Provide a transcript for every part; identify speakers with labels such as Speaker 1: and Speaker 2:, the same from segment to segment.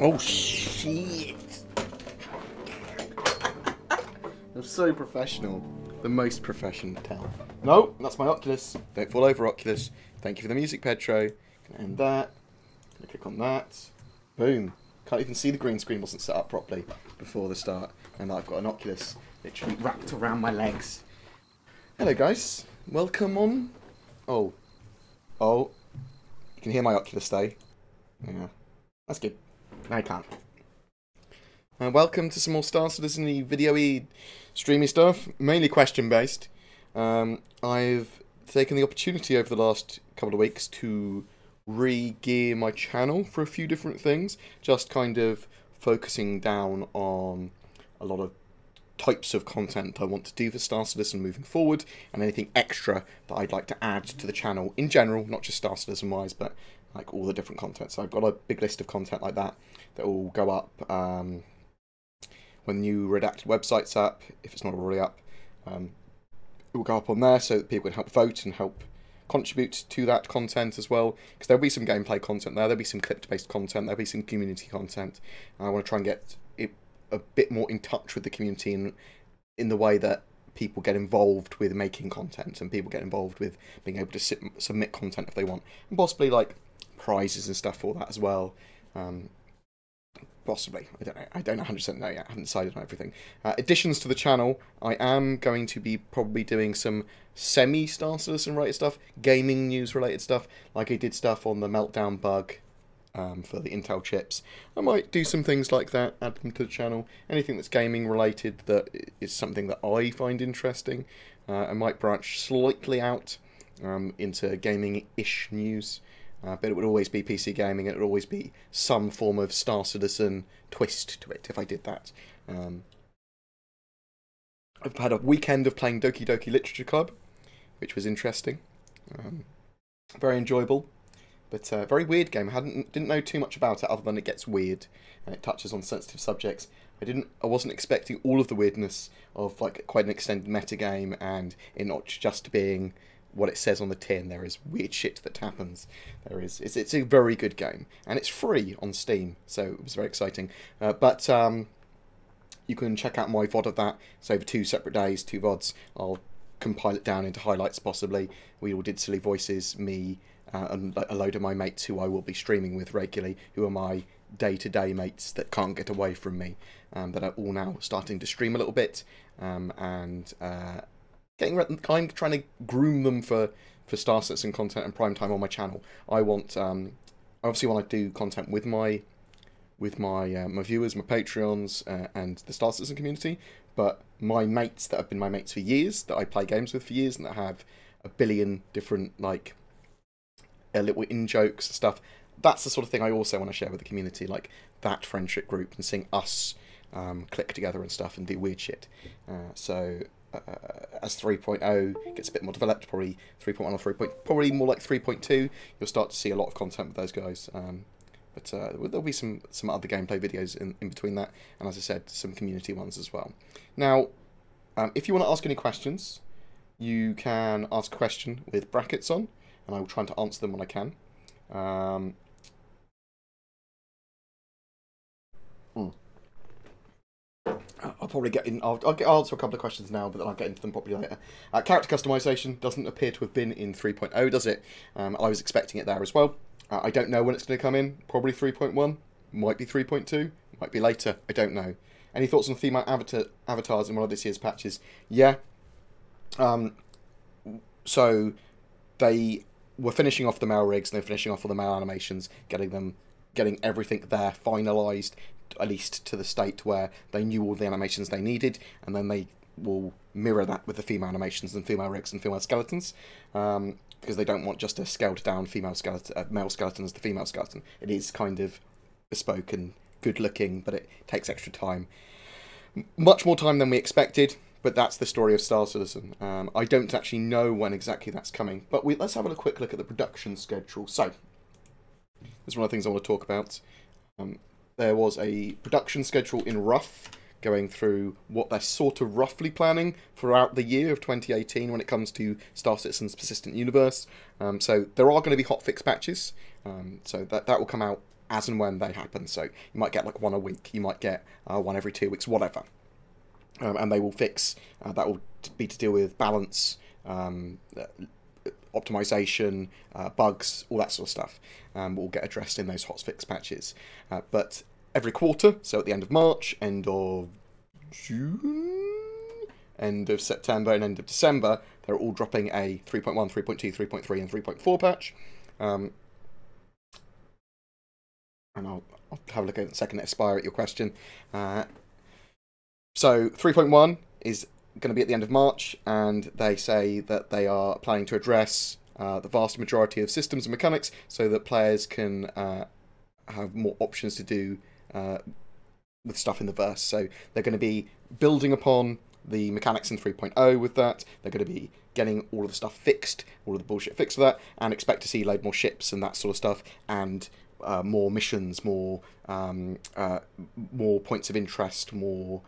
Speaker 1: Oh shit! I'm so professional. The most professional tell. No, that's my Oculus. Don't fall over, Oculus. Thank you for the music, Petro. Gonna end that. Gonna click on that. Boom. Can't even see the green screen wasn't set up properly before the start. And I've got an Oculus literally wrapped around my legs. Hello guys. Welcome on. Oh. Oh. You can hear my Oculus though. Yeah. That's good. No, I can't. Welcome to some more Star Citizen video-y, streamy stuff, mainly question-based. I've taken the opportunity over the last couple of weeks to re-gear my channel for a few different things, just kind of focusing down on a lot of types of content I want to do for Star Citizen moving forward, and anything extra that I'd like to add to the channel in general, not just Star Citizen-wise, but like all the different content. So I've got a big list of content like that that will go up when the new redacted website's up, if it's not already up. It will go up on there so that people can help vote and help contribute to that content as well, because there'll be some gameplay content there'll be some clipped-based content, there'll be some community content. I want to try and get it a bit more in touch with the community in the way that people get involved with making content and people get involved with being able to submit content if they want, and possibly like prizes and stuff for that as well. Possibly. I don't 100% know yet. I haven't decided on everything. Additions to the channel, I am going to be probably doing some semi-Star Citizen related stuff, gaming news related stuff, like I did stuff on the meltdown bug for the Intel chips. I might do some things like that, add them to the channel. Anything that's gaming related that is something that I find interesting. I might branch slightly out into gaming-ish news. But it would always be PC gaming, and it would always be some form of Star Citizen twist to it if I did that. I've had a weekend of playing Doki Doki Literature Club, which was interesting. Very enjoyable, but very weird game. I didn't know too much about it other than it gets weird, and it touches on sensitive subjects. I wasn't expecting all of the weirdness of like quite an extended metagame, and it not just being what it says on the tin. There is weird shit that happens. It's a very good game, and it's free on Steam, so it was very exciting. But you can check out my VOD of that. So over 2 separate days, 2 VODs. I'll compile it down into highlights possibly. We all did silly voices, me and a load of my mates who I will be streaming with regularly, who are my day-to-day mates that can't get away from me, that are all now starting to stream a little bit, and getting kind of trying to groom them for Star Citizen content and prime time on my channel. I want obviously want to do content with my viewers, my Patreons, and the Star Citizen community, but my mates that have been my mates for years, that I play games with for years, and that have a billion different like little in-jokes and stuff, that's the sort of thing I also want to share with the community, like that friendship group, and seeing us click together and stuff and do weird shit. So as 3.0 gets a bit more developed, probably 3.1 or 3. Probably more like 3.2, you'll start to see a lot of content with those guys. But there'll be some other gameplay videos in between that, and as I said, some community ones as well. Now, if you want to ask any questions, you can ask a question with brackets on, and I will try to answer them when I can. I'll probably get in. I'll answer a couple of questions now, but then I'll get into them probably later. Character customization doesn't appear to have been in 3.0, does it? I was expecting it there as well. I don't know when it's going to come in. Probably 3.1. Might be 3.2. Might be later. I don't know. Any thoughts on female avatars in one of this year's patches? Yeah. So they were finishing off the male rigs, and they're finishing off all the male animations, getting everything there finalised, at least to the state where they knew all the animations they needed, and then they will mirror that with the female animations and female rigs and female skeletons, because they don't want just a scaled down male skeleton as the female skeleton. It is kind of bespoke and good looking, but it takes extra time. Much more time than we expected, but that's the story of Star Citizen. I don't actually know when exactly that's coming, but let's have a quick look at the production schedule. So, this is one of the things I want to talk about. There was a production schedule in rough, going through what they're sort of roughly planning throughout the year of 2018 when it comes to Star Citizen's Persistent Universe. So there are going to be hotfix patches, so that will come out as and when they happen. So you might get like one a week, you might get one every 2 weeks, whatever. And they will fix, that will be to deal with balance, optimization, bugs, all that sort of stuff, will get addressed in those hotfix patches. But every quarter, so at the end of March, end of June, end of September, and end of December, they're all dropping a 3.1, 3.2, 3.3, and 3.4 patch. And I'll have a look at it in a second to aspire at your question. So 3.1 is going to be at the end of March, and they say that they are planning to address the vast majority of systems and mechanics so that players can have more options to do with stuff in the verse. So they're going to be building upon the mechanics in 3.0 with that. They're going to be getting all of the stuff fixed, all of the bullshit fixed for that, and expect to see load more ships and that sort of stuff, and more missions, more points of interest, more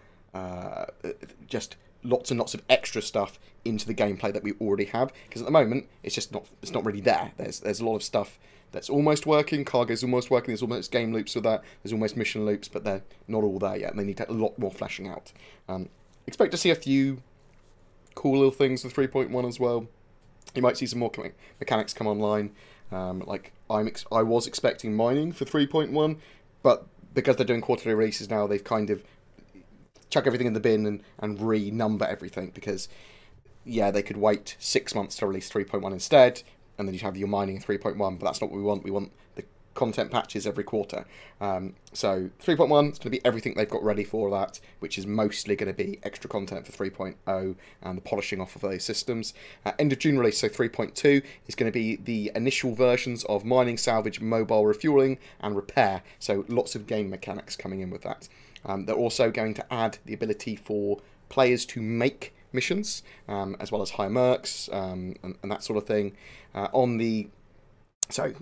Speaker 1: just lots and lots of extra stuff into the gameplay that we already have, because at the moment it's not really there. There's a lot of stuff that's almost working, cargo's almost working, there's almost game loops with that, there's almost mission loops, but they're not all there yet, and they need a lot more fleshing out. Expect to see a few cool little things with 3.1 as well. You might see some more mechanics come online. Like I was expecting mining for 3.1, but because they're doing quarterly releases now, they've kind of chuck everything in the bin and re-number everything, because yeah, they could wait 6 months to release 3.1 instead, and then you'd have your mining in 3.1, but that's not what we want. We want the content patches every quarter. So 3.1 is going to be everything they've got ready for that, which is mostly going to be extra content for 3.0 and the polishing off of those systems. End of June release, so 3.2, is going to be the initial versions of mining, salvage, mobile refueling, and repair. So lots of game mechanics coming in with that. They're also going to add the ability for players to make missions, as well as hire mercs, and that sort of thing. On the So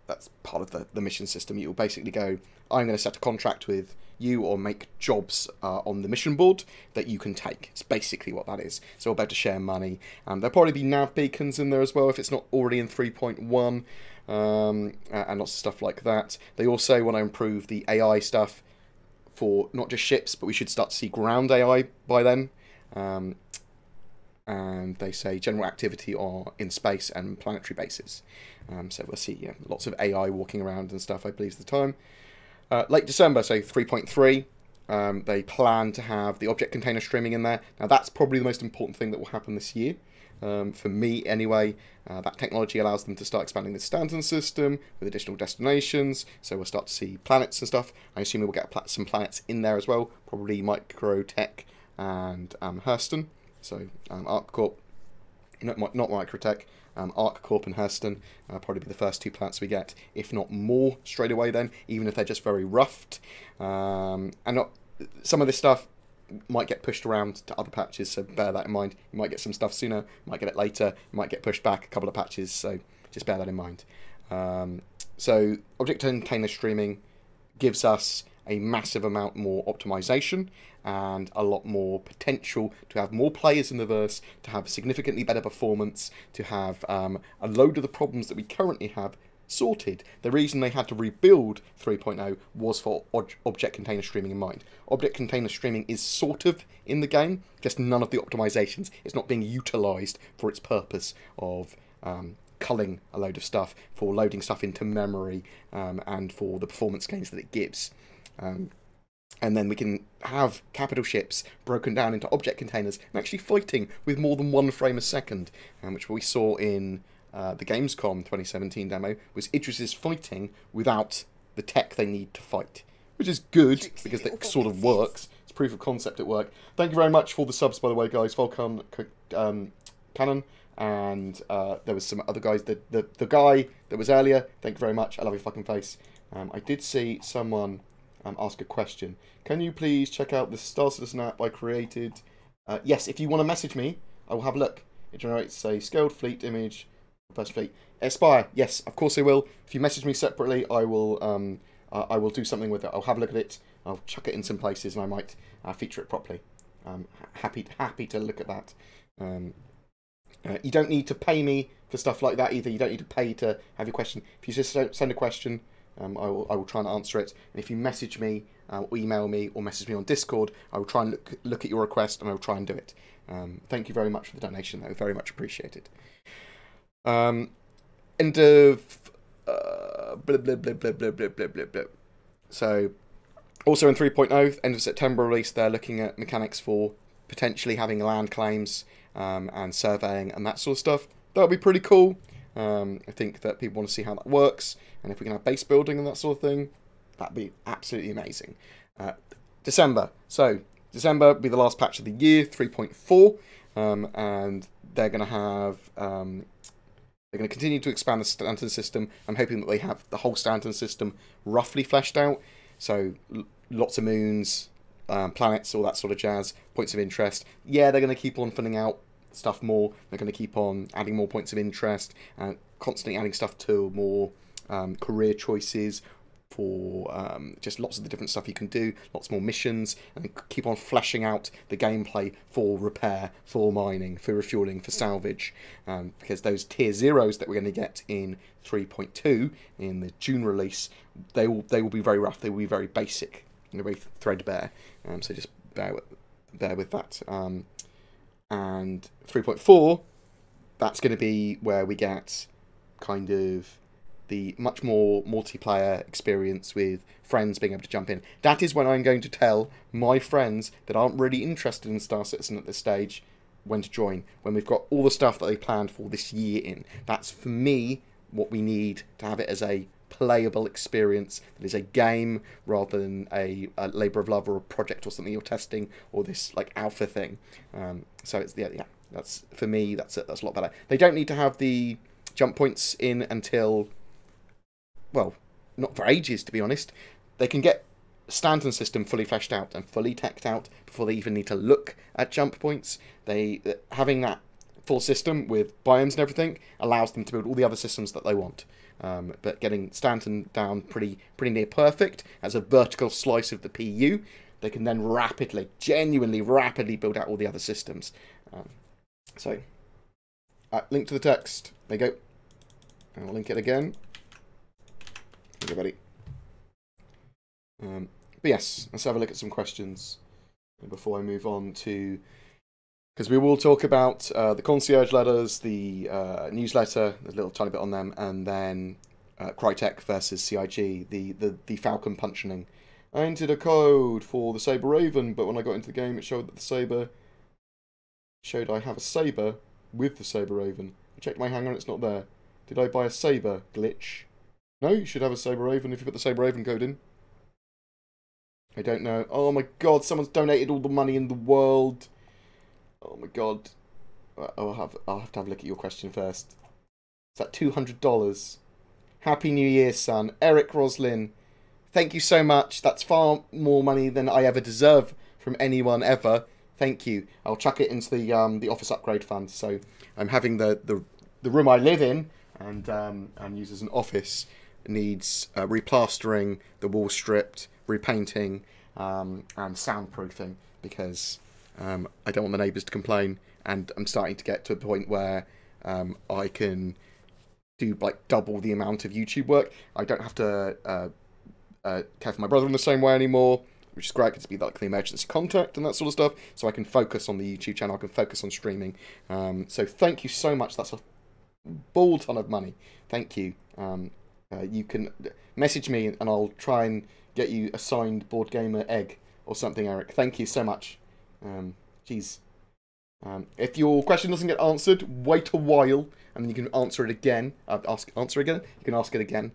Speaker 1: that's part of the mission system. You'll basically go, I'm going to set a contract with you or make jobs on the mission board that you can take. It's basically what that is. So we'll be able to share money. There'll probably be nav beacons in there as well if it's not already in 3.1 and lots of stuff like that. They also want to improve the AI stuff for not just ships, but we should start to see ground AI by then. And they say general activity in space and planetary bases. So we'll see lots of AI walking around and stuff, I believe, is the time. Late December, so 3.3, they plan to have the object container streaming in there. Now that's probably the most important thing that will happen this year. For me, anyway, that technology allows them to start expanding the Stanton system with additional destinations. So we'll start to see planets and stuff. I assume we'll get some planets in there as well. Probably Crytek and Hurston. So ArcCorp, not Crytek, ArcCorp and Hurston probably be the first 2 planets we get, if not more straight away then, even if they're just very roughed. And some of this stuff might get pushed around to other patches, so bear that in mind. You might get some stuff sooner, you might get it later, you might get pushed back a couple of patches, so just bear that in mind. So object container streaming gives us a massive amount more optimization and a lot more potential to have more players in the verse, to have significantly better performance, to have a load of the problems that we currently have sorted. The reason they had to rebuild 3.0 was for object container streaming in mind. Object container streaming is sort of in the game, just none of the optimizations. It's not being utilized for its purpose of culling a load of stuff, for loading stuff into memory, and for the performance gains that it gives. And then we can have capital ships broken down into object containers and actually fighting with more than 1 frame a second, which we saw in the Gamescom 2017 demo, was Idris's fighting without the tech they need to fight, which is good because it sort of works. It's proof of concept at work. Thank you very much for the subs, by the way, guys. Volcon, Cannon, and there was some other guys. The guy that was earlier, thank you very much. I love your fucking face. I did see someone ask a question. Can you please check out the Star Citizen app I created? Yes, if you want to message me, I will have a look. It generates a scaled fleet image. First fleet. Aspire. Yes, of course I will. If you message me separately, I will do something with it. I'll have a look at it. I'll chuck it in some places, and I might feature it properly. Happy to look at that. You don't need to pay me for stuff like that either. You don't need to pay to have your question. If you just send a question, I will try and answer it. And if you message me, or email me, or message me on Discord, I will try and look at your request, and I will try and do it. Thank you very much for the donation, though. Very much appreciated. End of blah, blah, blah, blah, blah, blah, blah, blah, blah. So, also in 3.0, end of September release, they're looking at mechanics for potentially having land claims and surveying and that sort of stuff. That would be pretty cool. I think that people want to see how that works, and if we can have base building and that sort of thing, that'd be absolutely amazing. December. So, December will be the last patch of the year, 3.4, and they're going to have... they're going to continue to expand the Stanton system. I'm hoping that they have the whole Stanton system roughly fleshed out. So, lots of moons, planets, all that sort of jazz, points of interest. Yeah, they're going to keep on filling out stuff more. They're going to keep on adding more points of interest and constantly adding stuff to more career choices for just lots of the different stuff you can do, lots more missions, and keep on fleshing out the gameplay for repair, for mining, for refueling, for salvage, because those tier 0s that we're going to get in 3.2 in the June release, they will be very rough, they will be very basic, and very threadbare, so just bear with that. And 3.4, that's going to be where we get kind of the much more multiplayer experience with friends being able to jump in. That is when I'm going to tell my friends that aren't really interested in Star Citizen at this stage when to join, when we've got all the stuff that they planned for this year in. That's, for me, what we need to have it as a playable experience that is a game rather than a labour of love or a project or something you're testing or this like alpha thing. So it's yeah, that's, for me, that's a lot better. They don't need to have the jump points in until, well, not for ages, to be honest. They can get Stanton system fully fleshed out and fully teched out before they even need to look at jump points. Having that full system with biomes and everything allows them to build all the other systems that they want. But getting Stanton down pretty near perfect as a vertical slice of the PU, they can then genuinely rapidly build out all the other systems. Link to the text. There you go. And I'll link it again. Everybody. But yes, let's have a look at some questions before I move on to... Because we will talk about the concierge letters, the newsletter, there's a little tiny bit on them, and then Crytek versus CIG, the Falcon punching. I entered a code for the Saber Raven, but when I got into the game it showed that the Saber... showed I have a Saber with the Saber Raven. I checked my hanger and it's not there. Did I buy a Saber? Glitch. No, you should have a Saber Raven if you put the Saber Raven code in. I don't know. Oh my god, someone's donated all the money in the world. Oh my god. I'll have to have a look at your question first. Is that $200? Happy New Year, son. Eric Roslin. Thank you so much. That's far more money than I ever deserve from anyone ever. Thank you. I'll chuck it into the office upgrade fund. So I'm having the room I live in and use as an office needs replastering, the wall stripped, repainting, and soundproofing because I don't want the neighbours to complain. And I'm starting to get to a point where I can do like double the amount of YouTube work. I don't have to care for my brother in the same way anymore, which is great. It's be like the emergency contact and that sort of stuff. So I can focus on the YouTube channel. I can focus on streaming. So thank you so much. That's a ball ton of money. Thank you. You can message me and I'll try and get you a signed BoredGamer egg or something, Eric. Thank you so much. Jeez. If your question doesn't get answered, wait a while and then you can answer it again. Answer again. You can ask it again.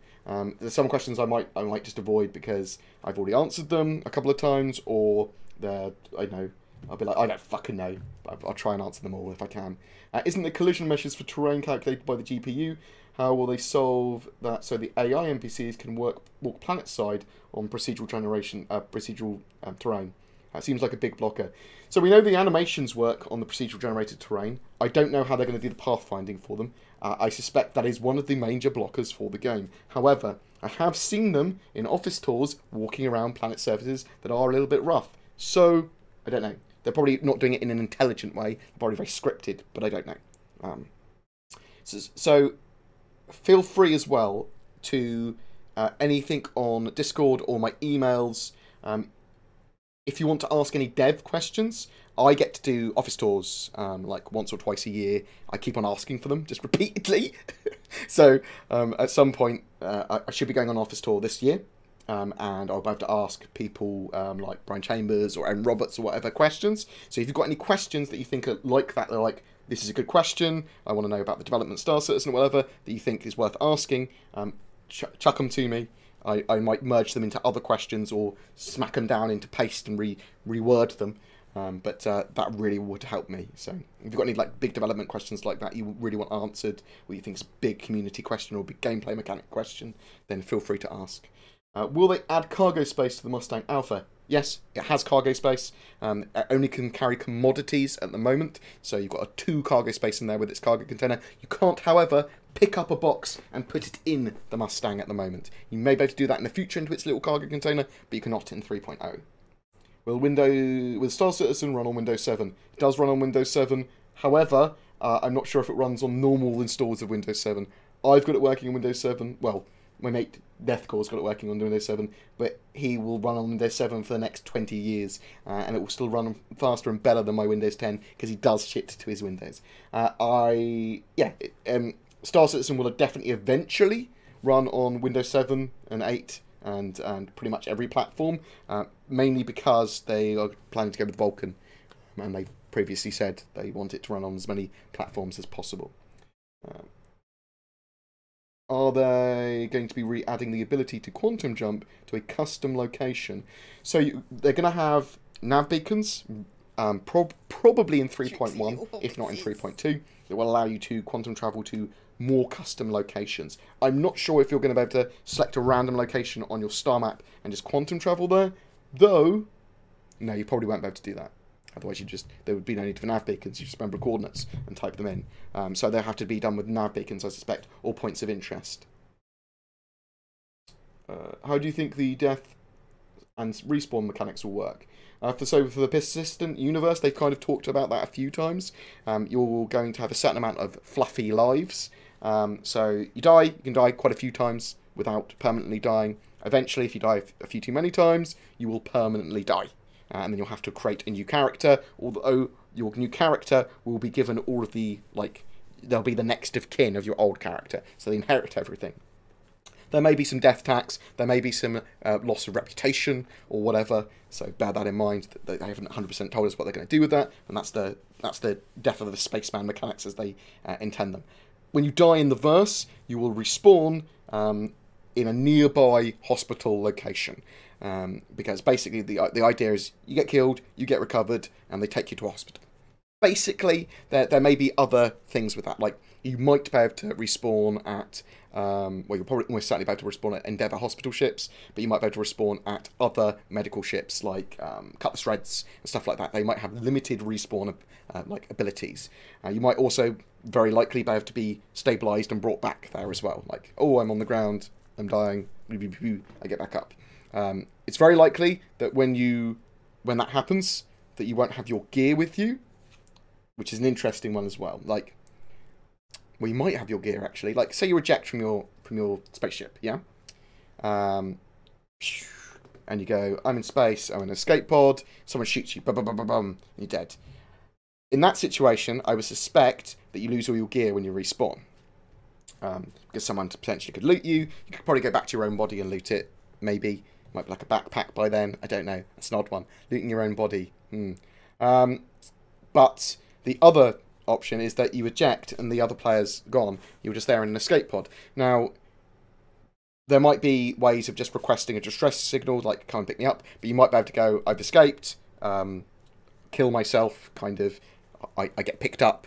Speaker 1: There's some questions I might just avoid because I've already answered them a couple of times, or I know I'll be like, I don't fucking know. I'll try and answer them all if I can. Isn't the collision measures for terrain calculated by the GPU? How will they solve that so the AI NPCs can walk planet side on procedural generation, terrain? That seems like a big blocker. So we know the animations work on the procedural generated terrain. I don't know how they're going to do the pathfinding for them. I suspect that is one of the major blockers for the game. However, I have seen them in office tours walking around planet surfaces that are a little bit rough. So, I don't know. They're probably not doing it in an intelligent way. They're probably very scripted, but I don't know. So feel free as well to anything on Discord or my emails. If you want to ask any dev questions, I get to do office tours like once or twice a year. I keep on asking for them, just repeatedly. So at some point, I should be going on an office tour this year. And I'll be able to ask people like Brian Chambers or Aaron Roberts or whatever questions. So if you've got any questions that you think are like that, they're like, this is a good question, I want to know about the development Star Citizen or whatever, that you think is worth asking, chuck them to me. I might merge them into other questions or smack them down into paste and reword them. But that really would help me. So if you've got any like big development questions like that you really want answered, or you think it's a big community question or a big gameplay mechanic question, then feel free to ask. Will they add cargo space to the Mustang Alpha? Yes, it has cargo space. It only can carry commodities at the moment, so you've got a 2 cargo space in there with its cargo container. You can't, however, pick up a box and put it in the Mustang at the moment. You may be able to do that in the future into its little cargo container, but you cannot in 3.0. Will Star Citizen run on Windows 7? It does run on Windows 7. However, I'm not sure if it runs on normal installs of Windows 7. I've got it working on Windows 7. Well, my mate Deathcore's got it working on Windows 7, but he will run on Windows 7 for the next 20 years, and it will still run faster and better than my Windows 10 because he does shit to his Windows. Star Citizen will definitely eventually run on Windows 7 and 8 and pretty much every platform, mainly because they are planning to go with Vulkan, and they've previously said they want it to run on as many platforms as possible. Are they going to be re-adding the ability to quantum jump to a custom location? So they're going to have nav beacons, probably in 3.1, if not in 3.2, that will allow you to quantum travel to more custom locations. I'm not sure if you're going to be able to select a random location on your star map and just quantum travel there, though, no, you probably won't be able to do that. Otherwise, there would be no need for nav beacons. You just remember coordinates and type them in. So they'll have to be done with nav beacons, I suspect, or points of interest. How do you think the death and respawn mechanics will work? So for the persistent universe, they've kind of talked about that a few times. You're going to have a certain amount of fluffy lives. So you can die quite a few times without permanently dying. Eventually, if you die a few too many times, you will permanently die. And then you'll have to create a new character, although your new character will be given all of the, they'll be the next of kin of your old character, so they inherit everything. There may be some death tax, there may be some loss of reputation, or whatever, so bear that in mind. They haven't 100% told us what they're going to do with that, and that's the death of the spaceman mechanics as they intend them. When you die in the verse, you will respawn in a nearby hospital location. Because basically the idea is you get killed, you get recovered, and they take you to a hospital. Basically, there may be other things with that. Like, you might be able to respawn at, well, you'll probably almost certainly be able to respawn at Endeavour hospital ships, but you might be able to respawn at other medical ships, like Cut the Shreds and stuff like that. They might have limited respawn abilities. You might also very likely be able to be stabilised and brought back there as well. Like, oh, I'm on the ground, I'm dying, I get back up. It's very likely that when that happens, that you won't have your gear with you, which is an interesting one as well. Like, well, you might have your gear actually. Like, say you eject from your spaceship, yeah, and you go, I'm in space, I'm in an escape pod. Someone shoots you, bum, bum, bum, bum, bum, and you're dead. In that situation, I would suspect that you lose all your gear when you respawn, because someone potentially could loot you. You could probably go back to your own body and loot it, maybe. Might be like a backpack by then. I don't know. That's an odd one. Looting your own body. But the other option is that you eject and the other player's gone. You're just there in an escape pod. Now, there might be ways of just requesting a distress signal, like come and pick me up. But you might be able to go, I've escaped, kill myself, kind of. I get picked up.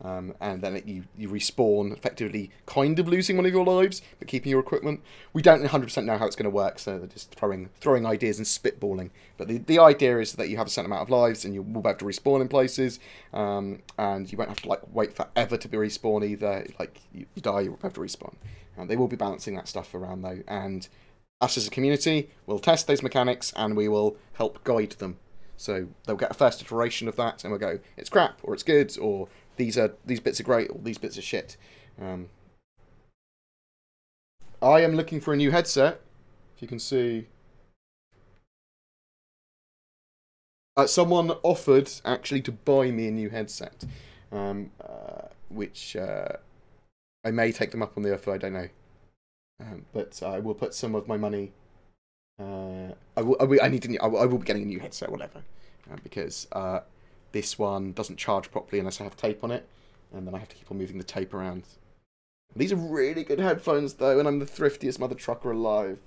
Speaker 1: And then you respawn, effectively kind of losing one of your lives, but keeping your equipment. We don't 100% know how it's going to work, so they're just throwing ideas and spitballing. But the idea is that you have a certain amount of lives, and you will be able to respawn in places, and you won't have to wait forever to be respawn either. Like, you die, you'll have to respawn. They will be balancing that stuff around, though, and us as a community will test those mechanics, and we will help guide them. So they'll get a first iteration of that, and we'll go, it's crap, or it's good, or these bits are great, or these bits are shit. I am looking for a new headset. If you can see, someone offered actually to buy me a new headset, which I may take them up on the offer. I don't know, but I will put some of my money. I will be getting a new headset, whatever, because this one doesn't charge properly unless I have tape on it, and then I have to keep on moving the tape around. These are really good headphones, though, and I'm the thriftiest mother trucker alive.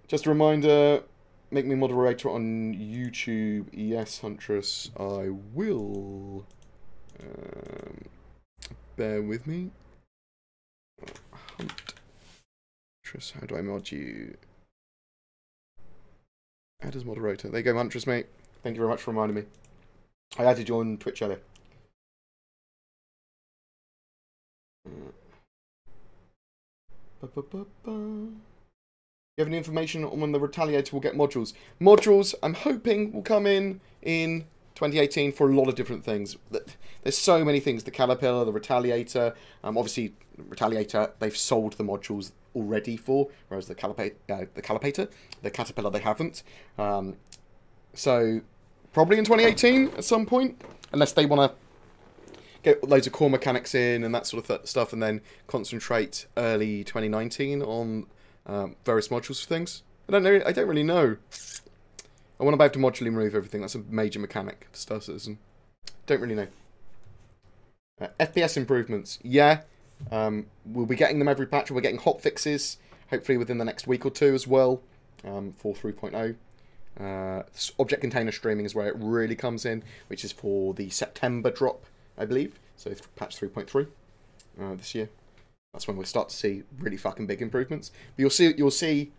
Speaker 1: Just a reminder, make me moderator on YouTube. Yes, Huntress, I will. Bear with me. Huntress, how do I mod you? Add as moderator. There you go, Huntress, mate. Thank you very much for reminding me. I added you on Twitch earlier. You have any information on when the Retaliator will get modules? Modules, I'm hoping, will come in 2018 for a lot of different things. There's so many things. The Caterpillar, the Retaliator. Obviously, Retaliator, they've sold the modules already for, whereas the Caterpillar, they haven't. So, probably in 2018 at some point, unless they want to get loads of core mechanics in and that sort of stuff, and then concentrate early 2019 on various modules for things. I don't know. I don't really know. I want to be able to modularly remove everything. That's a major mechanic for starters, and don't really know. FPS improvements, yeah. We'll be getting them every patch. We're getting hot fixes, hopefully within the next week or two as well, for 3.0. Object container streaming is where it really comes in, which is for the September drop, I believe. So patch 3.3 this year. That's when we'll start to see really fucking big improvements. But you'll see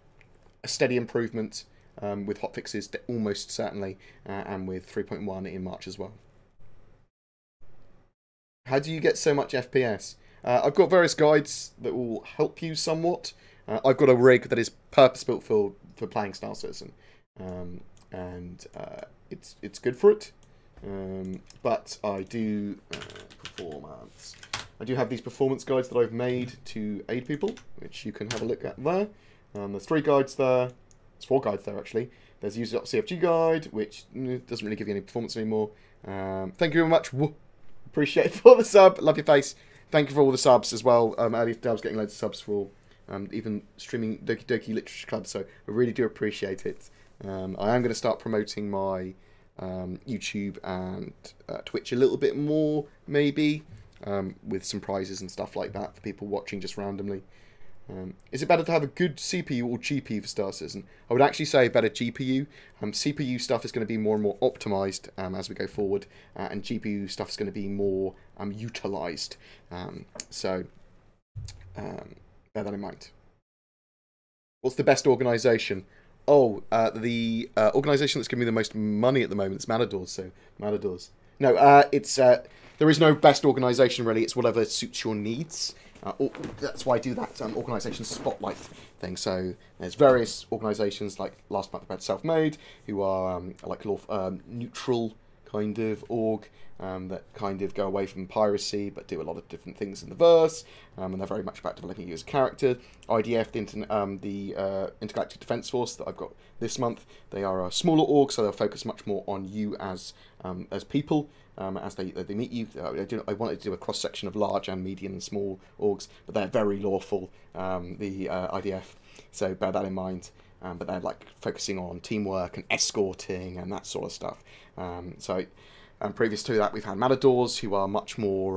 Speaker 1: a steady improvement with hotfixes almost certainly, and with 3.1 in March as well. How do you get so much FPS? I've got various guides that will help you somewhat. I've got a rig that is purpose-built for playing Star Citizen, and it's good for it. But I do performance. I do have these performance guides that I've made to aid people, which you can have a look at there. There's 3 guides there. There's 4 guides there actually. There's user.cfg guide, which doesn't really give you any performance anymore. Thank you very much. Appreciate it for the sub. Love your face. Thank you for all the subs as well. Earlier today I was getting loads of subs for even streaming Doki Doki Literature Club, so I really do appreciate it. I am going to start promoting my YouTube and Twitch a little bit more, maybe, with some prizes and stuff like that for people watching just randomly. Is it better to have a good CPU or GPU for Star Citizen? I would actually say better GPU. CPU stuff is going to be more and more optimized as we go forward, and GPU stuff is going to be more utilized. So bear that in mind. What's the best organization? Oh, the organization that's giving me the most money at the moment is Matadors. So Matadors. No, it's there is no best organization really. It's whatever suits your needs. That's why I do that organisation spotlight thing. So there's various organisations like last month we had Self-Made, who are like neutral kind of org that kind of go away from piracy but do a lot of different things in the verse, and they're very much about developing you as a character. IDF, the Intergalactic Defence Force that I've got this month, they are a smaller org, so they'll focus much more on you as people. As they meet you. I wanted to do a cross-section of large and medium and small orgs, but they're very lawful, the IDF, so bear that in mind. But they're like focusing on teamwork and escorting and that sort of stuff. Previous to that, we've had Matadors, who are much more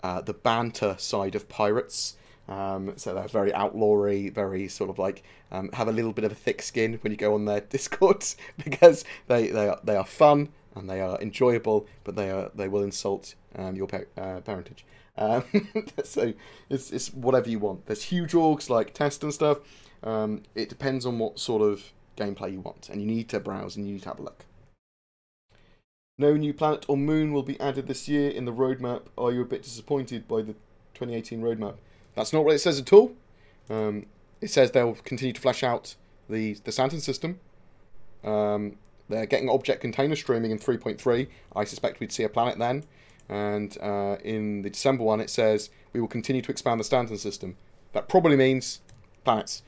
Speaker 1: the banter side of pirates. So they're very outlawy, very sort of like have a little bit of a thick skin when you go on their Discords, because they are fun. And they are enjoyable, but they will insult your parentage. So it's whatever you want. There's huge orgs like Test and stuff. It depends on what sort of gameplay you want, and you need to browse and you need to have a look. No new planet or moon will be added this year in the roadmap. Are you a bit disappointed by the 2018 roadmap? That's not what it says at all. It says they'll continue to flesh out the Stanton system. They're getting object container streaming in 3.3. I suspect we'd see a planet then. And in the December one, it says we will continue to expand the Stanton system. That probably means planets.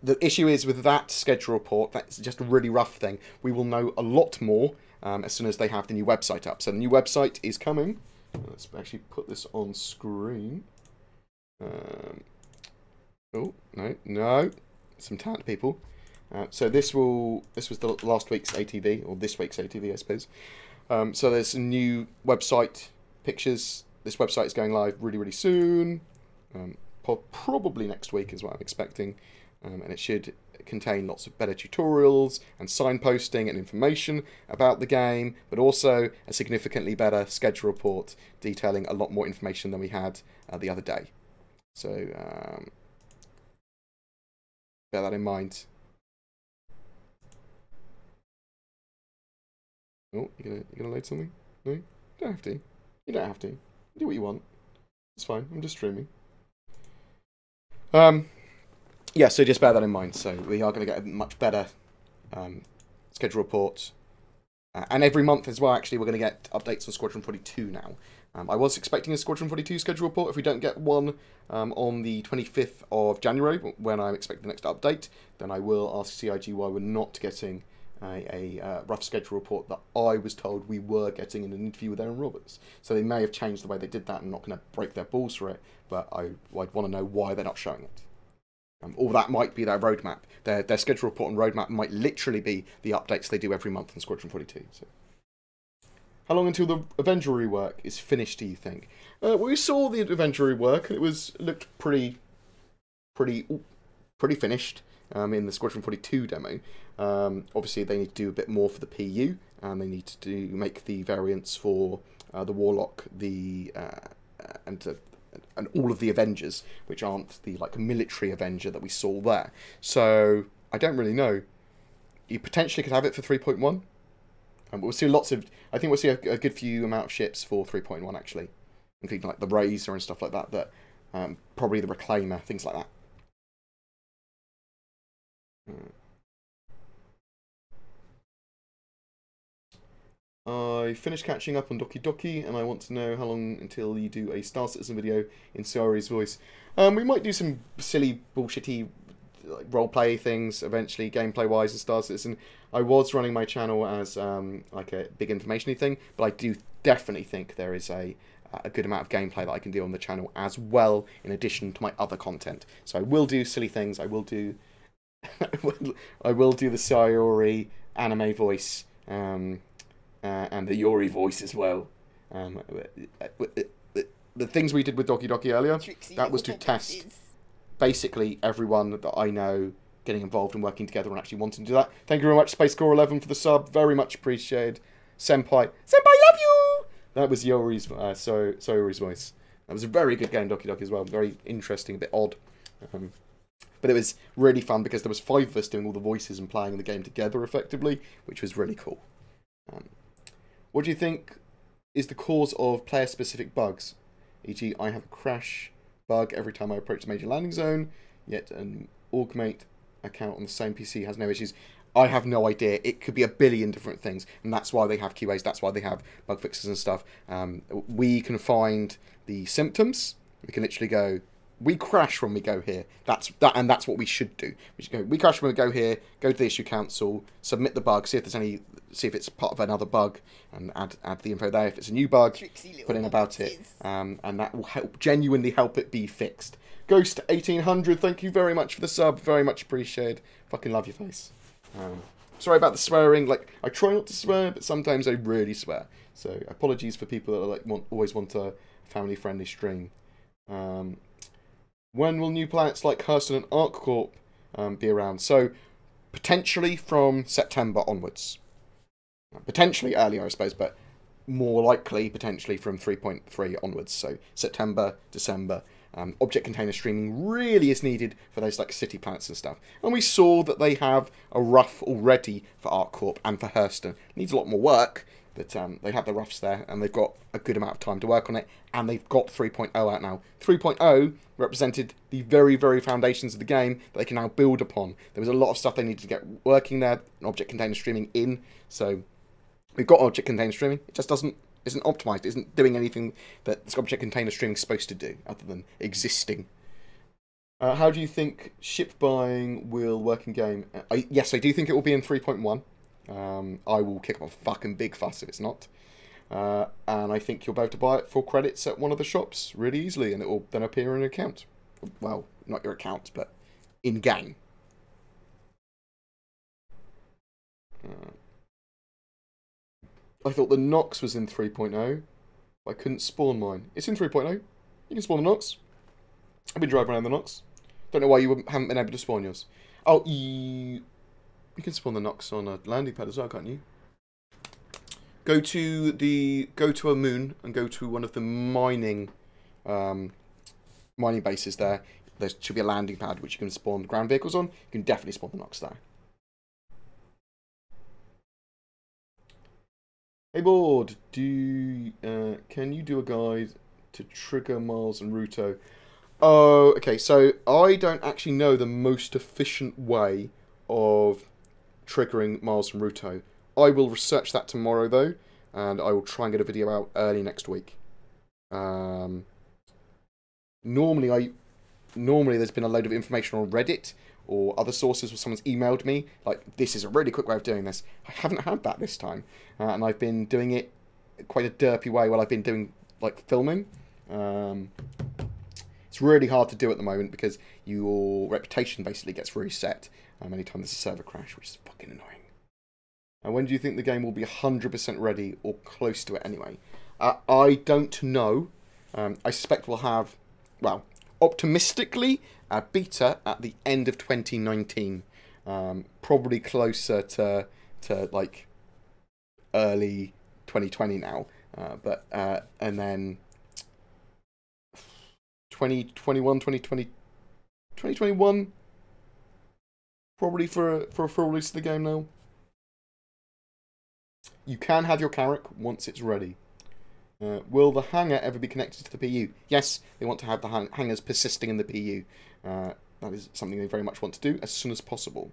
Speaker 1: The issue is with that schedule report, that's just a really rough thing. We will know a lot more as soon as they have the new website up. So the new website is coming. Let's actually put this on screen. Oh, no. Some talent people. So this was the last week's ATV, or this week's ATV, I suppose. So there's some new website pictures. This website is going live really, really soon. Probably next week is what I'm expecting. And it should contain lots of better tutorials and signposting and information about the game, but also a significantly better schedule report detailing a lot more information than we had the other day. So bear that in mind. Oh, you gonna load something? No? You don't have to. You don't have to. Do what you want. It's fine. I'm just streaming. Yeah, so just bear that in mind. So we are going to get a much better schedule report. And every month as well, actually, we're going to get updates on Squadron 42 now. I was expecting a Squadron 42 schedule report. If we don't get one on the 25th of January, when I'm expecting the next update, then I will ask CIG why we're not getting a rough schedule report that I was told we were getting in an interview with Aaron Roberts. So they may have changed the way they did that and not going to break their balls for it, but I'd want to know why they're not showing it. Or that might be their roadmap. Their schedule report and roadmap might literally be the updates they do every month in Squadron 42. So. How long until the Avenger rework is finished, do you think? We saw the Avenger rework, and it looked pretty finished in the Squadron 42 demo. Obviously, they need to do a bit more for the PU, and they need to make the variants for the Warlock, and all of the Avengers, which aren't the military Avenger that we saw there. So I don't really know. you potentially could have it for 3.1. But we'll see lots of... I think we'll see a good few amount of ships for 3.1, actually. Including, like, the Razor and stuff like that. Probably the Reclaimer, things like that. I finished catching up on Doki Doki, and I want to know how long until you do a Star Citizen video in Sayori's voice. We might do some silly, bullshitty like, roleplay things eventually, gameplay-wise, in Star Citizen. I was running my channel as like a big information-y thing, but I do definitely think there is a good amount of gameplay that I can do on the channel as well, in addition to my other content. So I will do silly things. I will do, I will do the Sayori anime voice. And the Yori voice as well. The things we did with Doki Doki earlier, that was to test basically everyone that I know getting involved and working together and actually wanting to do that. Thank you very much, SpaceCore11, for the sub. Very much appreciated. Senpai, love you! That was Yori's, Sayori's voice. That was a very good game, Doki Doki, as well. Very interesting, a bit odd. But it was really fun because there was 5 of us doing all the voices and playing the game together effectively, which was really cool. What do you think is the cause of player-specific bugs? E.g., I have a crash bug every time I approach the major landing zone, yet an Augmate account on the same PC has no issues. I have no idea. It could be a billion different things, and that's why they have QAs, that's why they have bug fixes and stuff. We can find the symptoms. We can literally go, we crash when we go here. That's what we should do. We should go, we crash when we go here, go to the issue council, submit the bug, see if there's any, see if it's part of another bug, and add the info there. If it's a new bug, put in about it, and that will help, genuinely help it be fixed. Ghost 1800, thank you very much for the sub, very much appreciated. Fucking love your face. Sorry about the swearing. Like, I try not to swear, but sometimes I really swear. So apologies for people that are like always want a family-friendly stream. When will new planets like Hurston and ArcCorp be around? So, potentially from September onwards. Potentially earlier, I suppose, but more likely, potentially from 3.3 onwards. So, September, December. Object container streaming really is needed for those like city planets and stuff. And we saw that they have a rough already for ArcCorp and for Hurston. It needs a lot more work, but they have the roughs there, and they've got a good amount of time to work on it, and they've got 3.0 out now. 3.0 represented the very, very foundations of the game that they can now build upon. There was a lot of stuff they needed to get working there, and object container streaming in, so we've got object container streaming. It just isn't optimized, it isn't doing anything that this object container streaming is supposed to do, other than existing. How do you think ship buying will work in game? Yes, I do think it will be in 3.1. I will kick up a fucking big fuss if it's not. And I think you'll be able to buy it for credits at one of the shops really easily, and it will then appear in an account. Well, not your account, but in-game. I thought the Nox was in 3.0. I couldn't spawn mine. It's in 3.0. You can spawn the Nox. I've been driving around the Nox. Don't know why you haven't been able to spawn yours. Oh, you can spawn the Nox on a landing pad as well, can't you? Go to a moon and go to one of the mining bases there. There should be a landing pad which you can spawn ground vehicles on. You can definitely spawn the Nox there. Hey Board, can you do a guide to trigger Miles and Ruto? Oh, okay, so I don't actually know the most efficient way of triggering Miles and Ruto. I will research that tomorrow though, and I will try and get a video out early next week. Normally there's been a load of information on Reddit or other sources where someone's emailed me, like, this is a really quick way of doing this. I haven't had that this time, and I've been doing it quite a derpy way while I've been doing, like, filming. It's really hard to do at the moment because your reputation basically gets reset anytime there's a server crash, which is fucking annoying. And when do you think the game will be 100% ready or close to it anyway? I don't know. I suspect we'll have, well, optimistically, a beta at the end of 2019. Probably closer to like early 2020 now. And then 2021 probably for a full release of the game now. you can have your Carrack once it's ready. Will the hanger ever be connected to the PU? Yes, they want to have the hangers persisting in the PU. That is something they very much want to do as soon as possible.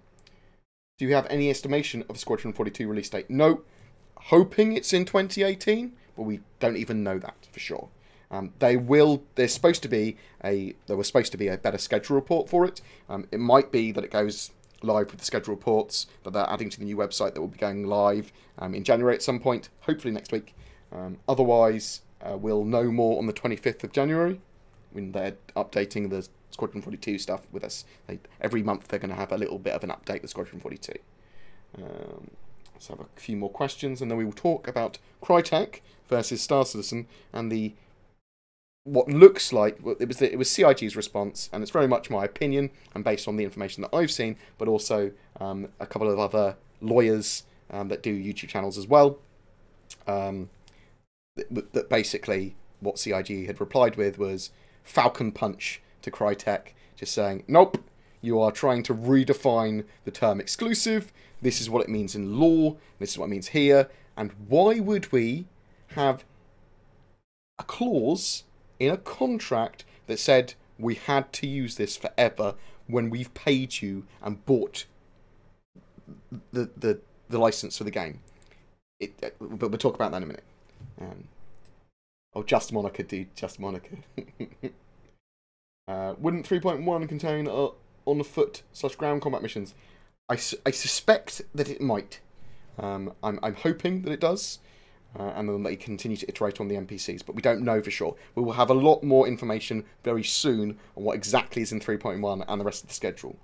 Speaker 1: Do you have any estimation of Squadron 42 release date? No. Hoping it's in 2018, but we don't even know that for sure. There was supposed to be a better schedule report for it. It might be that it goes live with the schedule reports that they're adding to the new website that will be going live in January at some point, hopefully next week. Otherwise, we'll know more on the 25th of January when they're updating the Squadron 42 stuff with us. Every month they're going to have a little bit of an update with Squadron 42. Let's have a few more questions, and then we will talk about Crytek versus Star Citizen and what looks like it was CIG's response, and it's very much my opinion and based on the information that I've seen, but also a couple of other lawyers that do YouTube channels as well. That basically what CIG had replied with was Falcon Punch to Crytek, just saying, nope, you are trying to redefine the term exclusive. This is what it means in law. This is what it means here. And why would we have a clause in a contract that said we had to use this forever when we've paid you and bought the license for the game? But we'll talk about that in a minute. Just Monica, dude. Just Monica. Wouldn't 3.1 contain on-foot/ground combat missions? I suspect that it might. I'm hoping that it does. And then they continue to iterate on the NPCs, but we don't know for sure. We will have a lot more information very soon on what exactly is in 3.1 and the rest of the schedule.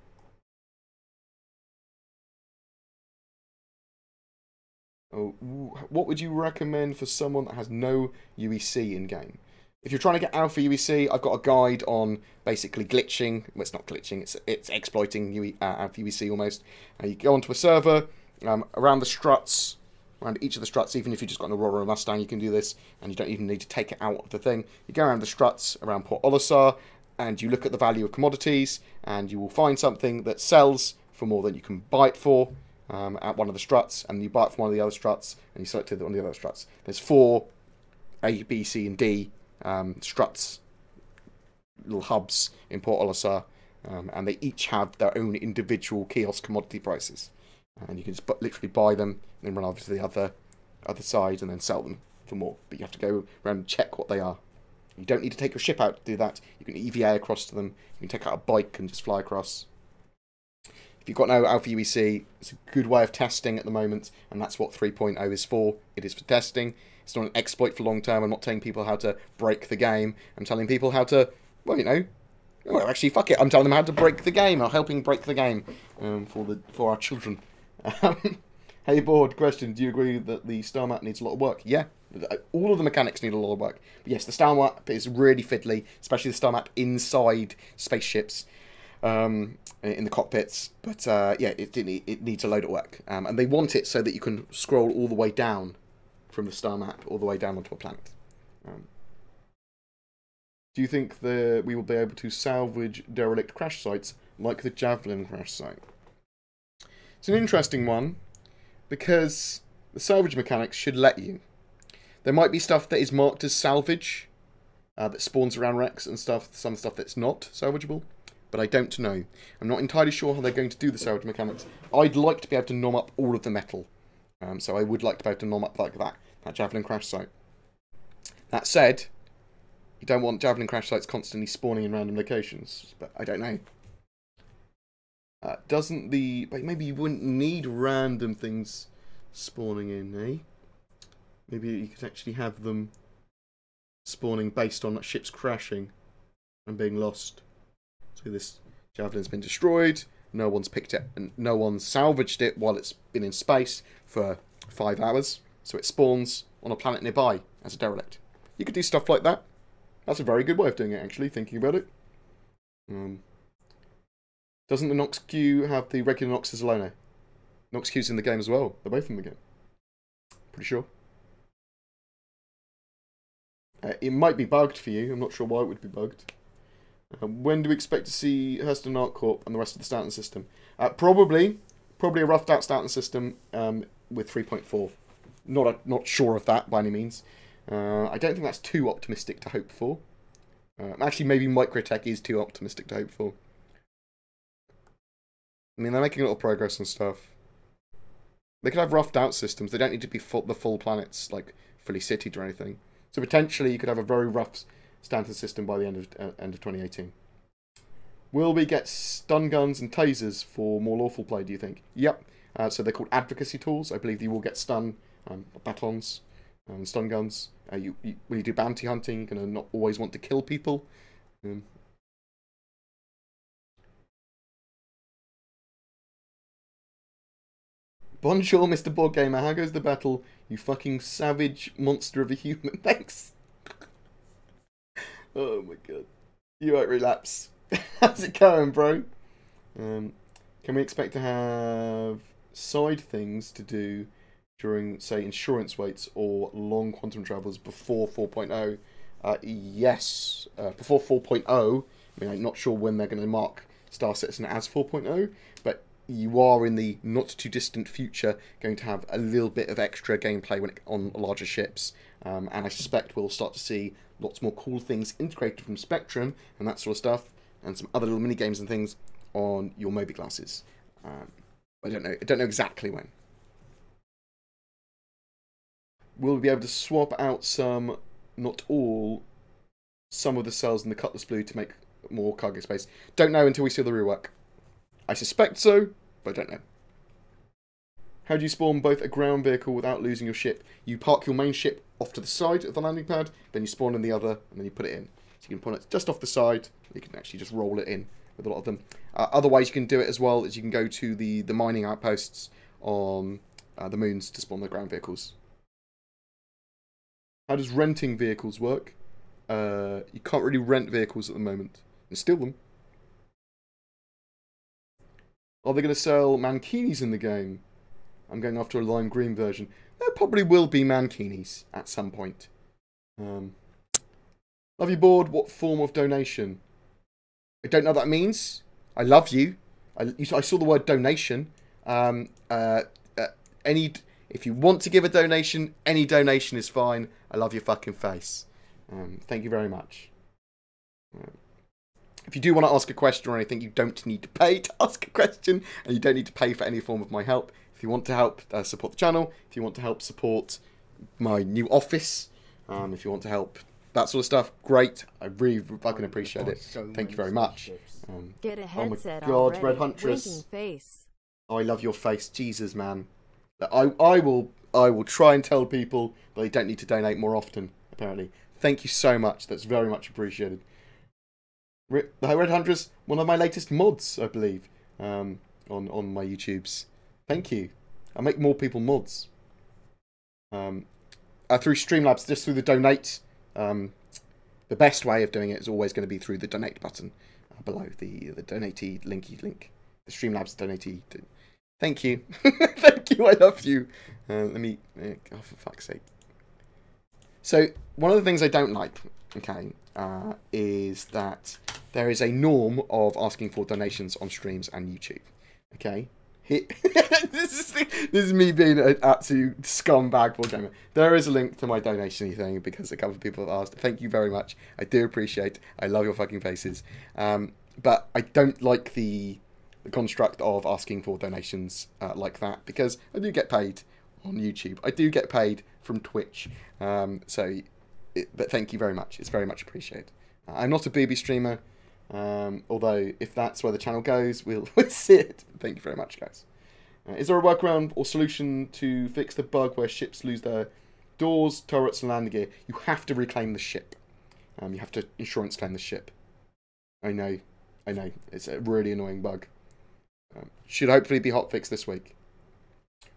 Speaker 1: What would you recommend for someone that has no UEC in-game? If you're trying to get Alpha UEC, I've got a guide on basically glitching. Well, it's not glitching, it's exploiting Alpha UEC almost. You go onto a server, around the struts, around each of the struts, even if you've just got an Aurora or Mustang, you can do this, and you don't even need to take it out of the thing. You go around the struts, around Port Olisar, and you look at the value of commodities, and you will find something that sells for more than you can buy it for at one of the struts, and you buy it from one of the other struts, and you select it on the other struts. There's 4 A, B, C, and D struts, little hubs in Port Olisar, and they each have their own individual kiosk commodity prices. And you can just literally buy them, and then run over to the other side, and then sell them for more. But you have to go around and check what they are. You don't need to take your ship out to do that. You can EVA across to them. You can take out a bike and just fly across. If you've got no Alpha UEC, it's a good way of testing at the moment, and that's what 3.0 is for. It is for testing. It's not an exploit for long term. I'm not telling people how to break the game. I'm telling people how to, well, actually, fuck it. I'm telling them how to break the game, or helping break the game for our children. Hey, Bored, question. Do you agree that the star map needs a lot of work? Yeah, all of the mechanics need a lot of work. But yes, the star map is really fiddly, especially the star map inside spaceships, in the cockpits. But yeah, it needs a load of work. And they want it so that you can scroll all the way down from the star map, all the way down onto a planet. Do you think we will be able to salvage derelict crash sites like the Javelin crash site? It's an interesting one, because the salvage mechanics should let you. There might be stuff that is marked as salvage, that spawns around wrecks and stuff, some stuff that's not salvageable, but I don't know. I'm not entirely sure how they're going to do the salvage mechanics. I'd like to be able to nom up all of the metal, so I would like to be able to nom up like that Javelin crash site. That said, you don't want Javelin crash sites constantly spawning in random locations, but I don't know. But maybe you wouldn't need random things spawning in, eh? Maybe you could actually have them spawning based on ships crashing and being lost. So this Javelin's been destroyed, no one's picked it, and no one's salvaged it while it's been in space for 5 hours. So it spawns on a planet nearby as a derelict. You could do stuff like that. That's a very good way of doing it, actually, thinking about it. Doesn't the Nox Q have the regular Nox as Alone? Nox Q's in the game as well. They're both in the game. Pretty sure. It might be bugged for you. I'm not sure why it would be bugged. When do we expect to see Hurston ArcCorp and the rest of the Stanton system? Probably a roughed out Stanton system with 3.4 not sure of that by any means. I don't think that's too optimistic to hope for. Actually, maybe Crytek is too optimistic to hope for. I mean, they're making a lot of progress and stuff. They could have roughed out systems. They don't need to be the full planets, like, fully citied or anything. So potentially you could have a very rough Stanton system by the end of 2018. Will we get stun guns and tasers for more lawful play, do you think? Yep. So they're called advocacy tools. I believe you will get stun batons and stun guns. When you do bounty hunting, you're going to not always want to kill people. Bonjour, Mr. BoredGamer. How goes the battle? You fucking savage monster of a human. Thanks. Oh my god. You won't relapse. How's it going, bro? Can we expect to have side things to do during, say, insurance waits or long quantum travels before 4.0? Yes. Before 4.0. I mean, I'm not sure when they're going to mark Star Citizen as 4.0, but you are in the not too distant future going to have a little bit of extra gameplay on larger ships, and I suspect we'll start to see lots more cool things integrated from Spectrum and that sort of stuff, and some other little mini games and things on your Moby classes. I don't know exactly when. Will we be able to swap out some, not all, some of the cells in the Cutlass Blue to make more cargo space? Don't know until we see the rework. I suspect so, but I don't know. How do you spawn both a ground vehicle without losing your ship? You park your main ship off to the side of the landing pad, then you spawn in the other, and then you put it in. So you can put it just off the side, you can actually just roll it in with a lot of them. Otherwise, you can do it as well as you can go to the mining outposts on the moons to spawn the ground vehicles. How does renting vehicles work? You can't really rent vehicles at the moment. You can steal them. Are they going to sell mankinis in the game? I'm going after a lime green version. There probably will be mankinis at some point. Love you, Bored. What form of donation? I don't know what that means. I love you. I saw the word donation. If you want to give a donation, any donation is fine. I love your fucking face. Thank you very much. If you do want to ask a question or anything, you don't need to pay to ask a question, and you don't need to pay for any form of my help. If you want to help support the channel, if you want to help support my new office, if you want to help that sort of stuff, great. I really fucking appreciate it. Thank you very much.
Speaker 2: Get a headset.
Speaker 1: Oh my god, Red Huntress. Oh, I love your face. Jesus, man. I will try and tell people that they don't need to donate more often, apparently. Thank you so much. That's very much appreciated. The Red Huntress, one of my latest mods, I believe, on my YouTubes. Thank you. I make more people mods. Through Streamlabs, just through the donate. The best way of doing it is always going to be through the donate button below, the donatee linky link. The Streamlabs donatee. Thank you. Thank you, I love you. Let me... oh, for fuck's sake. So, one of the things I don't like, okay, is that there is a norm of asking for donations on streams and YouTube. Okay? This is me being an absolute scumbag BoredGamer. There is a link to my donation thing because a couple of people have asked. Thank you very much. I do appreciate it. I love your fucking faces. But I don't like the construct of asking for donations like that, because I do get paid on YouTube. I do get paid from Twitch. But thank you very much. It's very much appreciated. I'm not a booby streamer, although if that's where the channel goes, we'll see it. Thank you very much, guys. Is there a workaround or solution to fix the bug where ships lose their doors, turrets, and landing gear? You have to reclaim the ship. You have to insurance claim the ship. I know. It's a really annoying bug. Should hopefully be hotfixed this week.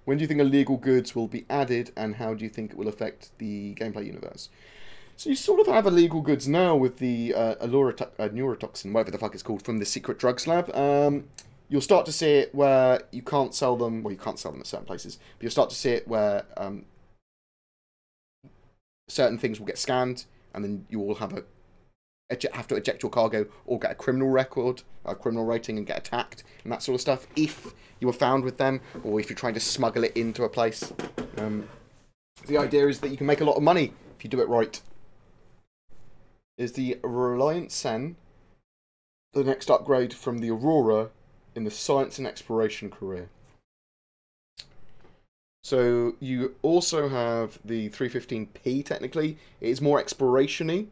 Speaker 1: When do you think illegal goods will be added, and how do you think it will affect the gameplay universe? So you sort of have illegal goods now with the neurotoxin, whatever the fuck it's called, from the secret drugs lab. You'll start to see it where you can't sell them. Well, you can't sell them at certain places, but you'll start to see it where certain things will get scanned, and then you will have to eject your cargo or get a criminal record, a criminal rating, and get attacked and that sort of stuff if you were found with them, or if you're trying to smuggle it into a place. The idea is that you can make a lot of money if you do it right. Is the Reliant Sen the next upgrade from the Aurora in the science and exploration career? So you also have the 315p. Technically, it is more exploration-y,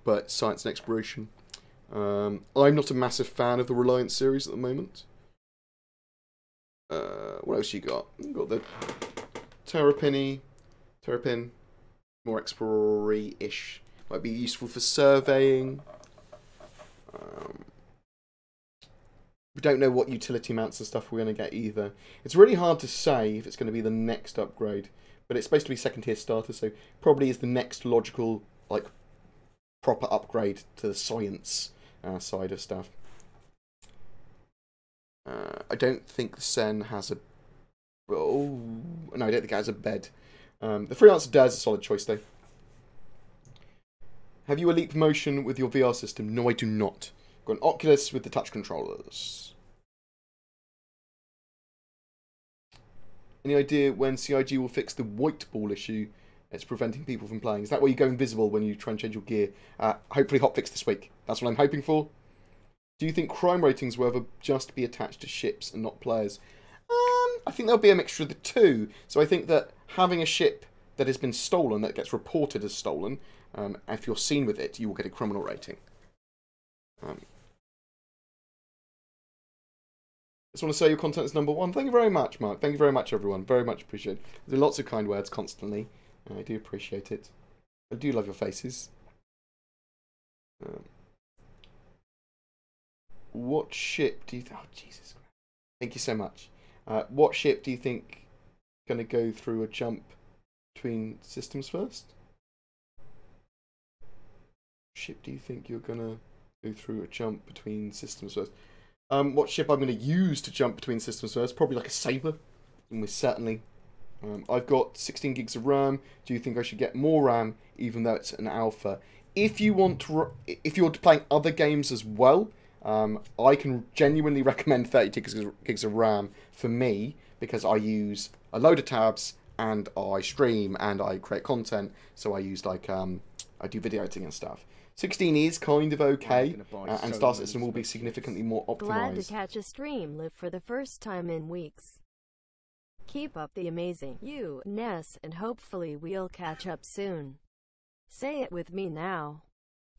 Speaker 1: but science and exploration. I'm not a massive fan of the Reliant series at the moment. What else you got? You got the Terrapin, more explorer-ish. Might be useful for surveying. We don't know what utility mounts and stuff we're going to get either. It's really hard to say if it's going to be the next upgrade, but it's supposed to be second tier starter, so probably is the next logical, like, proper upgrade to the science side of stuff. I don't think the Sen has a... Oh, no, I don't think it has a bed. The Freelancer does, a solid choice though. Have you a Leap Motion with your VR system? No, I do not. Got an Oculus with the touch controllers. Any idea when CIG will fix the white ball issue that's preventing people from playing? Is that why you go invisible when you try and change your gear? Hopefully hotfix this week. That's what I'm hoping for. Do you think crime ratings will ever just be attached to ships and not players? I think there'll be a mixture of the two. So I think that having a ship that has been stolen, that gets reported as stolen, if you're seen with it, you will get a criminal rating. I just want to say your content is #1. Thank you very much, Mark. Thank you very much, everyone. Very much appreciated. There's lots of kind words constantly. I do appreciate it. I do love your faces. What ship do you think... Oh, Jesus Christ. Thank you so much. What ship do you think going to go through a jump between systems first? Ship do you think you're going to go through a jump between systems first? What ship I'm going to use to jump between systems first? Probably like a Sabre. Almost certainly. I've got 16 gigs of RAM. Do you think I should get more RAM, even though it's an alpha? If you want to, if you're playing other games as well, I can genuinely recommend 32 gigs of RAM for me, because I use a load of tabs and I stream and I create content. So I use like I do video editing and stuff. 16 is kind of okay, and Star Citizen will be significantly more optimized.
Speaker 2: Glad to catch a stream live for the first time in weeks. Keep up the amazing you, Ness, and hopefully we'll catch up soon. Say it with me now.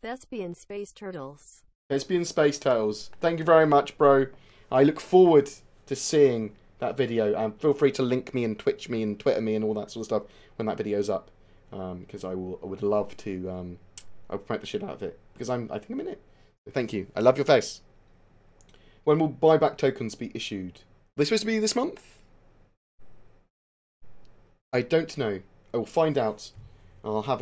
Speaker 2: Thespian Space Turtles.
Speaker 1: Thespian Space Turtles. Thank you very much, bro. I look forward to seeing that video, and feel free to link me and Twitch me and Twitter me and all that sort of stuff when that video's up, because I would love to I'll promote the shit out of it, because I think I'm in it. So thank you. I love your face. When will buyback tokens be issued? Are they supposed to be this month? I don't know. I will find out. I'll have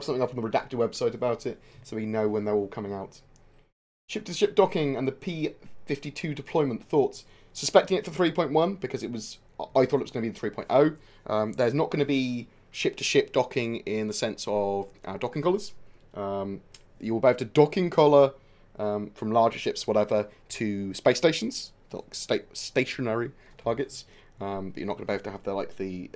Speaker 1: something up on the Redacted website about it, so we know when they're all coming out. Ship-to-ship docking and the P-52 deployment. Thoughts? Suspecting it for 3.1, because I thought it was going to be the 3.0. There's not going to be ship-to-ship docking in the sense of docking collars. You will be able to docking collar from larger ships, whatever, to space stations, stationary targets. But you're not going to be able to have the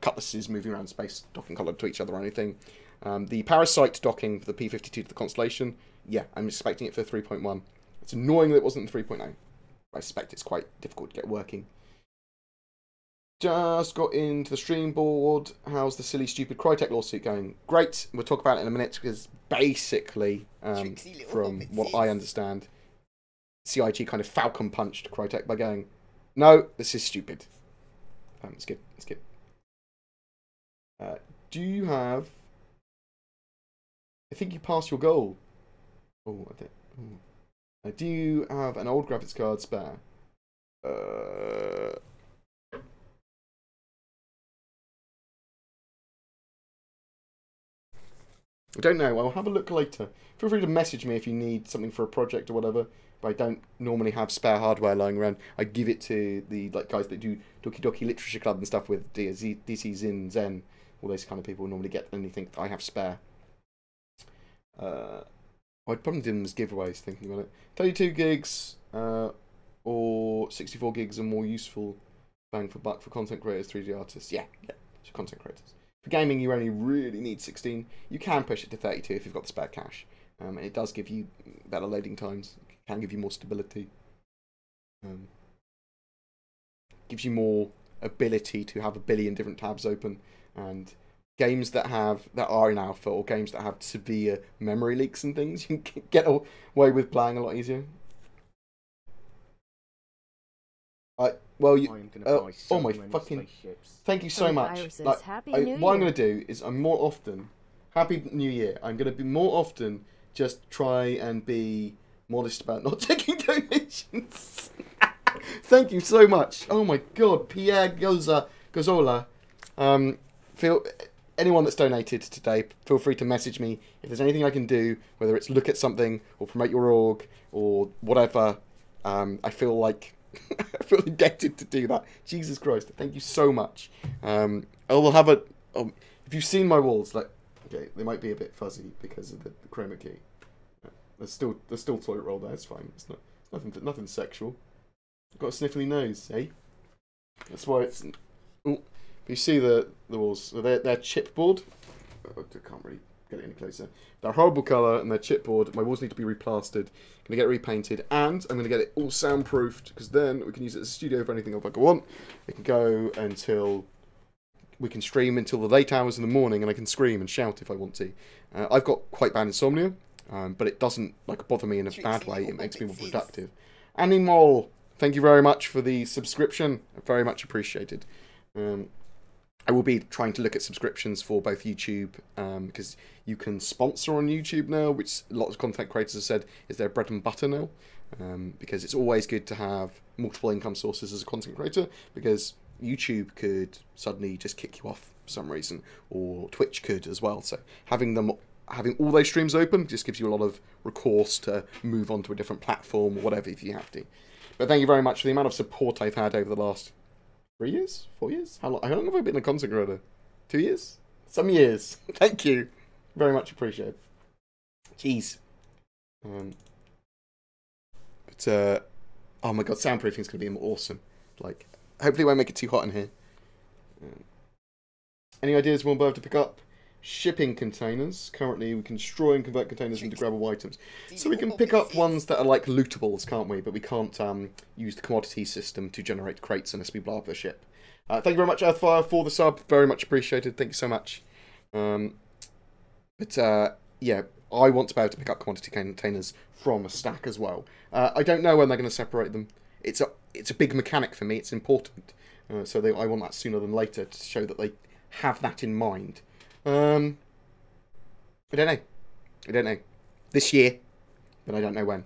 Speaker 1: cutlasses moving around space, docking collar to each other or anything. The Parasite docking for the P-52 to the Constellation, yeah, I'm expecting it for 3.1. It's annoying that it wasn't 3.0. I suspect it's quite difficult to get working. Just got into the stream board. How's the silly, stupid Crytek lawsuit going? Great. We'll talk about it in a minute, because basically, from what I understand, CIG kind of falcon punched Crytek by going, no, this is stupid. Let's skip. Do you have... I think you passed your goal. Oh, I did. Do you have an old graphics card spare? I don't know. I'll have a look later. Feel free to message me if you need something for a project or whatever. But I don't normally have spare hardware lying around. I give it to the guys that do Doki Doki Literature Club and stuff with DC Zin, Zen. All those kind of people normally get anything that I have spare. I'd probably do them as giveaways, thinking about it. 32 gigs or 64 gigs are more useful bang for buck for content creators, 3D artists. Yeah. So content creators. For gaming, you only really need 16. You can push it to 32 if you've got the spare cache. And it does give you better loading times. It can give you more stability. Gives you more ability to have a billion different tabs open. And games that are in alpha, or games that have severe memory leaks and things, you can get away with playing a lot easier. Well, oh my fucking!
Speaker 3: Spaceships.
Speaker 1: Thank you so much. Like, what I'm going to do is I'm more often. Happy New Year. I'm going to be more often. Just try and be modest about not taking donations. Thank you so much. Oh my God, Pierre Gozola. Anyone that's donated today, feel free to message me if there's anything I can do, whether it's look at something or promote your org or whatever. I feel like I feel indebted to do that. Jesus Christ, thank you so much. I'll have a. If you've seen my walls, like, okay, they might be a bit fuzzy because of the chroma key. There's still toilet roll there. It's fine. It's nothing sexual. I've got a sniffly nose, eh? That's why it's. Oh, you see the walls. So they're chipboard. I can't really get it any closer. They're a horrible colour and they're chipboard. My walls need to be replastered. Going to get it repainted, and I'm going to get it all soundproofed, because then we can use it as a studio for anything I want. It can go until we can stream until the late hours in the morning, and I can scream and shout if I want to. I've got quite bad insomnia, but it doesn't bother me in a bad way. It makes me more productive. Animal, thank you very much for the subscription. Very much appreciated. I will be trying to look at subscriptions for both YouTube, because you can sponsor on YouTube now, which lots of content creators have said is their bread and butter now. Because it's always good to have multiple income sources as a content creator, because YouTube could suddenly just kick you off for some reason, or Twitch could as well. So having all those streams open just gives you a lot of recourse to move on to a different platform or whatever if you have to. But thank you very much for the amount of support I've had over the last 3 years? 4 years? How long have I been a content creator? 2 years? Some years. Thank you. Very much appreciated. Jeez. Oh my God, soundproofing is going to be awesome. Like, hopefully it won't make it too hot in here. Any ideas we'll be able to pick up? Shipping containers. Currently, we can destroy and convert containers into grabbable items. So we can pick up ones that are like lootables, can't we? But we can't use the commodity system to generate crates unless we blow up the ship. Thank you very much, Earthfire, for the sub. Very much appreciated. Thank you so much. Yeah, I want to be able to pick up commodity containers from a stack as well. I don't know when they're going to separate them. It's a big mechanic for me. It's important. So I want that sooner than later to show that they have that in mind. I don't know. This year, but I don't know when.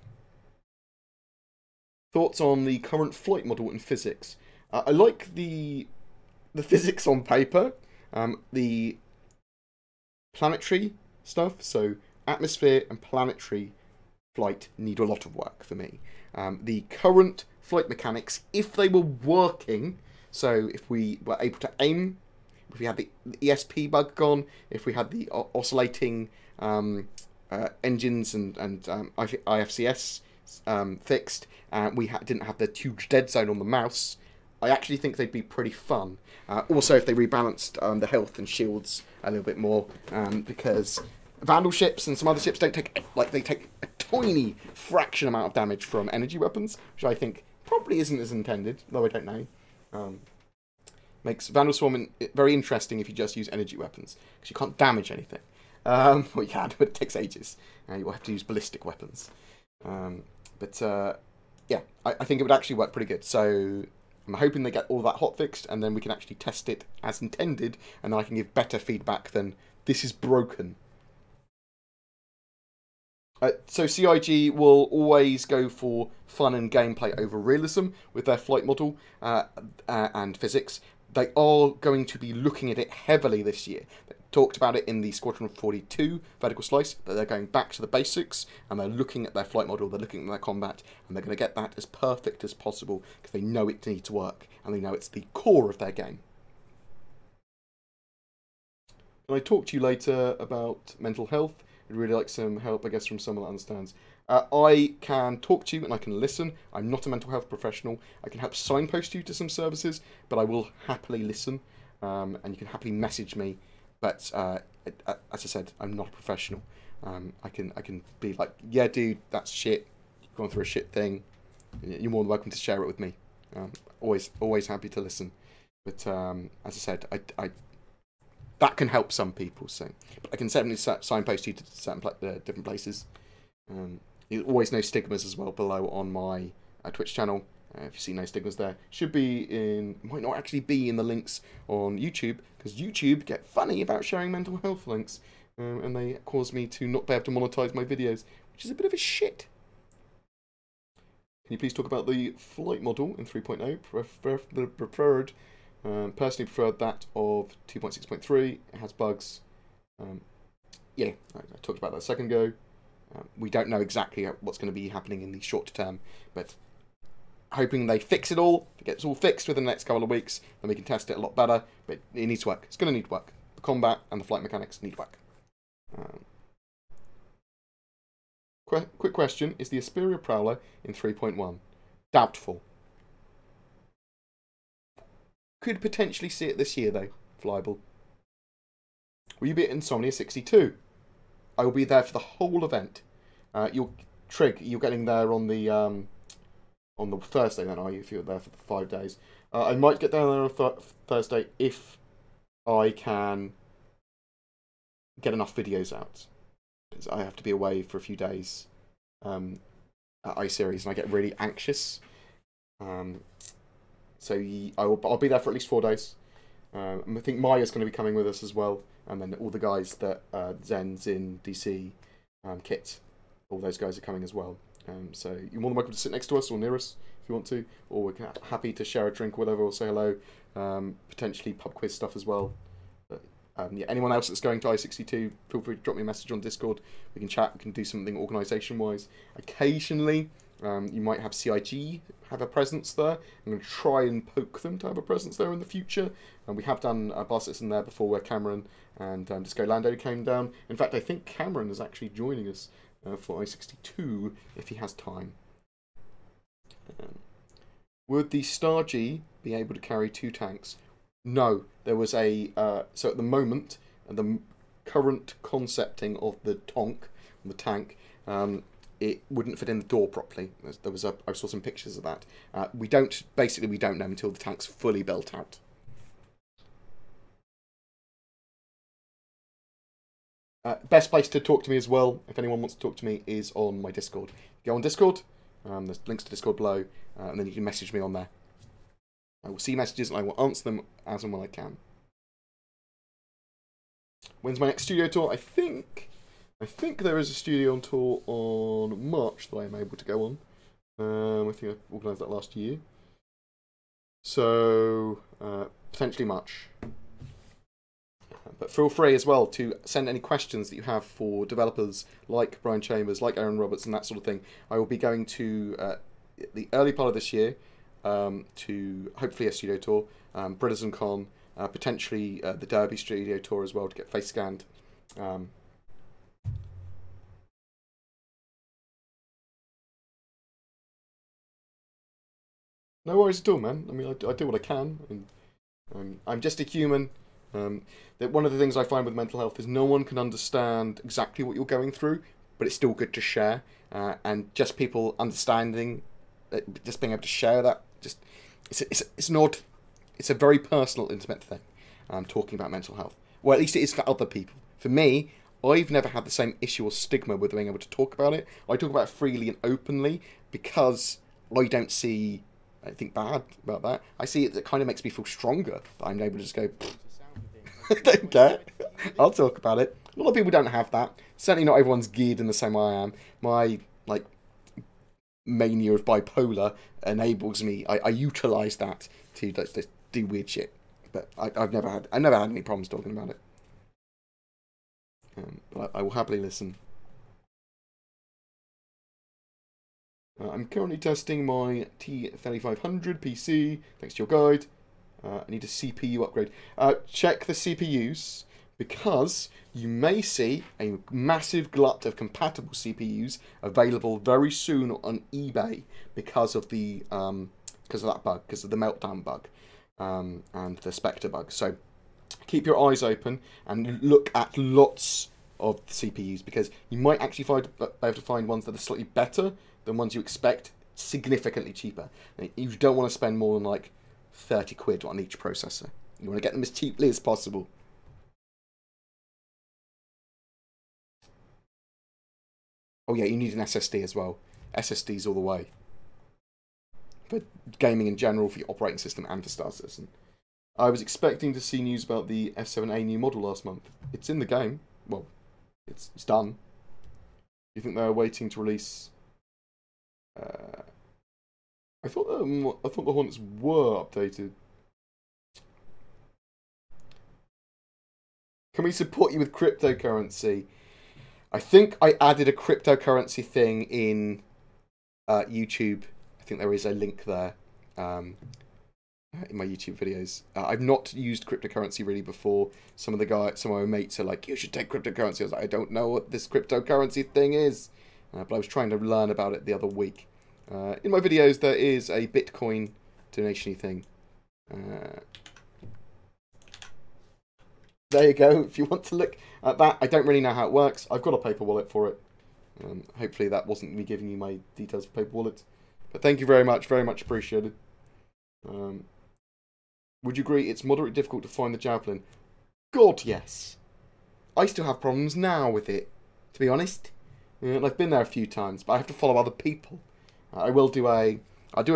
Speaker 1: Thoughts on the current flight model in physics? I like the physics on paper. The planetary stuff, so atmosphere and planetary flight need a lot of work for me. The current flight mechanics, if they were working, so if we were able to aim, if we had the ESP bug gone, if we had the oscillating engines and IFCS fixed, we didn't have the huge dead zone on the mouse, I actually think they'd be pretty fun. Also, if they rebalanced the health and shields a little bit more, because Vandal ships and some other ships don't take, they take a tiny fraction amount of damage from energy weapons, which I think probably isn't as intended, though I don't know. Makes Vandal Swarm very interesting if you just use energy weapons, because you can't damage anything. Well, you can, but it takes ages. You'll have to use ballistic weapons. Yeah, I think it would actually work pretty good. So I'm hoping they get all that hotfixed, and then we can actually test it as intended, and then I can give better feedback than this is broken. So CIG will always go for fun and gameplay over realism with their flight model and physics. They are going to be looking at it heavily this year. They talked about it in the Squadron 42 vertical slice, that they're going back to the basics, and they're looking at their flight model, they're looking at their combat, and they're going to get that as perfect as possible, because they know it needs to work, and they know it's the core of their game. Can I talk to you later about mental health? I'd really like some help, I guess, from someone that understands. I can talk to you and I can listen. I'm not a mental health professional. I can help signpost you to some services, but I will happily listen. and you can happily message me. But as I said, I'm not a professional. I can be like, yeah, dude, that's shit. You've gone through a shit thing. You're more than welcome to share it with me. Always happy to listen. But as I said, I that can help some people. So, but I can certainly signpost you to certain different places. You always no stigmas as well below on my Twitch channel. If you see no stigmas there, might not actually be in the links on YouTube, because YouTube get funny about sharing mental health links, and they cause me to not be able to monetize my videos, which is a bit of a shit. Can you please talk about the flight model in 3.0? Personally preferred that of 2.6.3. It has bugs. Yeah, I talked about that a second ago. We don't know exactly what's going to be happening in the short term, but hoping they fix it all. If it gets all fixed within the next couple of weeks, then we can test it a lot better. But it needs work. It's going to need work. The combat and the flight mechanics need work. Quick question: is the Asperia Prowler in 3.1? Doubtful. Could potentially see it this year though. Flyable. Will you be at Insomnia 62? I will be there for the whole event. You're getting there on the Thursday then, are you? If you're there for the 5 days, I might get down there on Thursday if I can get enough videos out. Because I have to be away for a few days at iSeries, and I get really anxious. So I'll be there for at least 4 days. I think Maya's going to be coming with us as well, and then all the guys that Zen's in DC, Kit, all those guys are coming as well. So you're more than welcome to sit next to us or near us if you want to, or we're happy to share a drink or whatever, or say hello. Potentially pub quiz stuff as well. But, yeah, anyone else that's going to I-62, feel free to drop me a message on Discord. We can chat, we can do something organisation-wise. Occasionally, you might have CIG have a presence there. I'm going to try and poke them to have a presence there in the future. And we have done Barsetts in there before, where Cameron and Disco Lando came down. In fact, I think Cameron is actually joining us for I-62 if he has time. Would the Star G be able to carry 2 tanks? No, there was a so at the moment, the current concepting of the tank, it wouldn't fit in the door properly. I saw some pictures of that. We don't know until the tank's fully built out. Best place to talk to me as well, if anyone wants to talk to me, is on my Discord. Go on Discord, there's links to Discord below, and then you can message me on there. I will see messages and I will answer them as and when I can. When's my next studio tour? I think there is a studio tour on March that I am able to go on. I think I organised that last year. So, potentially March. But feel free as well to send any questions that you have for developers like Brian Chambers, like Aaron Roberts, and that sort of thing. I will be going to the early part of this year to hopefully a studio tour, BritismCon, potentially the Derby studio tour as well to get face scanned. No worries at all, man. I mean, I do what I can. And, I'm just a human. That one of the things I find with mental health is no one can understand exactly what you're going through, but it's still good to share. And just people understanding, just being able to share that, it's a very personal, intimate thing. Talking about mental health. Well, at least it is for other people. For me, I've never had the same issue or stigma with being able to talk about it. I talk about it freely and openly because I don't see anything bad about that. I see it kind of makes me feel stronger that I'm able to just go, I don't care. I'll talk about it. A lot of people don't have that. Certainly not everyone's geared in the same way I am. My, mania of bipolar enables me. I utilise that to just do weird shit. But I've never had any problems talking about it. But I will happily listen. I'm currently testing my T3500 PC, thanks to your guide. I need a CPU upgrade. Check the CPUs, because you may see a massive glut of compatible CPUs available very soon on eBay because of that bug, because of the meltdown bug, and the Spectre bug. So keep your eyes open and look at lots of CPUs, because you might actually be able to find ones that are slightly better than ones you expect, significantly cheaper. You don't want to spend more than like 30 quid on each processor. You want to get them as cheaply as possible. Oh yeah, you need an SSD as well. SSDs all the way. For gaming in general, for your operating system, and for Star Citizen. I was expecting to see news about the F7A new model last month. It's in the game. Well, it's done. You think they're waiting to release? I thought the Hornets were updated. Can we support you with cryptocurrency? I think I added a cryptocurrency thing in YouTube. I think there is a link there in my YouTube videos. I've not used cryptocurrency really before. Some of my mates are like, you should take cryptocurrency. I was like, I don't know what this cryptocurrency thing is. But I was trying to learn about it the other week. In my videos, there is a Bitcoin donation thing. There you go. If you want to look at that, I don't really know how it works. I've got a paper wallet for it. Hopefully that wasn't me giving you my details for paper wallet. But thank you very much appreciated. Would you agree it's moderately difficult to find the Javelin? God, yes. I still have problems now with it, to be honest. And I've been there a few times, but I have to follow other people. I'll do a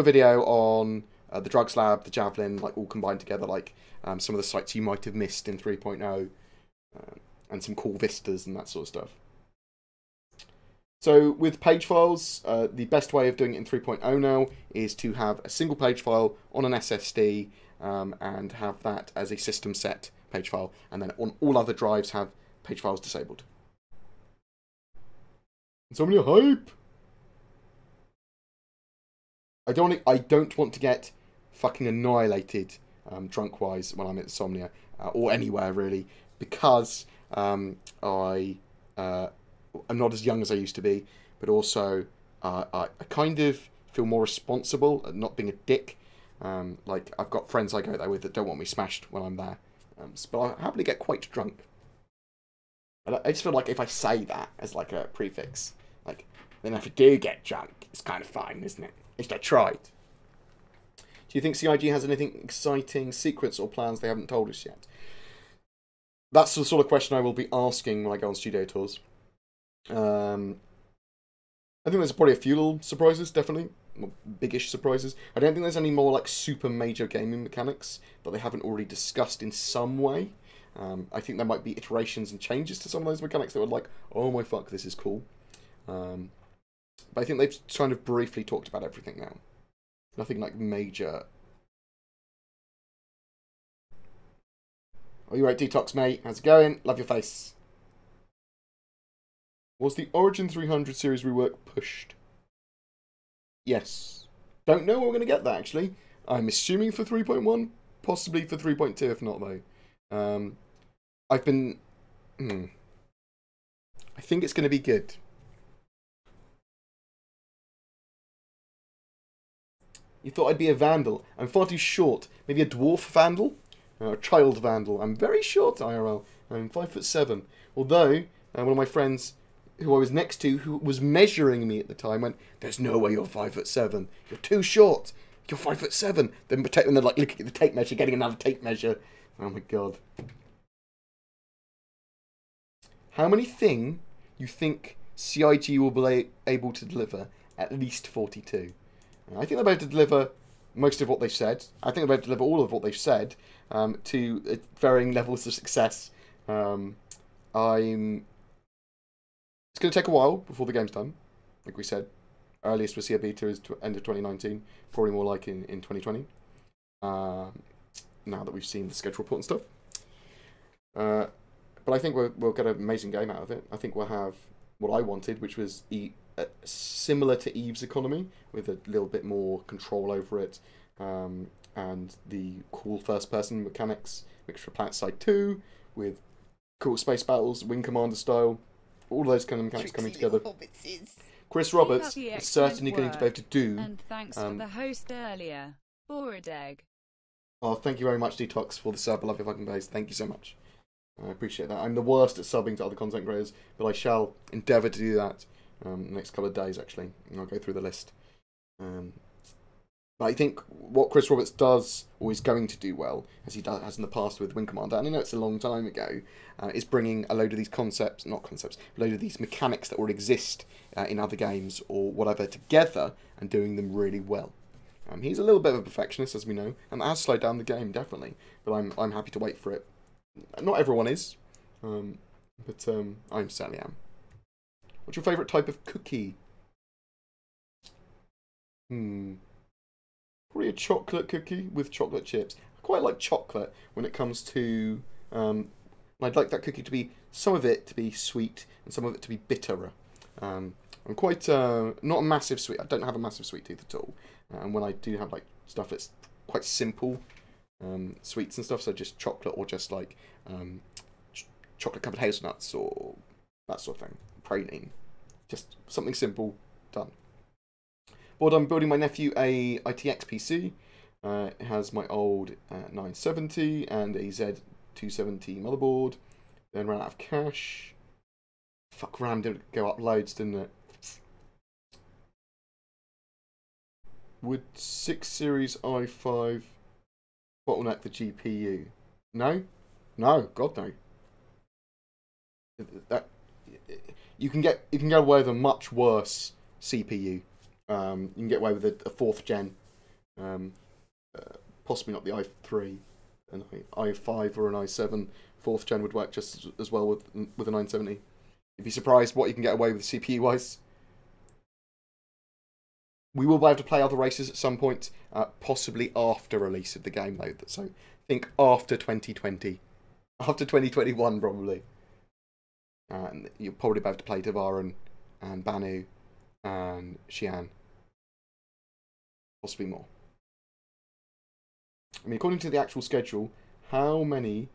Speaker 1: video on the Drugs Lab, the Javelin, like all combined together, like some of the sites you might have missed in 3.0, and some cool vistas and that sort of stuff. So with page files, the best way of doing it in 3.0 now is to have a single page file on an SSD and have that as a system set page file, and then on all other drives have page files disabled. Insomnia hype! I don't want to get fucking annihilated drunk-wise when I'm at Insomnia, or anywhere really, because I'm not as young as I used to be, but also I kind of feel more responsible at not being a dick. Like, I've got friends I go there with that don't want me smashed when I'm there, but I happily get quite drunk. I just feel like if I say that as like a prefix, like, then if I do get drunk, it's kind of fine, isn't it? At least I tried. Do you think CIG has anything exciting, secrets or plans they haven't told us yet? That's the sort of question I will be asking when I go on studio tours. I think there's probably a few little surprises, definitely. Well, biggish surprises. I don't think there's any more like super major gaming mechanics that they haven't already discussed in some way. I think there might be iterations and changes to some of those mechanics that were like, oh my fuck, this is cool. But I think they've kind of briefly talked about everything now. Nothing like major. Oh, you right, Detox, mate. How's it going? Love your face. Was the Origin 300 series rework pushed? Yes. Don't know when we're going to get that, actually. I'm assuming for 3.1. Possibly for 3.2, if not, though. I've been... I think it's going to be good. You thought I'd be a vandal. I'm far too short. Maybe a dwarf vandal? A child vandal. I'm very short, IRL. I'm 5'7". Although, one of my friends who I was next to, who was measuring me at the time, went, there's no way you're 5'7". You're too short. You're 5'7". Then they're like looking at the tape measure, getting another tape measure. Oh my god. How many thing you think CIG will be able to deliver? At least 42. I think they're able to deliver most of what they've said. I think they're able to deliver all of what they've said to varying levels of success. It's going to take a while before the game's done, like we said. Earliest we see a beta is end of 2019, probably more like in 2020. Now that we've seen the schedule report and stuff. But I think we'll get an amazing game out of it. I think we'll have what I wanted, which was similar to Eve's economy, with a little bit more control over it, and the cool first-person mechanics, mixed for PlanetSide 2, with cool space battles, Wing Commander style, all those kind of mechanics coming together. Chris Roberts is certainly going to be able to do...
Speaker 3: And thanks for the host earlier, BoredGamer.
Speaker 1: Oh, thank you very much, Detox, for the sub. I love your fucking base. Thank you so much. I appreciate that. I'm the worst at subbing to other content creators, but I shall endeavour to do that next couple of days, actually. And I'll go through the list. But I think what Chris Roberts does, or is going to do well, as he has in the past with Wing Commander, and I know it's a long time ago, is bringing a load of these a load of these mechanics that already exist in other games or whatever together and doing them really well. He's a little bit of a perfectionist, as we know, and that has slowed down the game, definitely. But I'm happy to wait for it. Not everyone is, but I certainly am. What's your favourite type of cookie? Probably a chocolate cookie with chocolate chips. I quite like chocolate when it comes to... I'd like that cookie to be... some of it to be sweet and some of it to be bitterer. I'm quite... not a massive sweet... I don't have a massive sweet tooth at all. And when I do have like stuff that's quite simple, sweets and stuff, so just chocolate or just like chocolate covered hazelnuts or that sort of thing. Praline. Just something simple, done. But I'm building my nephew a ITX PC. It has my old 970 and a Z270 motherboard. Then ran out of cash. Fuck, RAM did go up loads, didn't it? Would 6 Series i5 bottleneck the GPU? No? No, God no. That you can get away with a much worse CPU. You can get away with a 4th gen, possibly not the i3, an i5 or an i7. 4th gen would work just as well with a 970. You'd be surprised what you can get away with CPU wise. We will be able to play other races at some point, possibly after release of the game though. So think after 2020, after 2021 probably. And you'll probably be able to play Devaran and Banu and Xian. Possibly more. I mean, according to the actual schedule, how many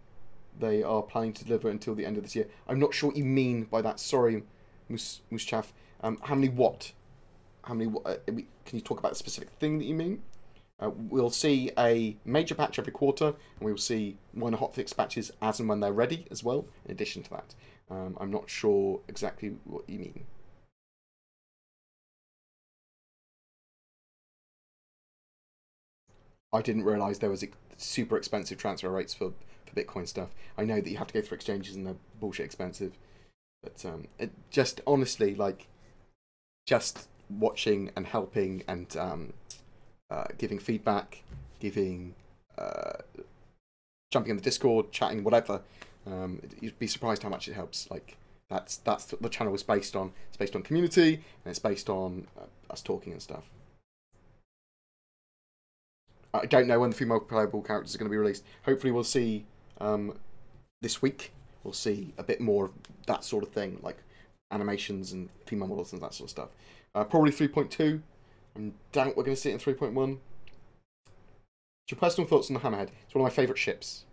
Speaker 1: they are planning to deliver until the end of this year? I'm not sure what you mean by that. Sorry, Muschaf. How many what? How many? Can you talk about a specific thing that you mean? We'll see a major patch every quarter, and we'll see minor hotfix patches as and when they're ready as well, in addition to that. I'm not sure exactly what you mean. I didn't realise there was super expensive transfer rates for Bitcoin stuff. I know that you have to go through exchanges and they're bullshit expensive. But it just, honestly, like, just watching and helping and giving feedback, jumping in the Discord, chatting, whatever. You'd be surprised how much it helps. Like that's what the channel is based on. It's based on community and it's based on us talking and stuff. I don't know when the female playable characters are going to be released. Hopefully we'll see this week. We'll see a bit more of that sort of thing, like animations and female models and that sort of stuff. Probably 3.2. I doubt we're going to see it in 3.1. What's your personal thoughts on the Hammerhead? It's one of my favourite ships.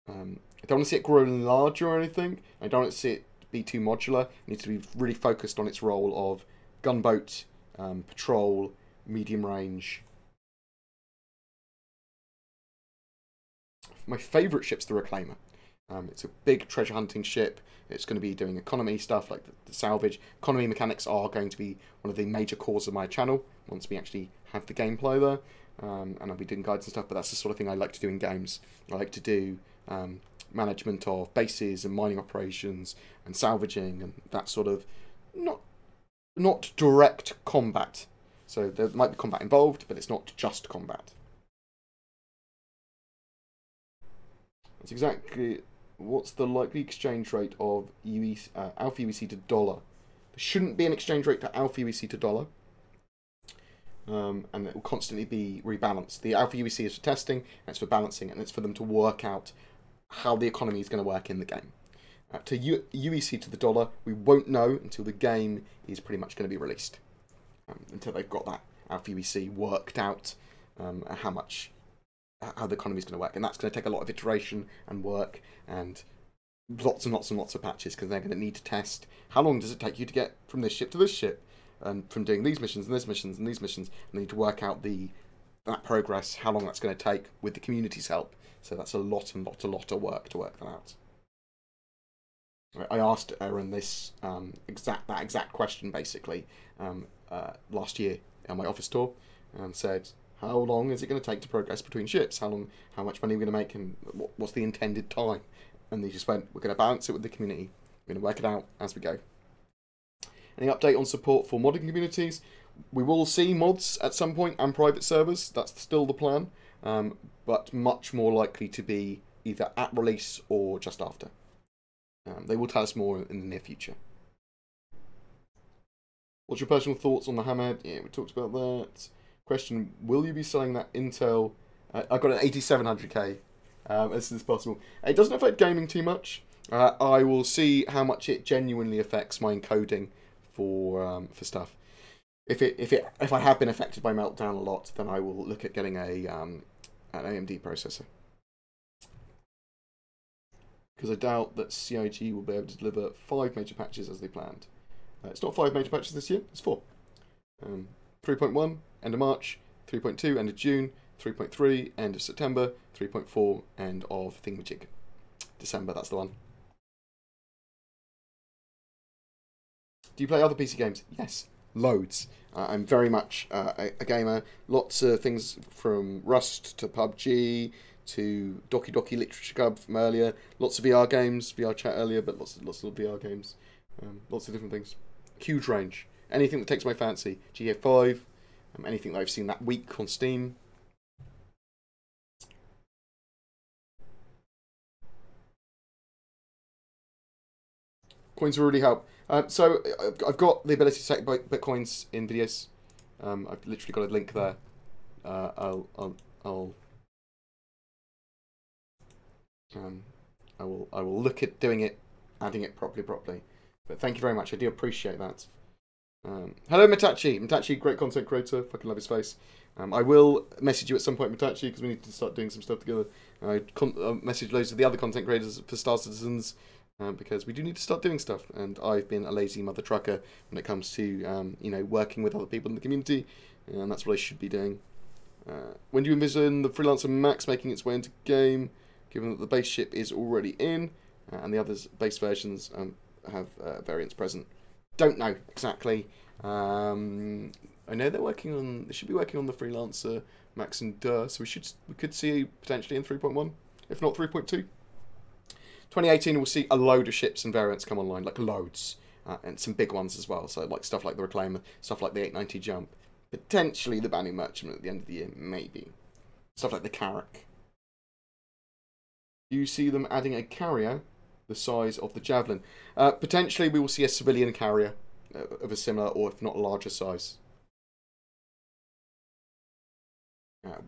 Speaker 1: I don't want to see it grow larger or anything. I don't want to see it be too modular. It needs to be really focused on its role of gunboat, patrol, medium range. My favourite ship's the Reclaimer. It's a big treasure hunting ship. It's going to be doing economy stuff like the salvage. Economy mechanics are going to be one of the major cores of my channel once we actually have the gameplay there. And I'll be doing guides and stuff, but that's the sort of thing I like to do in games. I like to do management of bases and mining operations and salvaging and that sort of not direct combat. So there might be combat involved, but it's not just combat. That's exactly... What's the likely exchange rate of Alpha UEC to dollar? There shouldn't be an exchange rate to Alpha UEC to dollar. And it will constantly be rebalanced. The Alpha UEC is for testing, and it's for balancing, and it's for them to work out how the economy is going to work in the game. To UEC to the dollar, we won't know until the game is pretty much going to be released. Until they've got that Alpha UEC worked out, how the economy is going to work, and that's going to take a lot of iteration and work and lots and lots and lots of patches because they're going to need to test how long does it take you to get from this ship to this ship, and from doing these missions and these missions and these missions, and they need to work out the that progress, how long that's going to take with the community's help. So that's a lot of work to work that out. I asked Aaron this exact question basically last year on my office tour, and said, how long is it going to take to progress between ships? How much money are we going to make, and what's the intended time? And they just went, we're going to balance it with the community. We're going to work it out as we go. Any update on support for modding communities? We will see mods at some point and private servers. That's still the plan, but much more likely to be either at release or just after. They will tell us more in the near future. What's your personal thoughts on the Hammerhead? Yeah, we talked about that. Question, will you be selling that Intel? I've got an 8700K as soon as possible. It doesn't affect gaming too much. I will see how much it genuinely affects my encoding for stuff. If I have been affected by Meltdown a lot, then I will look at getting an AMD processor. Because I doubt that CIG will be able to deliver 5 major patches as they planned. It's not 5 major patches this year, it's 4. 3.1, end of March. 3.2, end of June. 3.3, end of September. 3.4, end of Thingamajig. December, that's the one. Do you play other PC games? Yes, loads. I'm very much a gamer. Lots of things from Rust to PUBG to Doki Doki Literature Club from earlier. Lots of VR games, VR chat earlier, but lots of VR games. Lots of different things. Huge range. Anything that takes my fancy. GTA 5, anything that I've seen that week on Steam. Coins will really help. So I've got the ability to take bitcoins in videos. I've literally got a link there. I will look at doing it, adding it properly. But thank you very much. I do appreciate that. Hello, Mitachi. Mitachi, great content creator. Fucking love his face. I will message you at some point, Mitachi, because we need to start doing some stuff together. I message loads of the other content creators for Star Citizens, because we do need to start doing stuff. And I've been a lazy mother trucker when it comes to working with other people in the community, and that's what I should be doing. When do you envision the Freelancer Max making its way into game, given that the base ship is already in, and the others base versions have variants present? Don't know exactly. I know they should be working on the Freelancer Max and so we could see potentially in 3.1, if not 3.2. 2018 we'll see a load of ships and variants come online, like loads, and some big ones as well. So like stuff like the Reclaimer, stuff like the 890 Jump, potentially the Bounty Merchantman at the end of the year, maybe stuff like the Carrack. Do you see them adding a carrier the size of the Javelin? Potentially we will see a civilian carrier of a similar, or if not larger size.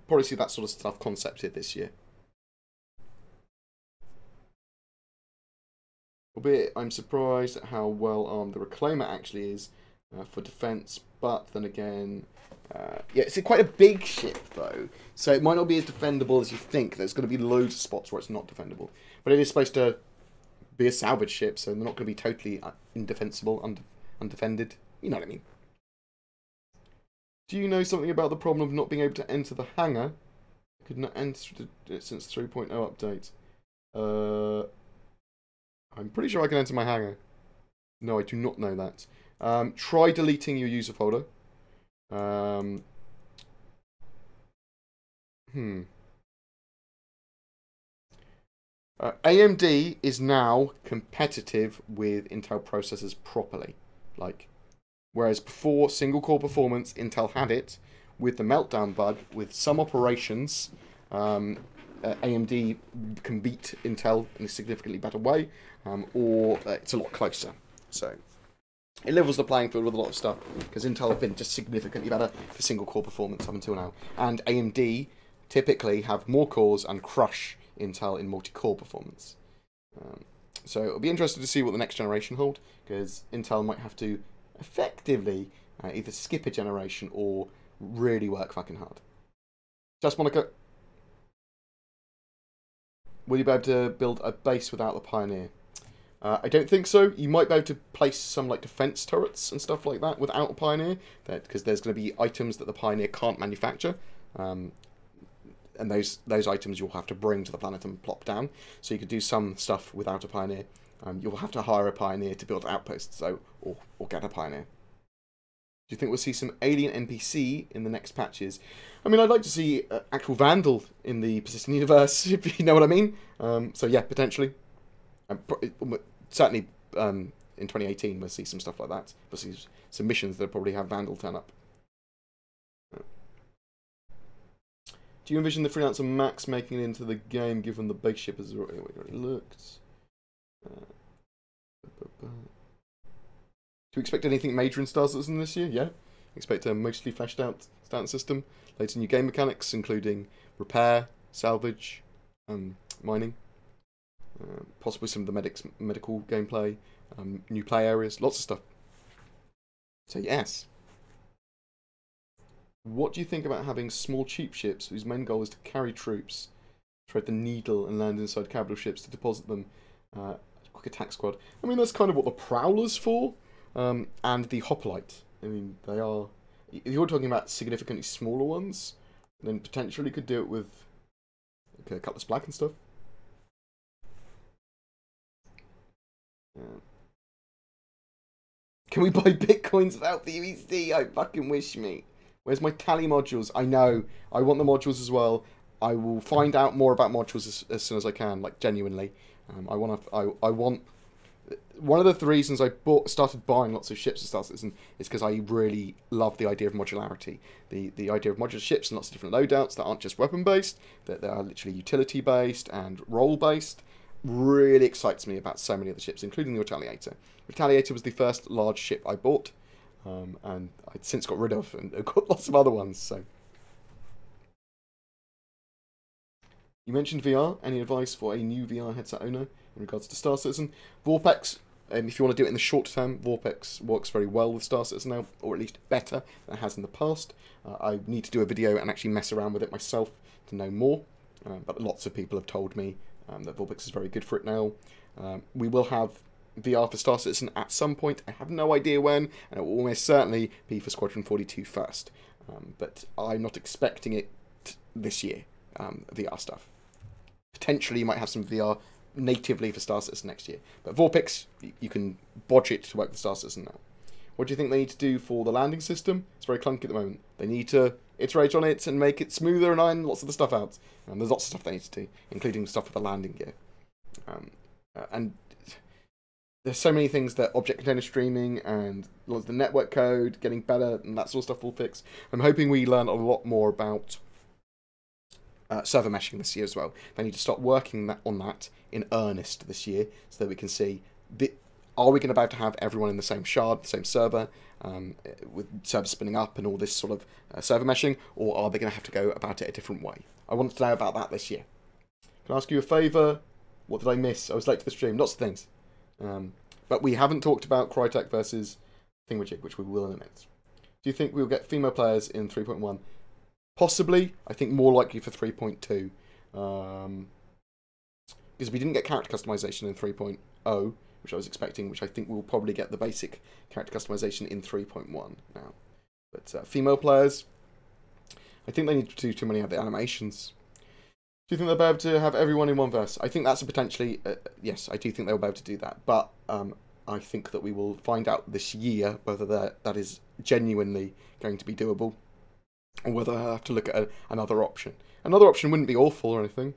Speaker 1: Probably see that sort of stuff concepted this year. Albeit I'm surprised at how well armed the Reclaimer actually is for defense, but then again, yeah, it's quite a big ship though, so it might not be as defendable as you think. There's going to be loads of spots where it's not defendable, but it is supposed to be a salvage ship, so they're not going to be totally indefensible, undefended. You know what I mean? Do you know something about the problem of not being able to enter the hangar? I could not enter it since 3.0 update. I'm pretty sure I can enter my hangar. No, I do not know that. Try deleting your user folder. AMD is now competitive with Intel processors properly. Whereas before single core performance, Intel had it. With the Meltdown bug, with some operations, AMD can beat Intel in a significantly better way, or it's a lot closer. So it levels the playing field with a lot of stuff, because Intel have been just significantly better for single core performance up until now. And AMD typically have more cores and crush Intel in multi-core performance. So it'll be interesting to see what the next generation hold, because Intel might have to effectively either skip a generation or really work fucking hard. Just Monica, will you be able to build a base without the Pioneer? I don't think so. You might be able to place some defense turrets and stuff like that without a Pioneer, because there's going to be items that the Pioneer can't manufacture. And those items you'll have to bring to the planet and plop down. So you could do some stuff without a pioneer. You'll have to hire a pioneer to build outposts, or get a pioneer. Do you think we'll see some alien NPC in the next patches? I mean, I'd like to see actual Vandal in the persistent universe, if you know what I mean. So yeah, potentially. Certainly in 2018 we'll see some stuff like that. We'll see some missions that probably have Vandal turn up. Do you envision the freelancer Max making it into the game, given the base ship has already looked? Do you expect anything major in Star Citizen this year? Yeah. Expect a mostly fleshed out Stanton system, later new game mechanics, including repair, salvage, mining, possibly some of the medical gameplay, new play areas, lots of stuff. So yes. What do you think about having small cheap ships whose main goal is to carry troops, thread the needle and land inside capital ships to deposit them? Quick attack squad. I mean, that's kind of what the Prowler's for, and the Hoplite. I mean, they are... If you're talking about significantly smaller ones, then potentially could do it with Cutlass Black and stuff. Can we buy bitcoins without the UEC? I fucking wish me. Where's my tally modules? I know. I want the modules as well. I will find out more about modules as soon as I can, like genuinely. I want. One of the reasons I started buying lots of ships and Star Citizen is because I really love the idea of modularity. The idea of modular ships and lots of different loadouts that aren't just weapon based, that they are literally utility based and role based, really excites me about so many of the ships, including the Retaliator. Retaliator was the first large ship I bought. And I'd since got rid of, and got lots of other ones, so. You mentioned VR. Any advice for a new VR headset owner in regards to Star Citizen? Vorpex, if you want to do it in the short term, Vorpex works very well with Star Citizen now, or at least better than it has in the past. I need to do a video and actually mess around with it myself to know more, but lots of people have told me that Vorpex is very good for it now. We will have VR for Star Citizen at some point. I have no idea when, and it will almost certainly be for Squadron 42 first. But I'm not expecting it this year, VR stuff. Potentially you might have some VR natively for Star Citizen next year. But Vorpex, you can bodge it to work with Star Citizen now. What do you think they need to do for the landing system? It's very clunky at the moment. They need to iterate on it and make it smoother and iron lots of the stuff out. There's lots of stuff they need to do, including stuff with the landing gear. And there's so many things that object container streaming and lots of the network code getting better and that sort of stuff will fix. I'm hoping we learn a lot more about server meshing this year as well. They need to start working on that in earnest this year so that we can see, are we going to be able to have everyone in the same shard, the same server, with servers spinning up and all this sort of server meshing, or are they going to have to go about it a different way? I want to know about that this year. Can I ask you a favour? What did I miss? I was late to the stream. Lots of things. But we haven't talked about Crytek versus Thingamajig, which we will in a minute. Do you think we'll get female players in 3.1? Possibly. I think more likely for 3.2. Because we didn't get character customization in 3.0, which I was expecting, which I think we'll probably get the basic character customization in 3.1 now. But female players, I think they need to do too many of the animations. Do you think they'll be able to have everyone in one verse? I think that's a potentially... yes, I do think they'll be able to do that. But I think that we will find out this year whether that is genuinely going to be doable, or whether I have to look at another option. Another option wouldn't be awful or anything.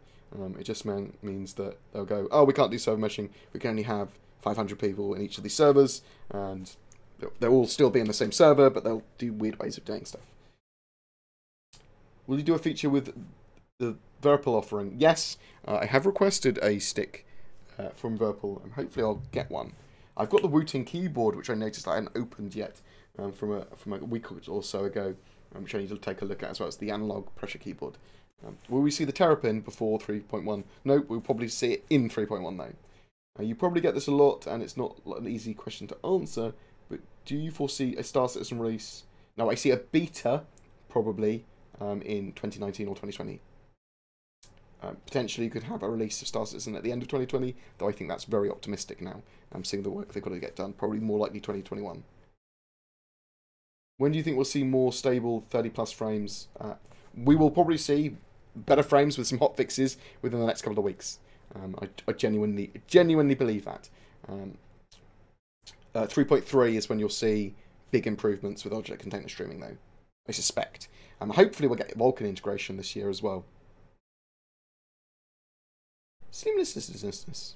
Speaker 1: It just means that they'll go, oh, we can't do server meshing. We can only have 500 people in each of these servers, and they'll all still be in the same server, but they'll do weird ways of doing stuff. Will you do a feature with the Virpil offering? Yes, I have requested a stick from Virpil, and hopefully I'll get one. I've got the Wooting keyboard, which I noticed I hadn't opened yet from a week or so ago, which I need to take a look at as well. It's the analog pressure keyboard. Will we see the Terrapin before 3.1? No, we'll probably see it in 3.1 though. You probably get this a lot, and it's not an easy question to answer, but do you foresee a Star Citizen release? No, I see a beta, probably, in 2019 or 2020. Potentially you could have a release of Star Citizen at the end of 2020, though I think that's very optimistic now. I'm seeing the work they've got to get done, probably more likely 2021. When do you think we'll see more stable 30 plus frames? we will probably see better frames with some hot fixes within the next couple of weeks. I genuinely believe that. 3.3 is when you'll see big improvements with object container streaming, though, I suspect. Hopefully we'll get Vulkan integration this year as well. Seamlessness.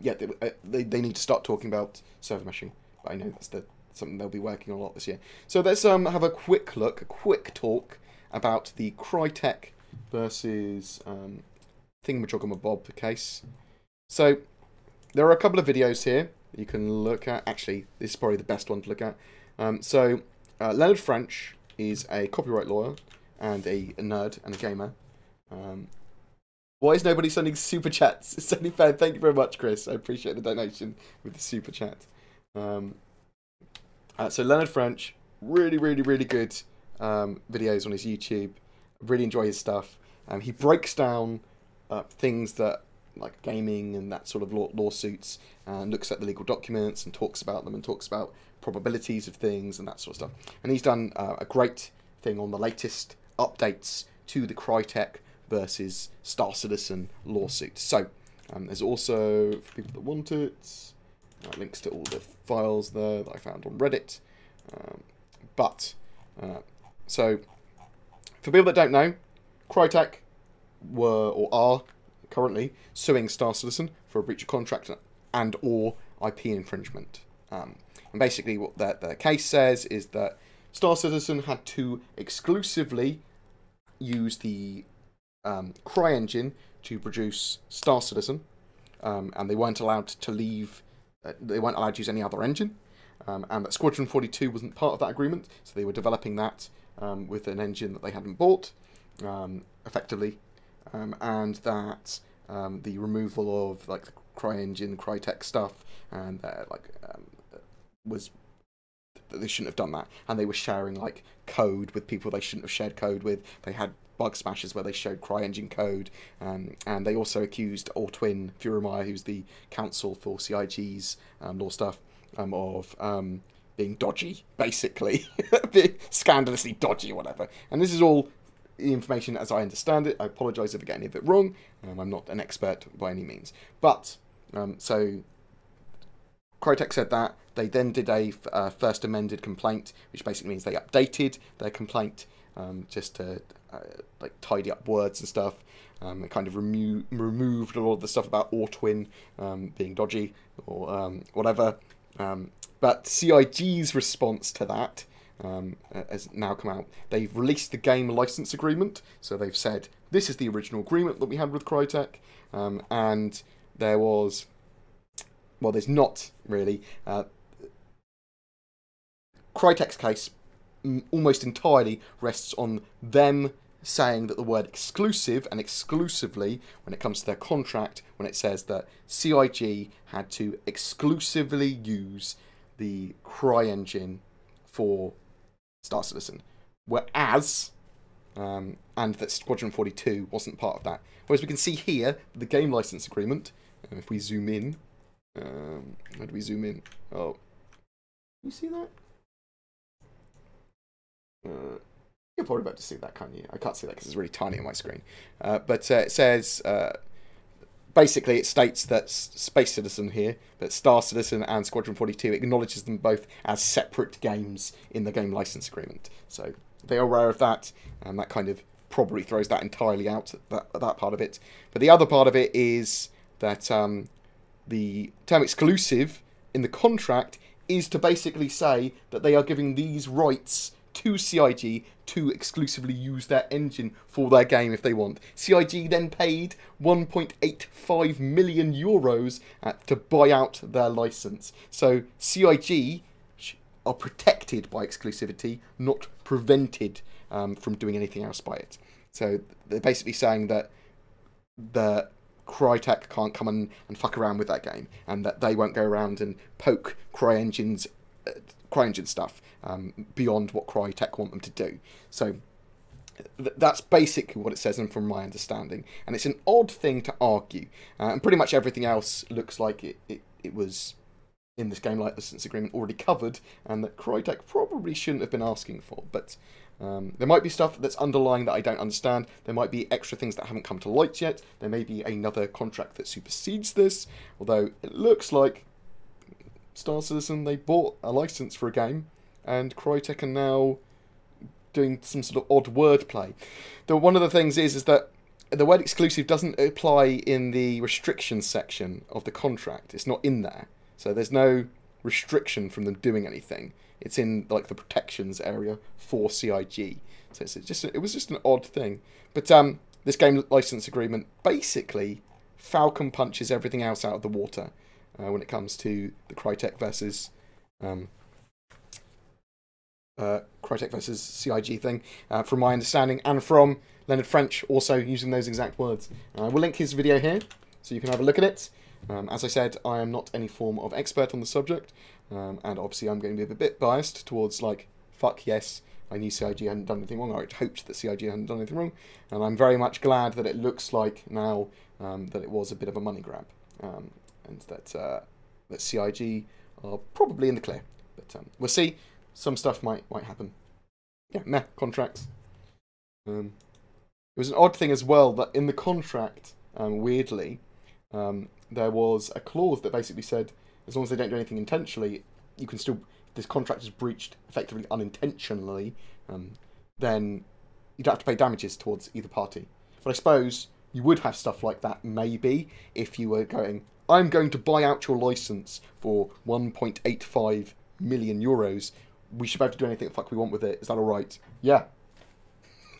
Speaker 1: Yeah, they need to start talking about server meshing. But I know that's something they'll be working on a lot this year. So let's have a quick talk about the Crytek versus Thingamajoggamabob case. So there are a couple of videos here that you can look at. Actually, this is probably the best one to look at. Leonard French is a copyright lawyer and a nerd and a gamer. Why is nobody sending super chats? It's only fair. Thank you very much, Chris. I appreciate the donation with the super chat. So Leonard French, really good videos on his YouTube. Really enjoy his stuff. He breaks down things that like gaming and that sort of lawsuits, and looks at the legal documents and talks about them and talks about probabilities of things and that sort of stuff. And he's done a great thing on the latest updates to the Crytek versus Star Citizen lawsuit. So there's also, for people that want it, links to all the files there that I found on Reddit. So for people that don't know, Crytek were or are currently suing Star Citizen for a breach of contract and or IP infringement. And basically what the case says is that Star Citizen had to exclusively use the CryEngine to produce Star Citizen, and they weren't allowed to leave. They weren't allowed to use any other engine, and that Squadron 42 wasn't part of that agreement, so they were developing that with an engine that they hadn't bought, effectively, and that the removal of like the CryEngine, Crytek stuff, and was that they shouldn't have done that, and they were sharing like code with people they shouldn't have shared code with. They had bug smashes where they showed CryEngine code, and they also accused Ortwin Furumeyer, who's the counsel for CIG's law stuff, of being dodgy, basically, being scandalously dodgy or whatever. And this is all the information as I understand it. I apologise if I get any of it wrong. I'm not an expert by any means, but so Crytek said that. They then did a first amended complaint, which basically means they updated their complaint just to like tidy up words and stuff. They kind of removed a lot of the stuff about Ortwin being dodgy or whatever. But CIG's response to that has now come out. They've released the game license agreement, so they've said this is the original agreement that we had with Crytek, and there was, well, there's not really. Crytek's case almost entirely rests on them saying that the word exclusive and exclusively, when it comes to their contract, when it says that CIG had to exclusively use the CryEngine for Star Citizen, whereas, and that Squadron 42 wasn't part of that. Whereas we can see here, the game license agreement, and if we zoom in, how do we zoom in? Oh, you see that? You're probably about to see that, can't you? I can't see that because it's really tiny on my screen. But it says, basically it states that Space Citizen here, that Star Citizen and Squadron 42 acknowledges them both as separate games in the game license agreement. So they are aware of that, and that kind of probably throws that entirely out, that part of it. But the other part of it is that the term exclusive in the contract is to basically say that they are giving these rights to CIG to exclusively use their engine for their game if they want. CIG then paid 1.85 million euros to buy out their license. So CIG are protected by exclusivity, not prevented from doing anything else by it. So they're basically saying that the Crytek can't come and fuck around with that game, and that they won't go around and poke CryEngine stuff beyond what Crytek want them to do. So that's basically what it says, and from my understanding. And it's an odd thing to argue, and pretty much everything else looks like it was in this game license agreement already covered, and that Crytek probably shouldn't have been asking for. But There might be stuff that's underlying that I don't understand. There might be extra things that haven't come to light yet. There may be another contract that supersedes this. Although it looks like Star Citizen, they bought a license for a game, and Crytek are now doing some sort of odd wordplay. One of the things is that the word exclusive doesn't apply in the restrictions section of the contract. It's not in there. So there's no restriction from them doing anything. It's in like the protections area for CIG. So it was just an odd thing. But this game license agreement basically Falcon punches everything else out of the water when it comes to the Crytek versus CIG thing, from my understanding, and from Leonard French also using those exact words. We'll link his video here so you can have a look at it. As I said, I am not any form of expert on the subject, and obviously I'm going to be a bit biased towards, like, fuck yes, I knew CIG hadn't done anything wrong, or I'd hoped that CIG hadn't done anything wrong, and I'm very much glad that it looks like now that it was a bit of a money grab, and that CIG are probably in the clear. But we'll see. Some stuff might happen. Yeah, meh, contracts. It was an odd thing as well that in the contract, weirdly, there was a clause that basically said, as long as they don't do anything intentionally, you can still, if this contract is breached effectively unintentionally, then you'd have to pay damages towards either party. But I suppose you would have stuff like that, maybe, if you were going, I'm going to buy out your license for 1.85 million euros. We should be able to do anything the fuck we want with it. Is that alright? Yeah.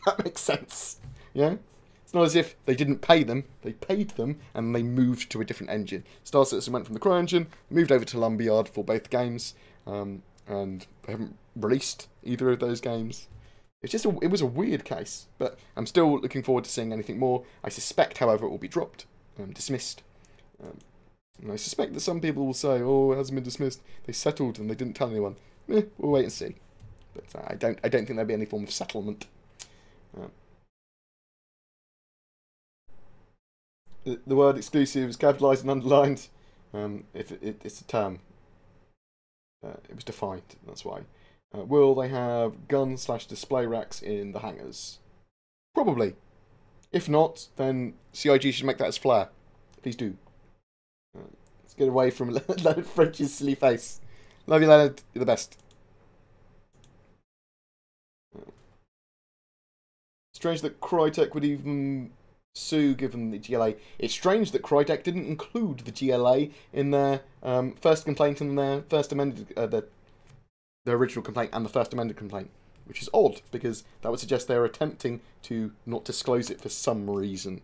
Speaker 1: That makes sense. Yeah? It's not as if they didn't pay them. They paid them, and they moved to a different engine. Star Citizen went from the CryEngine, moved over to Lumberyard for both games, and they haven't released either of those games. It was a weird case, but I'm still looking forward to seeing anything more. I suspect, however, it will be dropped, dismissed. And I suspect that some people will say, oh, it hasn't been dismissed. They settled and they didn't tell anyone. We'll wait and see. But I don't think there'll be any form of settlement. The word exclusive is capitalised and underlined. It's a term. It was defined, that's why. Will they have gun/display racks in the hangars? Probably. If not, then CIG should make that as flair. Please do. Let's get away from Leonard French's silly face. Love you, Leonard. You're the best. Strange that Crytek would even sue given the GLA. It's strange that Crytek didn't include the GLA in their first complaint and their first amended, their original complaint and the first amended complaint, which is odd because that would suggest they're attempting to not disclose it for some reason.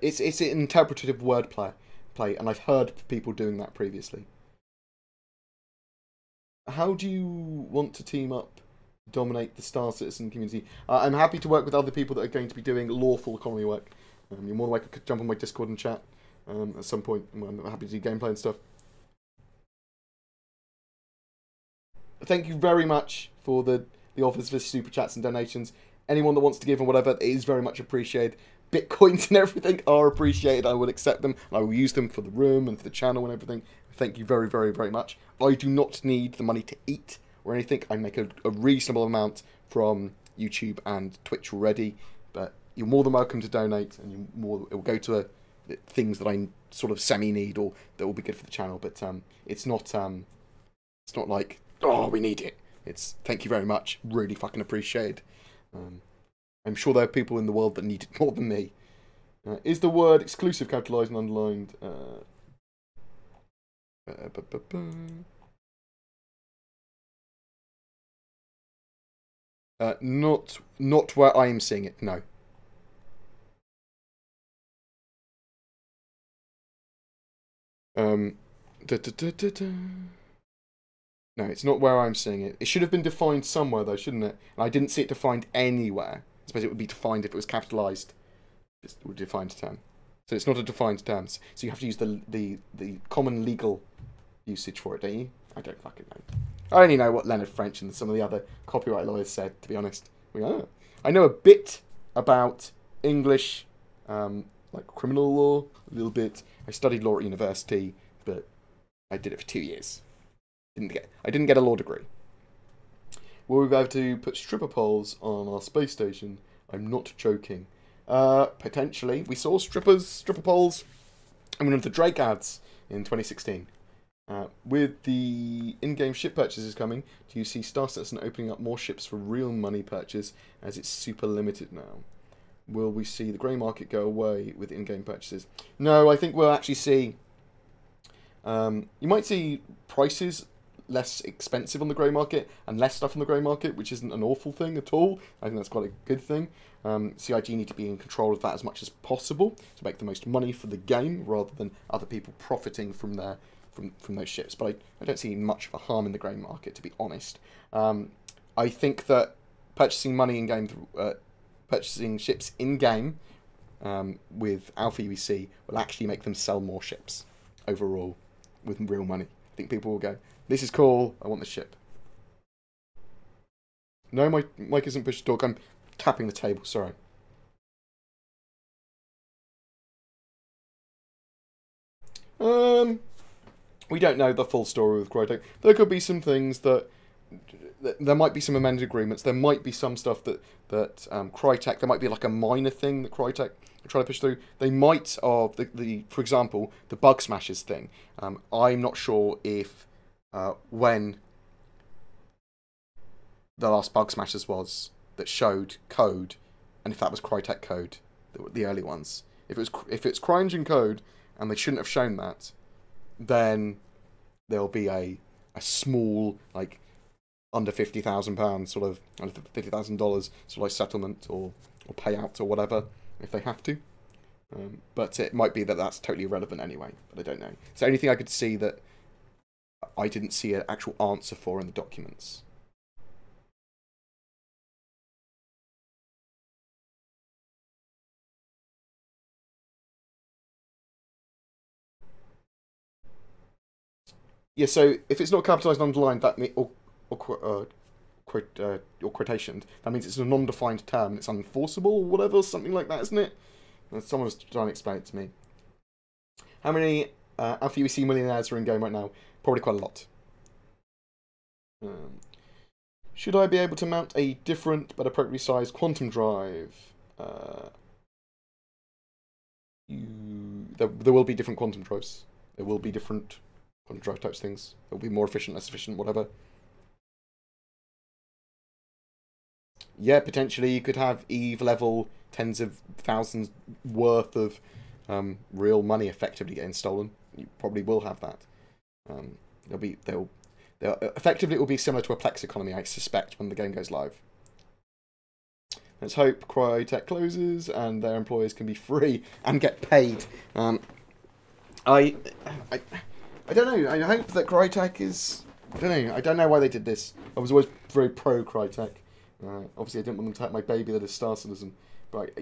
Speaker 1: It's an interpretative wordplay, and I've heard people doing that previously. How do you want to team up, dominate the Star Citizen community? I'm happy to work with other people that are going to be doing lawful economy work. You're more than welcome to jump on my Discord and chat at some point. I'm happy to do gameplay and stuff. Thank you very much for the offers for super chats and donations. Anyone that wants to give and whatever, it is very much appreciated. Bitcoins and everything are appreciated. I will accept them. I will use them for the room and for the channel and everything. Thank you very, very, very much. I do not need the money to eat or anything. I make a reasonable amount from YouTube and Twitch already, but you're more than welcome to donate, and it will go to things that I sort of semi-need or that will be good for the channel. But it's not like, oh, we need it. It's thank you very much. Really fucking appreciated. I'm sure there are people in the world that need it more than me. Is the word exclusive capitalised and underlined? Not where I am seeing it, no. No, it's not where I'm seeing it. It should have been defined somewhere, though, shouldn't it? And I didn't see it defined anywhere. I suppose it would be defined if it was capitalised. It would be a defined term. So it's not a defined term. So you have to use the common legal usage for it, don't you? I don't fucking know. I only know what Leonard French and some of the other copyright lawyers said, to be honest. I know a bit about English, like criminal law, a little bit. I studied law at university, but I did it for 2 years. I didn't get a law degree. Will we be able to put stripper poles on our space station? I'm not joking. Potentially. We saw stripper poles in one of the Drake ads in 2016. With the in-game ship purchases coming, do you see Star Citizen opening up more ships for real money purchase as it's super limited now? Will we see the grey market go away with in-game purchases? No, I think we'll actually see... you might see prices less expensive on the grey market and less stuff on the grey market, which isn't an awful thing at all. I think that's quite a good thing. CIG need to be in control of that as much as possible to make the most money for the game, rather than other people profiting from their from those ships. But I don't see much of a harm in the grey market, to be honest. I think that purchasing money in game, purchasing ships in game with Alpha UEC will actually make them sell more ships overall with real money. I think people will go, this is cool, I want the ship. No, my mic isn't push to talk. I'm tapping the table, sorry. We don't know the full story with Crytek. There could be some things that there might be some amended agreements. There might be some stuff that Crytek, there might be like a minor thing that Crytek are trying to push through. They might have for example, the bug smashes thing. I'm not sure if when the last bug smashes was that showed code, and if that was Crytek code, the early ones. If it's CryEngine code and they shouldn't have shown that, then there'll be a small, like, under £50,000 sort of, under $50,000 sort of like settlement or payout or whatever if they have to. But it might be that that's totally irrelevant anyway, but I don't know. It's the only thing I could see that I didn't see an actual answer for in the documents. Yeah, so if it's not capitalized and underlined, that means or quotationed, that means it's a non-defined term and it's unenforceable or whatever, something like that, isn't it? And someone was trying to explain it to me. How many Alpha UEC millionaires are in game right now? Probably quite a lot. Should I be able to mount a different but appropriately sized quantum drive? There will be different quantum drives. There will be different quantum drive types things. They'll be more efficient, less efficient, whatever. Yeah, potentially you could have EVE level tens of thousands worth of real money effectively getting stolen. You probably will have that. They'll effectively it will be similar to a Plex economy, I suspect, when the game goes live. Let's hope Crytek closes and their employees can be free and get paid. I don't know. I hope that Crytek is... I don't know. I don't know why they did this. I was always very pro Crytek. Obviously, I didn't want them to take my baby that is Star Citizen. But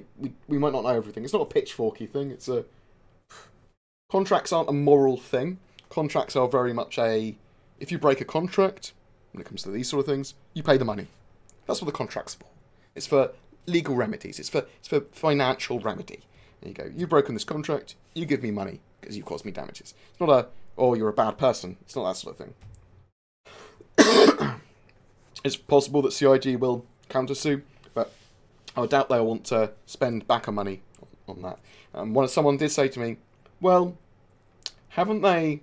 Speaker 1: we might not know everything. It's not a pitchforky thing. It's a... Contracts aren't a moral thing. Contracts are very much a... If you break a contract, when it comes to these sort of things, you pay the money. That's what the contract's for. It's for legal remedies. It's for financial remedy. There you go. You've broken this contract. You give me money because you caused me damages. It's not a, oh, you're a bad person. It's not that sort of thing. It's possible that CIG will countersue, but I doubt they'll want to spend backer money on that. Someone did say to me, well, haven't they,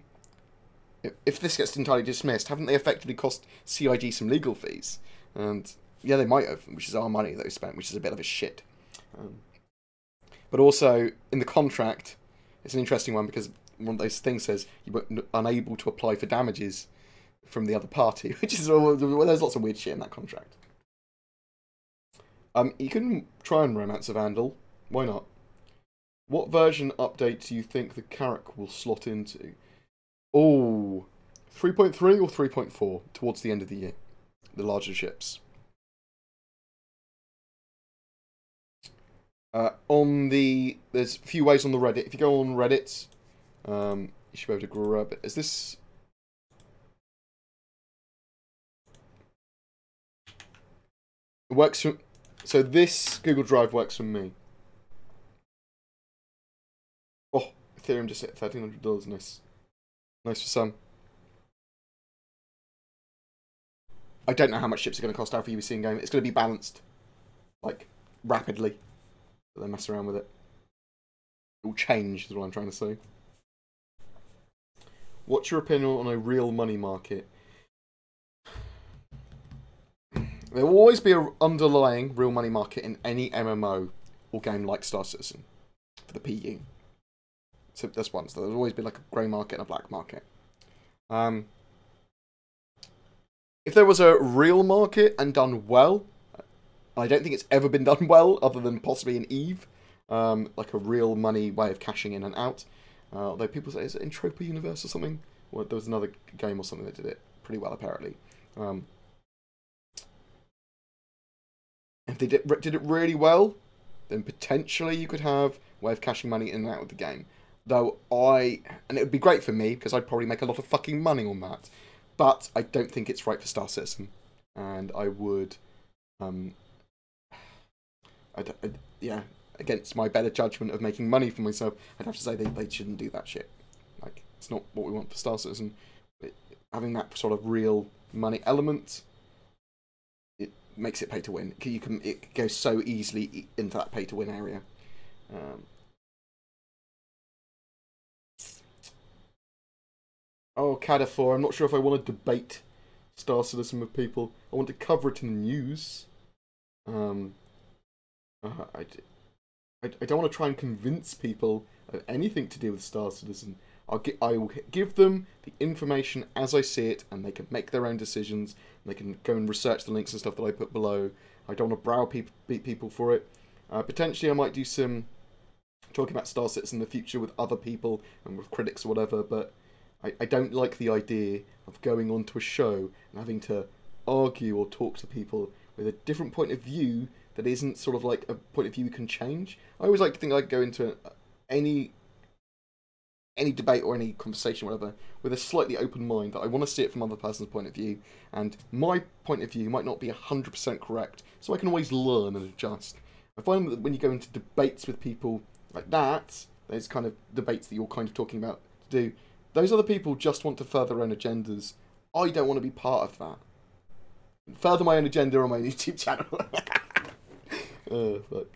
Speaker 1: if this gets entirely dismissed, haven't they effectively cost CIG some legal fees? And yeah, they might have, which is our money that we spent, which is a bit of a shit. But also, in the contract, it's an interesting one because one of those things says you were unable to apply for damages from the other party, which is, well, there's lots of weird shit in that contract. You can try and romance a Vandal. Why not? What version update do you think the Carrack will slot into? Oh, 3.3 or 3.4 towards the end of the year. The larger ships. There's a few ways on the Reddit. If you go on Reddit, you should be able to grab it. Is this... It works for... So this Google Drive works for me. Oh, Ethereum just hit $1,300. Nice. Nice for some. I don't know how much ships are going to cost out for UBC in game. It's going to be balanced, like, rapidly. But they mess around with it. It will change, is what I'm trying to say. What's your opinion on a real money market? There will always be an underlying real money market in any MMO or game like Star Citizen for the PU. So that's one. So there'll always be like a grey market and a black market. If there was a real market and done well, I don't think it's ever been done well, other than possibly in EVE, like a real money way of cashing in and out. Although people say, is it in Tropa Universe or something? Well, there was another game or something that did it pretty well, apparently. If they did it really well, then potentially you could have a way of cashing money in and out of the game. Though and it would be great for me, because I'd probably make a lot of fucking money on that. But I don't think it's right for Star Citizen. And I would, yeah, against my better judgment of making money for myself, I'd have to say they shouldn't do that shit. Like, it's not what we want for Star Citizen. Having that sort of real money element, it makes it pay to win. It goes so easily into that pay to win area. Oh, Cadafor, I'm not sure if I want to debate Star Citizen with people. I want to cover it in the news. I don't want to try and convince people of anything to do with Star Citizen. I will give them the information as I see it, and they can make their own decisions. And they can go and research the links and stuff that I put below. I don't want to browbeat people for it. Potentially, I might do some talking about Star Citizen in the future with other people and with critics or whatever, but I don't like the idea of going onto a show and having to argue or talk to people with a different point of view that isn't sort of like a point of view you can change. I always like to think I go into any debate or any conversation or whatever with a slightly open mind, that I want to see it from another person's point of view, and my point of view might not be 100% correct, so I can always learn and adjust. I find that when you go into debates with people like that, those kind of debates that you're kind of talking about to do, those other people just want to further their own agendas. I don't want to be part of that. Further my own agenda on my YouTube channel. Oh, fuck.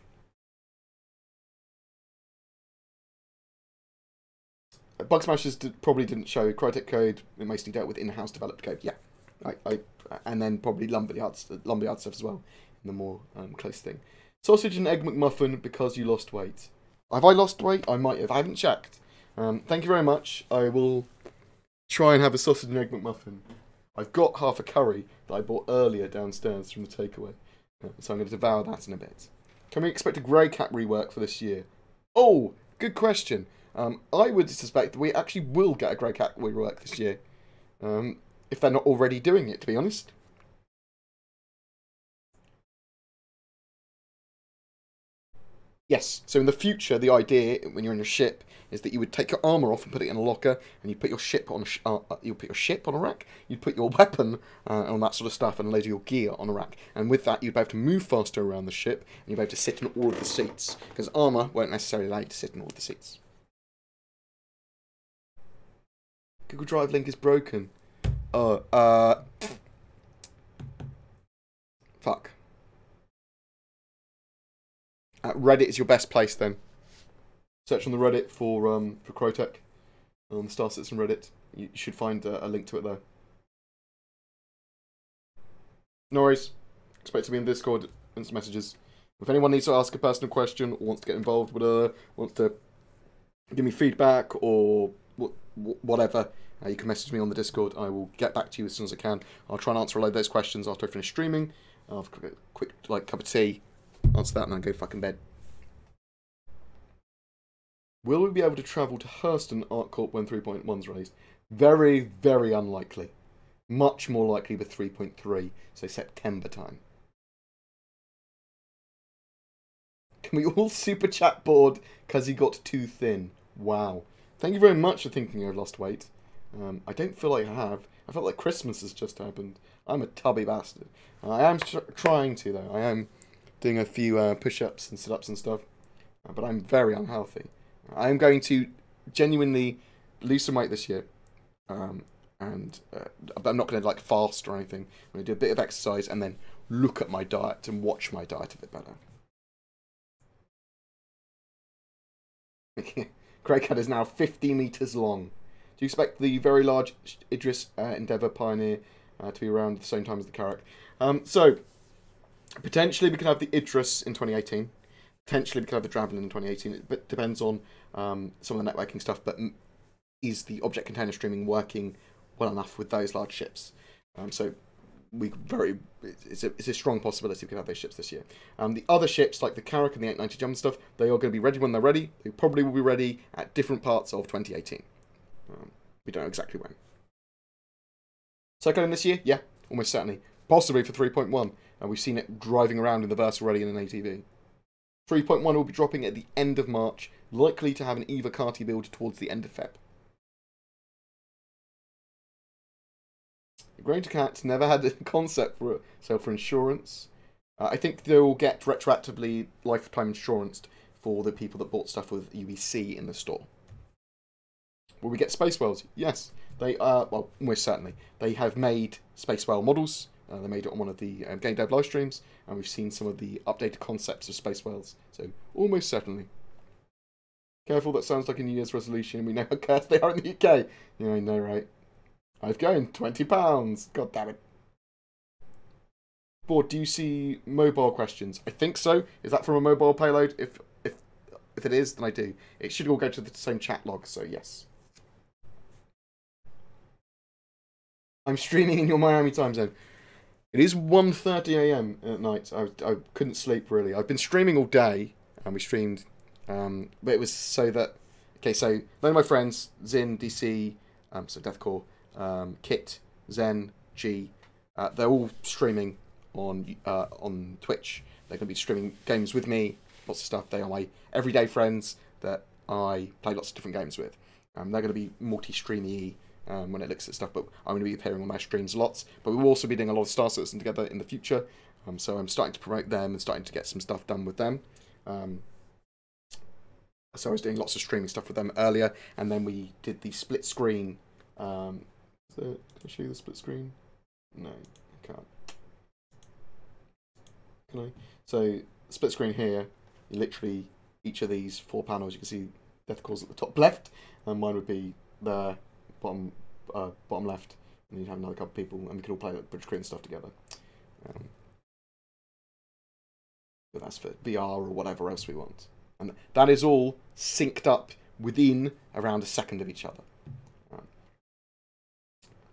Speaker 1: Bug Smashers probably didn't show Crytek code. It mostly dealt with in-house developed code. Yeah, and then probably lumberyard stuff as well. In the more close thing. Sausage and egg McMuffin because you lost weight. Have I lost weight? I might have. I haven't checked. Thank you very much. I will try and have a sausage and egg McMuffin. I've got half a curry that I bought earlier downstairs from the takeaway. So I'm going to devour that in a bit. Can we expect a Grey Cat rework for this year? Oh, good question. I would suspect that we actually will get a Grey Cat rework this year. If they're not already doing it, to be honest. Yes, so in the future, the idea, when you're in a ship, is that you would take your armour off and put it in a locker, and you put your ship on a rack, you'd put your weapon and all that sort of stuff, and a load of your gear on a rack. And with that, you'd be able to move faster around the ship, and you'd be able to sit in all of the seats, because armour won't necessarily allow you to sit in all of the seats. Google Drive link is broken. Fuck. Reddit is your best place then. Search on the Reddit for Crytek, on the Star Citizen Reddit. You should find a link to it there. No worries. Expect to be in Discord, instant messages. If anyone needs to ask a personal question, or wants to get involved with wants to give me feedback or whatever, you can message me on the Discord. I will get back to you as soon as I can. I'll try and answer a load of those questions after I finish streaming. I'll have a quick cup of tea, answer that, and then go fucking bed. Will we be able to travel to Hurston ArcCorp when 3.1's raised? Very, very unlikely. Much more likely with 3.3, so September time. Can we all super chat board because he got too thin? Wow. Thank you very much for thinking I've lost weight. I don't feel like I have. I felt like Christmas has just happened. I'm a tubby bastard. I am trying to, though. I am doing a few push-ups and sit-ups and stuff. But I'm very unhealthy. I am going to genuinely lose some weight this year. and I'm not going to like fast or anything. I'm going to do a bit of exercise and then look at my diet and watch my diet a bit better. Crytek is now 50 meters long. Do you expect the very large Idris Endeavour Pioneer to be around at the same time as the Carrack? So, potentially we could have the Idris in 2018. Potentially we could have the Javelin in 2018. It depends on some of the networking stuff, but is the object container streaming working well enough with those large ships? So it's a strong possibility we could have those ships this year. The other ships, like the Carrack and the 890 Jump and stuff, they are going to be ready when they're ready. They probably will be ready at different parts of 2018. We don't know exactly when. Cyclone this year? Yeah, almost certainly. Possibly for 3.1. We've seen it driving around in the verse already in an ATV. 3.1 will be dropping at the end of March, likely to have an EVA Carty build towards the end of Feb. Greater Cat never had a concept for insurance. I think they'll get retroactively lifetime insurance for the people that bought stuff with UEC in the store. Will we get Space Whales? Yes. They are, well, almost certainly. They have made Space Whale models. They made it on one of the Game Dev live streams, and we've seen some of the updated concepts of Space Whales. So, almost certainly. Careful, that sounds like a New Year's resolution. We know how cursed they are in the UK. Yeah, I know, right? I've gained £20. God damn it. Board, do you see mobile questions? I think so. Is that from a mobile payload? If it is, then I do. It should all go to the same chat log, so yes. I'm streaming in your Miami time zone. It is 1:30 AM at night. I couldn't sleep, really. I've been streaming all day, and we streamed, but it was so that... Okay, so none of my friends, Zin, DC, so Deathcore, Kit, Zen, G, they're all streaming on Twitch. They're going to be streaming games with me, lots of stuff. They are my everyday friends that I play lots of different games with. They're going to be multi-streamy when it looks at stuff, but I'm going to be appearing on my streams lots. But we will also be doing a lot of Star Citizen together in the future. So I'm starting to promote them and starting to get some stuff done with them. So I was doing lots of streaming stuff with them earlier, and then we did the split screen. Can I show you the split screen? No, I can't. Can I? So, split screen here, literally each of these 4 panels, you can see Deathcore's at the top left, and mine would be the bottom left, and you'd have another couple of people, and we could all play like BoredGamer and stuff together. But that's for VR or whatever else we want. And that is all synced up within around a second of each other.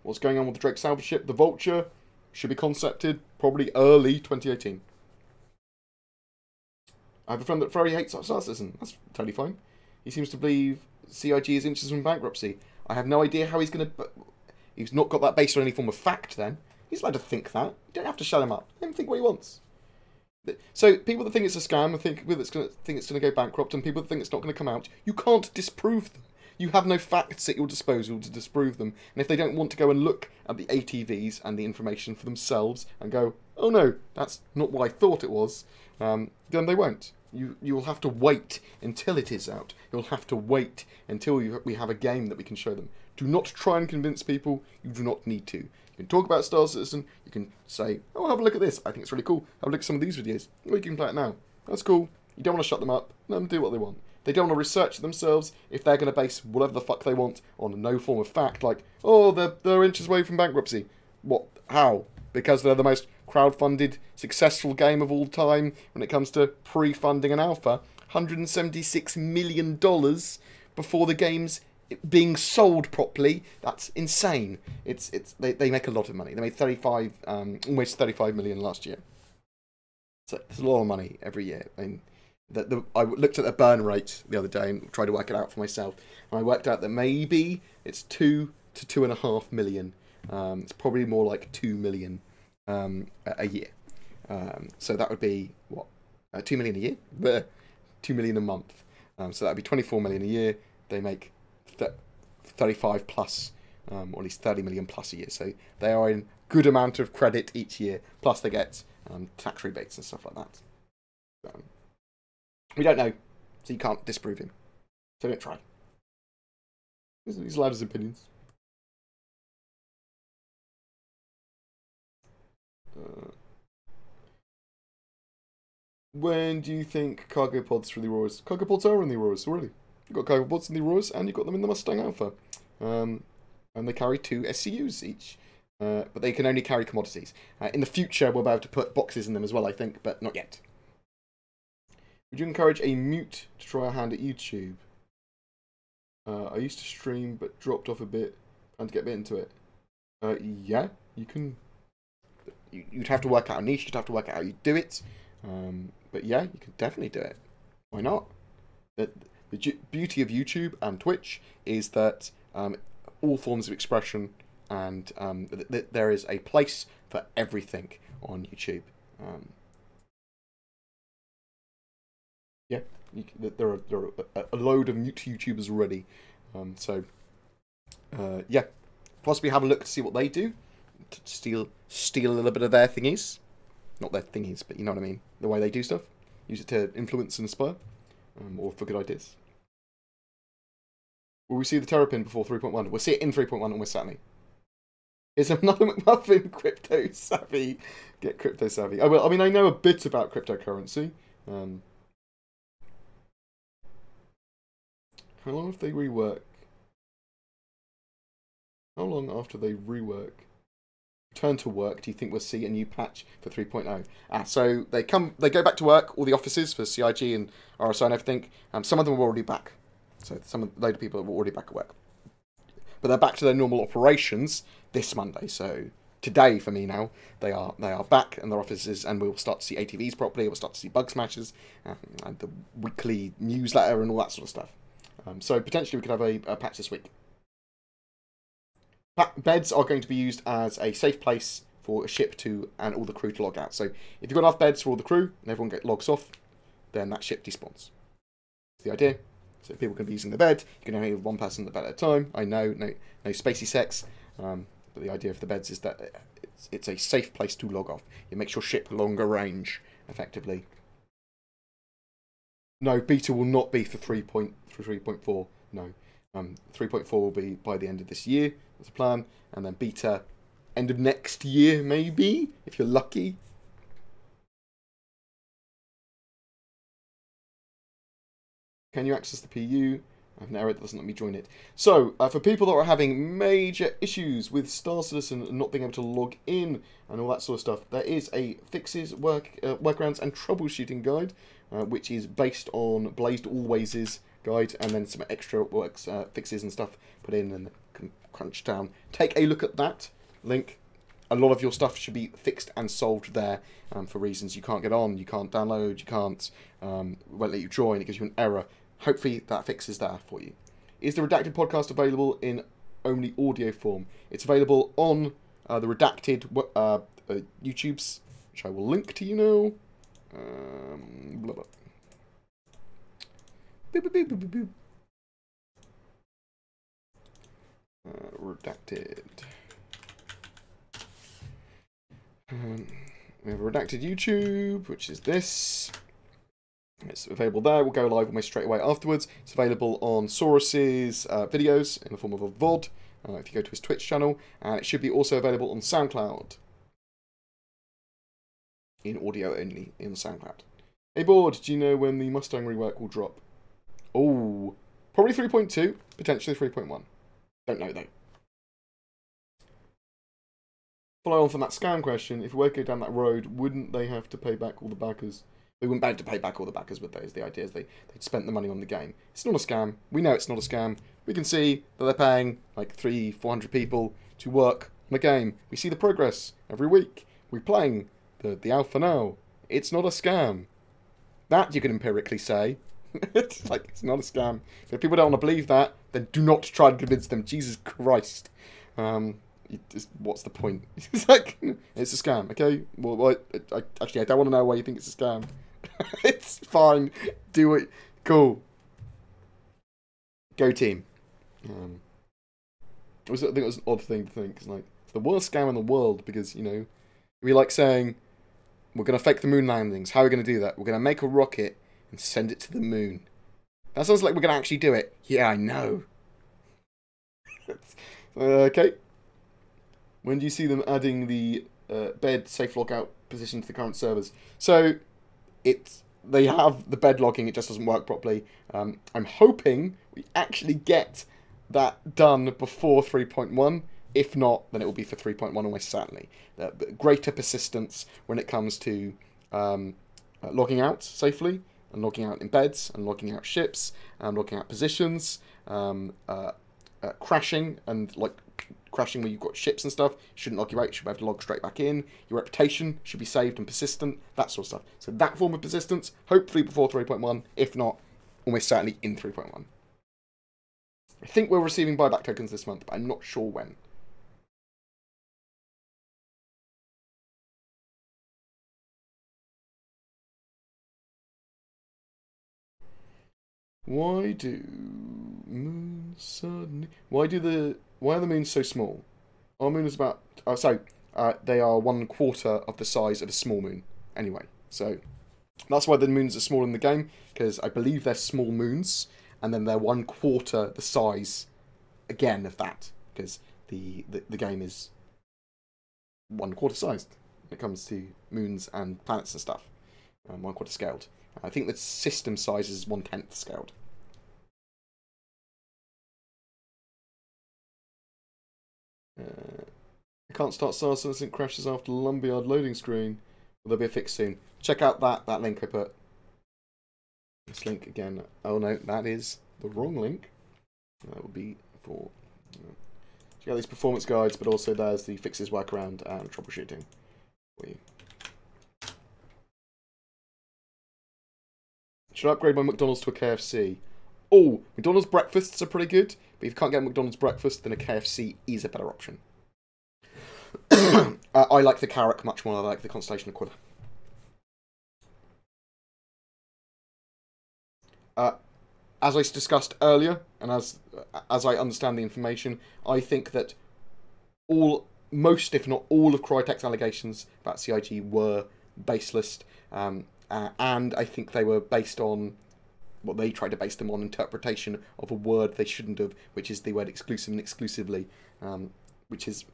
Speaker 1: What's going on with the Drake salvage ship? The Vulture should be concepted probably early 2018. I have a friend that very hates Star Citizen. That's totally fine. He seems to believe CIG is inches from bankruptcy. I have no idea how he's going to... He's not got that based on any form of fact, then. He's allowed to think that. You don't have to shut him up. Let him think what he wants. So, people that think it's a scam and think it's going to go bankrupt, and people that think it's not going to come out, you can't disprove them. You have no facts at your disposal to disprove them. And if they don't want to go and look at the ATVs and the information for themselves and go, oh no, that's not what I thought it was, then they won't. You'll have to wait until it is out. You'll have to wait until we have a game that we can show them. Do not try and convince people. You do not need to. You can talk about Star Citizen. You can say, oh, have a look at this. I think it's really cool. Have a look at some of these videos. Oh, you can play it now. That's cool. You don't want to shut them up. Let them do what they want. They don't want to research it themselves if they're going to base whatever the fuck they want on no form of fact, like, oh, they're inches away from bankruptcy. What? How? Because they're the most crowd-funded, successful game of all time when it comes to pre-funding an alpha. $176 million before the game's being sold properly. That's insane. They make a lot of money. They made almost 35 million last year. So it's a lot of money every year. I mean, I looked at the burn rate the other day and tried to work it out for myself, and I worked out that maybe it's 2 to 2.5 million. It's probably more like 2 million a year. So that would be what, 2 million a year? Bleh. 2 million a month. So that would be 24 million a year. They make 35 plus, or at least 30 million plus a year. So they are in good amount of credit each year. Plus they get tax rebates and stuff like that. We don't know, so you can't disprove him. So don't try. He's allowed his opinions. when do you think cargo pods for the Aurors? Cargo pods are in the Aurors already. You've got cargo pods in the Aurors, and you've got them in the Mustang Alpha. And they carry 2 SCUs each. But they can only carry commodities. In the future, we'll be able to put boxes in them as well, I think, but not yet. Would you encourage a mute to try a hand at YouTube? I used to stream, but dropped off a bit. Plan to get a bit into it. Yeah, you can. You'd have to work out a niche. You'd have to work out how you do it. But yeah, you can definitely do it. Why not? The beauty of YouTube and Twitch is that all forms of expression, and there is a place for everything on YouTube. Yeah, there are a load of mute YouTubers already. Yeah, possibly have a look to see what they do. To steal a little bit of their thingies. Not their thingies, but you know what I mean. The way they do stuff. Use it to influence and inspire. Or for good ideas. Will we see the Terrapin before 3.1? We'll see it in 3.1 almost certainly. Is another McMuffin crypto savvy? Get crypto savvy. I will. I mean, I know a bit about cryptocurrency. How long if they rework? How long after they rework? Return to work, do you think we'll see a new patch for 3.0? So they go back to work, all the offices for CIG and RSI and everything. Some of them are already back. So a load of people are already back at work. But they're back to their normal operations this Monday. So today, for me now, they are back in their offices, and we'll start to see ATVs properly. We'll start to see bug smashes, and the weekly newsletter and all that sort of stuff. So potentially we could have a patch this week. Beds are going to be used as a safe place for a ship and all the crew to log out. So if you've got enough beds for all the crew and everyone logs off, then that ship despawns. That's the idea. So people can be using the bed. You can only have one person in the bed at a time. I know, no spacey sex. But the idea of the beds is that it's a safe place to log off. It makes your ship longer range, effectively. No, beta will not be for 3.4. No. 3.4 will be by the end of this year. That's a plan. And then beta end of next year, maybe, if you're lucky. Can you access the PU? I have an error that doesn't let me join it. So, for people that are having major issues with Star Citizen and not being able to log in and all that sort of stuff, there is a fixes, workarounds and troubleshooting guide, which is based on Blazed Always' guide, and then some extra fixes and stuff put in and crunch down. Take a look at that link. A lot of your stuff should be fixed and solved there for reasons you can't get on, you can't download, you can't, won't let you join, it gives you an error. Hopefully that fix is there for you. Is the Redacted podcast available in only audio form? It's available on the Redacted YouTubes, which I will link to you now. Blah, blah. Boop, boop, boop, boop, boop. Redacted. We have a Redacted YouTube, which is this. It's available there. We'll go live almost straight away afterwards. It's available on Saurus's videos in the form of a VOD, if you go to his Twitch channel. And it should be also available on SoundCloud. In audio only, in SoundCloud. Hey, Bored, do you know when the Mustang rework will drop? Oh, probably 3.2, potentially 3.1. Don't know, though. Follow on from that scam question, if we were to go down that road, wouldn't they have to pay back all the backers? They wouldn't be able to pay back all the backers, would they? Is the idea is they'd spent the money on the game. It's not a scam. We know it's not a scam. We can see that they're paying like 300-400 people to work on a game. We see the progress every week. We're playing the alpha now. It's not a scam. That you can empirically say. It's like, it's not a scam. If people don't want to believe that, then do not try to convince them. Jesus Christ. What's the point? It's like, it's a scam, okay? Well, actually, I don't want to know why you think it's a scam. It's fine. Do it. Cool. Go team. I think it was an odd thing to think. It's like, it's the worst scam in the world because, you know, we like saying, we're going to fake the moon landings. How are we going to do that? We're going to make a rocket and send it to the moon. That sounds like we're going to actually do it. Yeah, I know. Okay. When do you see them adding the bed safe lockout position to the current servers? So, it's they have the bed logging, it just doesn't work properly. I'm hoping we actually get that done before 3.1. If not, then it will be for 3.1 almost certainly. Greater persistence when it comes to logging out safely, and logging out in beds, and logging out ships, and logging out positions, crashing, and like crashing where you've got ships and stuff, shouldn't log you out, you should be able to log straight back in. Your reputation should be saved and persistent, that sort of stuff. So that form of persistence, hopefully before 3.1, if not, almost certainly in 3.1. I think we're receiving buyback tokens this month, but I'm not sure when. Why do moons suddenly... Why are the moons so small? Our moon is about... they are 1/4 of the size of a small moon. Anyway, so that's why the moons are small in the game, because I believe they're small moons, and then they're 1/4 the size, again, of that, because the game is 1/4 sized when it comes to moons and planets and stuff. 1/4 scaled. I think the system size is 1/10 scaled. I can't start Star Citizen since it crashes after Lumberyard loading screen. Will there be a fix soon? Check out that link I put. This link again. Oh no, that is the wrong link. That would be for... check out these performance guides, but also there's the fixes, workaround, and troubleshooting for you. Should I upgrade my McDonald's to a KFC? Oh, McDonald's breakfasts are pretty good, but if you can't get McDonald's breakfast, then a KFC is a better option. I like the Carrack much more than I like the Constellation Aquila. As I discussed earlier, and as I understand the information, I think that most, if not all, of Crytek's allegations about CIG were baseless, and I think they were based on what they tried to base them on, interpretation of a word they shouldn't have, which is the word exclusive and exclusively, which is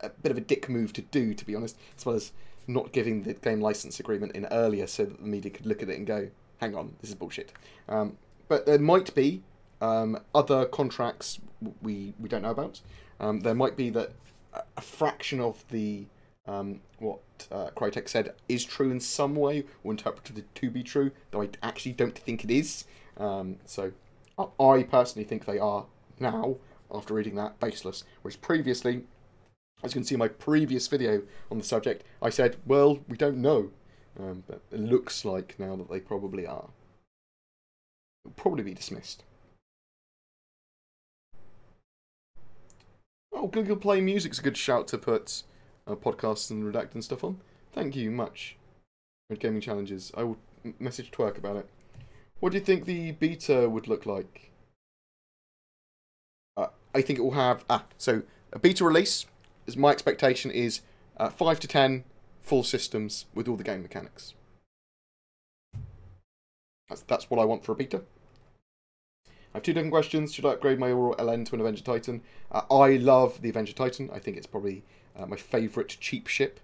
Speaker 1: a bit of a dick move to do, to be honest, as well as not giving the game license agreement in earlier so that the media could look at it and go, hang on, this is bullshit. But there might be other contracts we don't know about. There might be that a fraction of the what Crytek said is true in some way, or interpreted to be true, though I actually don't think it is. So I personally think they are now, after reading that, baseless. Whereas previously, as you can see in my previous video on the subject, I said, well, we don't know. But it looks like now that they probably are. It'll probably be dismissed. Oh, Google Play Music's a good shout to put podcasts and redact and stuff on. Thank you much. Gaming Challenges. I will message Twerk about it. What do you think the beta would look like? I think it will have... so a beta release, is my expectation is 5 to 10 full systems with all the game mechanics. That's what I want for a beta. I have two different questions. Should I upgrade my Aurora LN to an Avenger Titan? I love the Avenger Titan. I think it's probably my favourite cheap ship.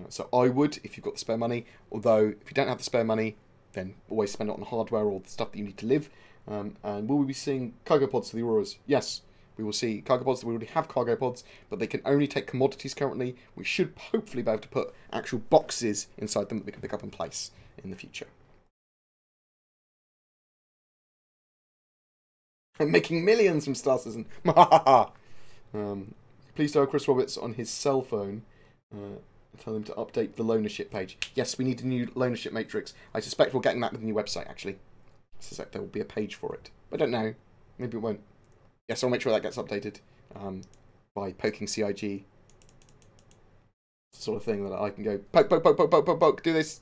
Speaker 1: So I would, if you've got the spare money. Although, if you don't have the spare money, then always spend it on hardware or the stuff that you need to live. And will we be seeing cargo pods for the Auroras? Yes, we will see cargo pods. We already have cargo pods, but they can only take commodities currently. We should hopefully be able to put actual boxes inside them that we can pick up and place in the future. I'm making millions from Star Citizen. Please tell Chris Roberts on his cell phone. Tell him to update the loanership page. Yes, we need a new loanership matrix. I suspect we're getting that with a new website, actually. I suspect there will be a page for it. I don't know. Maybe it won't. Yes, I'll make sure that gets updated by poking CIG. It's the sort of thing that I can go, poke, poke, poke, poke, poke, poke, poke, do this.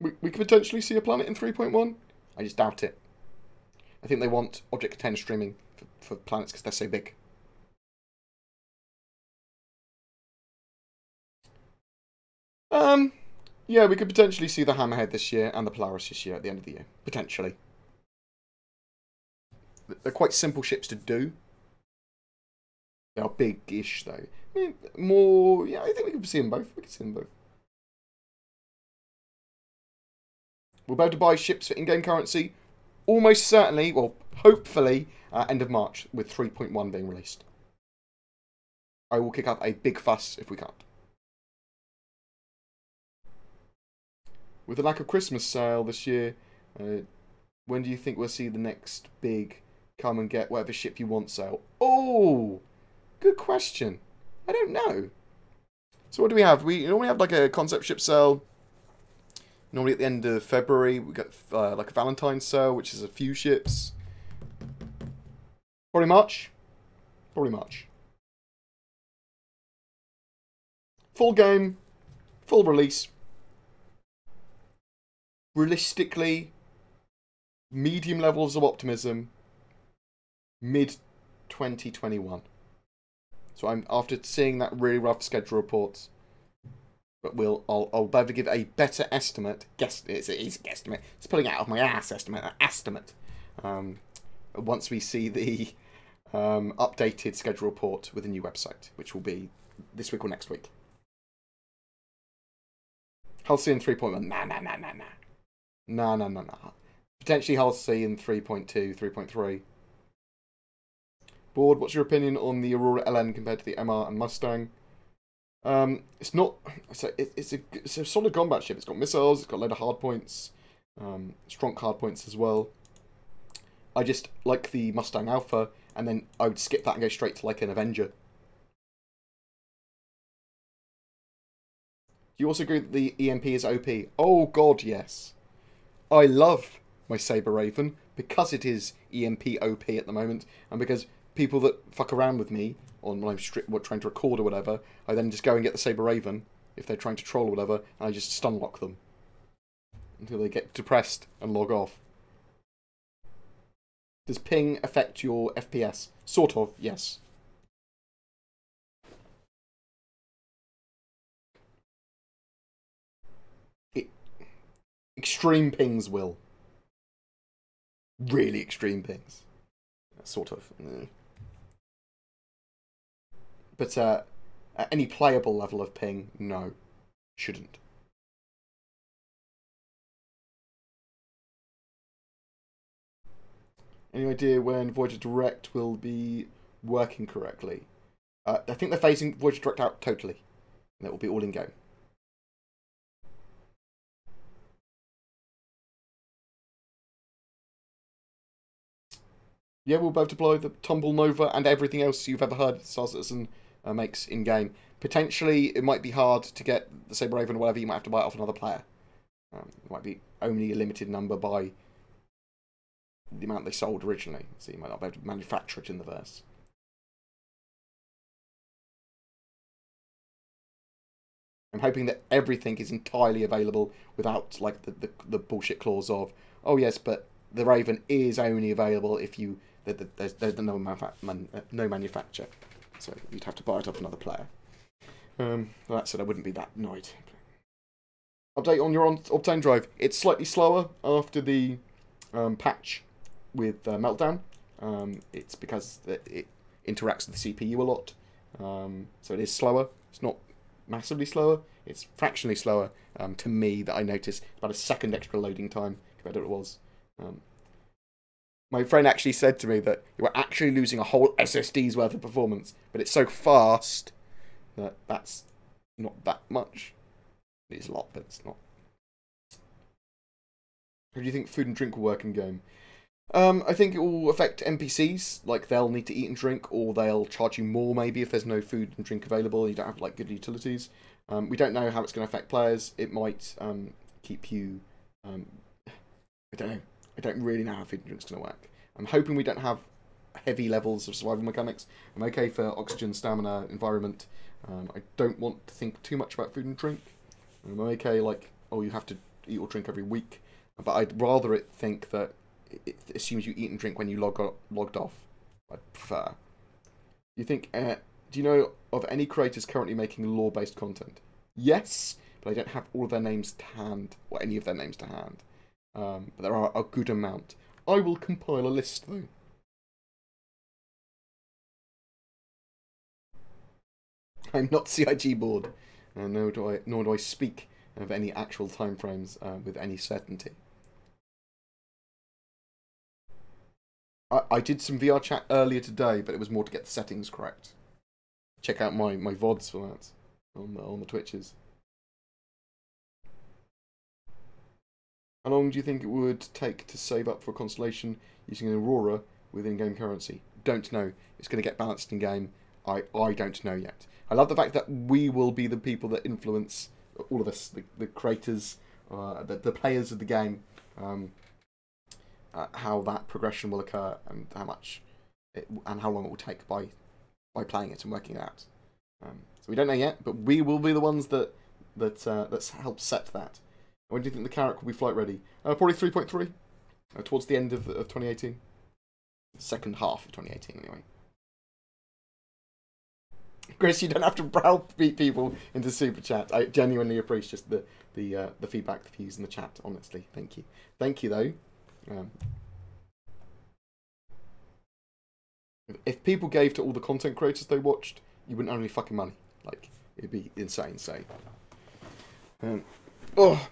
Speaker 1: We could potentially see a planet in 3.1. I just doubt it. I think they want object container streaming for planets because they're so big. Yeah, we could potentially see the Hammerhead this year and the Polaris this year at the end of the year. Potentially. They're quite simple ships to do. They are big-ish, though. more... Yeah, I think we can see them both. We can see them both. We'll be able to buy ships for in-game currency. Almost certainly, well, hopefully, end of March, with 3.1 being released. I will kick up a big fuss if we can't. With the lack of Christmas sale this year, when do you think we'll see the next big come and get whatever ship you want sale? Oh, good question. I don't know. So what do we have? We normally have like a concept ship sale. Normally at the end of February, we get like a Valentine's sale, which is a few ships. Probably March. Probably March. Full game, full release. Realistically, medium levels of optimism, mid-2021. So I'm after seeing that really rough schedule report, but I'll be able to give a better estimate. It's a guesstimate. It's pulling it out of my ass estimate. An estimate. Once we see the updated schedule report with a new website, which will be this week or next week. Halcyon 3.1. Nah. Potentially Halcyon 3.2, 3.3. Board, what's your opinion on the Aurora LN compared to the MR and Mustang? It's not... It's a solid combat ship. It's got missiles, it's got a load of hardpoints. Strong hardpoints as well. I just like the Mustang Alpha, and then I would skip that and go straight to like an Avenger. Do you also agree that the EMP is OP? Oh god, yes. I love my Saber Raven because it is EMP OP at the moment, and because people that fuck around with me on when I'm trying to record or whatever, I then just go and get the Saber Raven if they're trying to troll or whatever, and I just stun lock them until they get depressed and log off. Does ping affect your FPS? Sort of, yes. Extreme pings will. Really extreme pings. Sort of. But at any playable level of ping, no. Shouldn't. Any idea when Voyager Direct will be working correctly? I think they're phasing Voyager Direct out totally. And it will be all in-game. Yeah, we'll be able to deploy the Tumble Nova and everything else you've ever heard Star Citizen makes in-game. Potentially, it might be hard to get the Saber Raven or whatever. You might have to buy it off another player. It might be only a limited number by the amount they sold originally. So you might not be able to manufacture it in the verse. I'm hoping that everything is entirely available without like the bullshit clause of, oh yes, but the Raven is only available if you... There's no manufacture, so you'd have to buy it off another player. That said, I wouldn't be that annoyed. Update on your Optane drive. It's slightly slower after the patch with Meltdown. It's because it interacts with the CPU a lot, so it is slower. It's not massively slower. It's fractionally slower to me that I noticed. About a second extra loading time compared to what it was. My friend actually said to me that you were actually losing a whole SSD's worth of performance, but it's so fast that that's not that much. It is a lot, but it's not. How do you think food and drink will work in game? I think it will affect NPCs, like they'll need to eat and drink, or they'll charge you more maybe if there's no food and drink available and you don't have like good utilities. We don't know how it's going to affect players. It might keep you... I don't know. I don't really know how food and drink's going to work. I'm hoping we don't have heavy levels of survival mechanics. I'm okay for oxygen, stamina, environment. I don't want to think too much about food and drink. I'm okay, like, oh, you have to eat or drink every week. But I'd rather it think that it assumes you eat and drink when you logged off. I'd prefer. Do you know of any creators currently making lore-based content? Yes, but I don't have all of their names to hand, or any of their names to hand. But there are a good amount. I will compile a list, though. I'm not CIG bored, nor do I speak of any actual timeframes with any certainty. I did some VR chat earlier today, but it was more to get the settings correct. Check out my VODs for that on the Twitches. How long do you think it would take to save up for a constellation using an Aurora with in-game currency? Don't know. It's going to get balanced in-game. I don't know yet. I love the fact that we will be the people that influence, all of us, the creators, the players of the game, how that progression will occur and how much and how long it will take by playing it and working it out. So we don't know yet, but we will be the ones that help set that. When do you think the Carrack will be flight ready? Probably 3.3, towards the end of 2018. Second half of 2018, anyway. Chris, you don't have to browbeat people into super chat. I genuinely appreciate just the feedback, the views in the chat. Honestly, thank you. Thank you though. If people gave to all the content creators they watched, you wouldn't earn any fucking money. Like, it'd be insane. So, oh.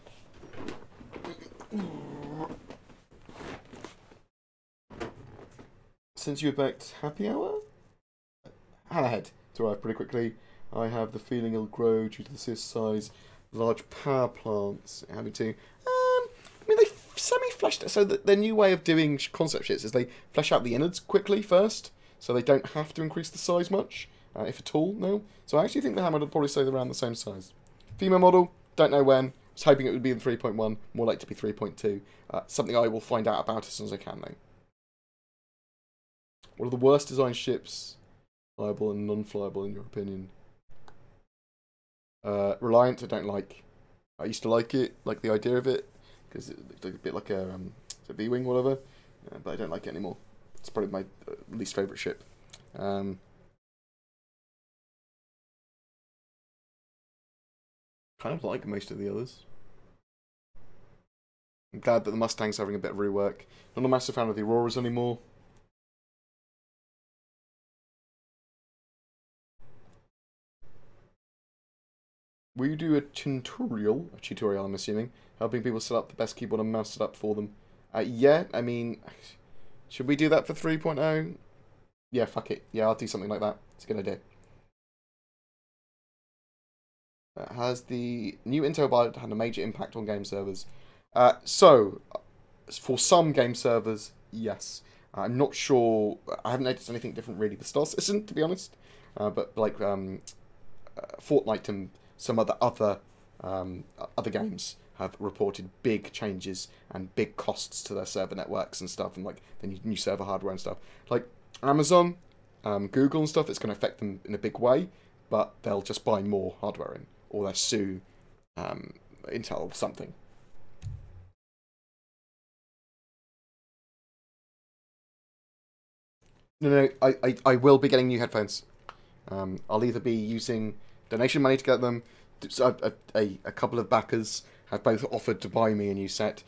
Speaker 1: Since you backed happy hour, Hammerhead to arrive pretty quickly. I have the feeling it'll grow due to the size, large power plants having to. I mean, they semi-fleshed it. So their new way of doing concept shits is they flesh out the innards quickly first, so they don't have to increase the size much, if at all. No. So I actually think the Hammerhead will probably stay around the same size. Female model, don't know when. Was hoping it would be in 3.1, more likely to be 3.2. Something I will find out about as soon as I can, though. What are the worst designed ships, flyable and non-flyable, in your opinion? Reliant, I don't like. I used to like it, like the idea of it, because it looked a bit like a V-wing, whatever. But I don't like it anymore. It's probably my least favourite ship. Kind of like most of the others. I'm glad that the Mustang's having a bit of rework. Not a massive fan of the Auroras anymore. Will you do a tutorial, I'm assuming, helping people set up the best keyboard and mouse setup for them? Yeah, I mean, should we do that for 3.0? Yeah, fuck it. Yeah, I'll do something like that. It's a good idea. Has the new Intel Bud had a major impact on game servers? So, for some game servers, yes. I'm not sure. I haven't noticed anything different really with Star Citizen, to be honest. But like Fortnite and some other games have reported big changes and big costs to their server networks and stuff, and like the new server hardware and stuff. Like Amazon, Google and stuff, it's going to affect them in a big way, but they'll just buy more hardware in, or they'll sue Intel or something. No, I will be getting new headphones. I'll either be using donation money to get them. So a couple of backers have both offered to buy me a new set,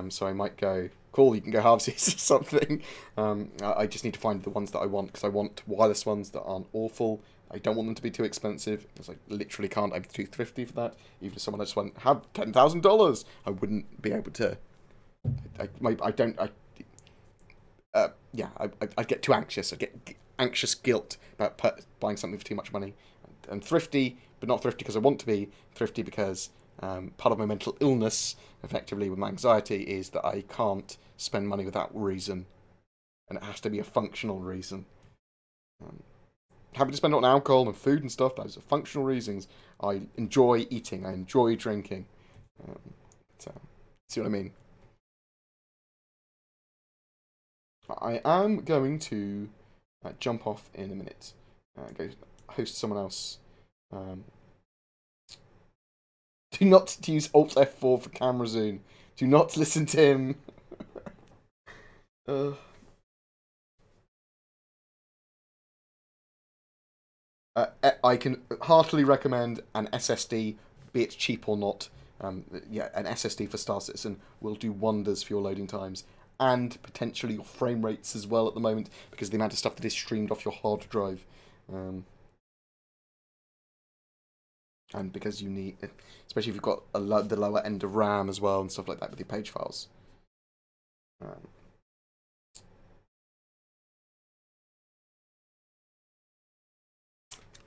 Speaker 1: so I might go, cool, you can go halvesies or something. I just need to find the ones that I want, because I want wireless ones that aren't awful. I don't want them to be too expensive, because I literally can't. I'm too thrifty for that. Even if someone just went, have $10,000, I wouldn't be able to. I'd get too anxious. I'd get anxious guilt about buying something for too much money. I'm thrifty, but not thrifty because I want to be. Thrifty because part of my mental illness, effectively, with my anxiety, is that I can't spend money without reason. And it has to be a functional reason. Happy to spend it on alcohol and food and stuff. Those are functional reasons. I enjoy eating. I enjoy drinking. So, see what I mean? I am going to jump off in a minute. Go host someone else. Do not use Alt F4 for camera zoom. Do not listen to him. I can heartily recommend an SSD, be it cheap or not. Yeah, an SSD for Star Citizen will do wonders for your loading times. And potentially your frame rates as well at the moment, because of the amount of stuff that is streamed off your hard drive. And because you need, especially if you've got the lower end of RAM as well and stuff like that with your page files.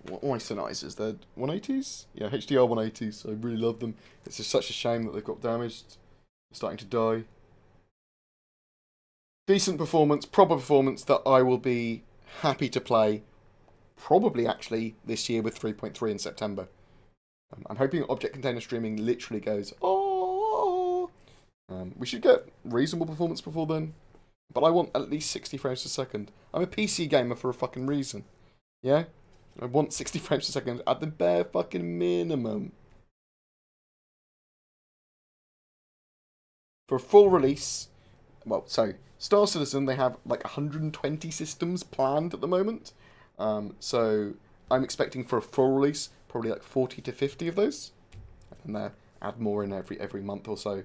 Speaker 1: What are my Sennheisers? They're 180s? Yeah, HDR 180s. I really love them. It's just such a shame that they've got damaged. They're starting to die. Decent performance, proper performance that I will be happy to play. Probably actually this year with 3.3 in September. I'm hoping object container streaming literally goes, oh. We should get reasonable performance before then. But I want at least 60 frames per second. I'm a PC gamer for a fucking reason. Yeah? I want 60 frames per second at the bare fucking minimum. For a full release, well, so, Star Citizen, they have like 120 systems planned at the moment. So, I'm expecting for a full release, probably like 40 to 50 of those. And they add more in every month or so.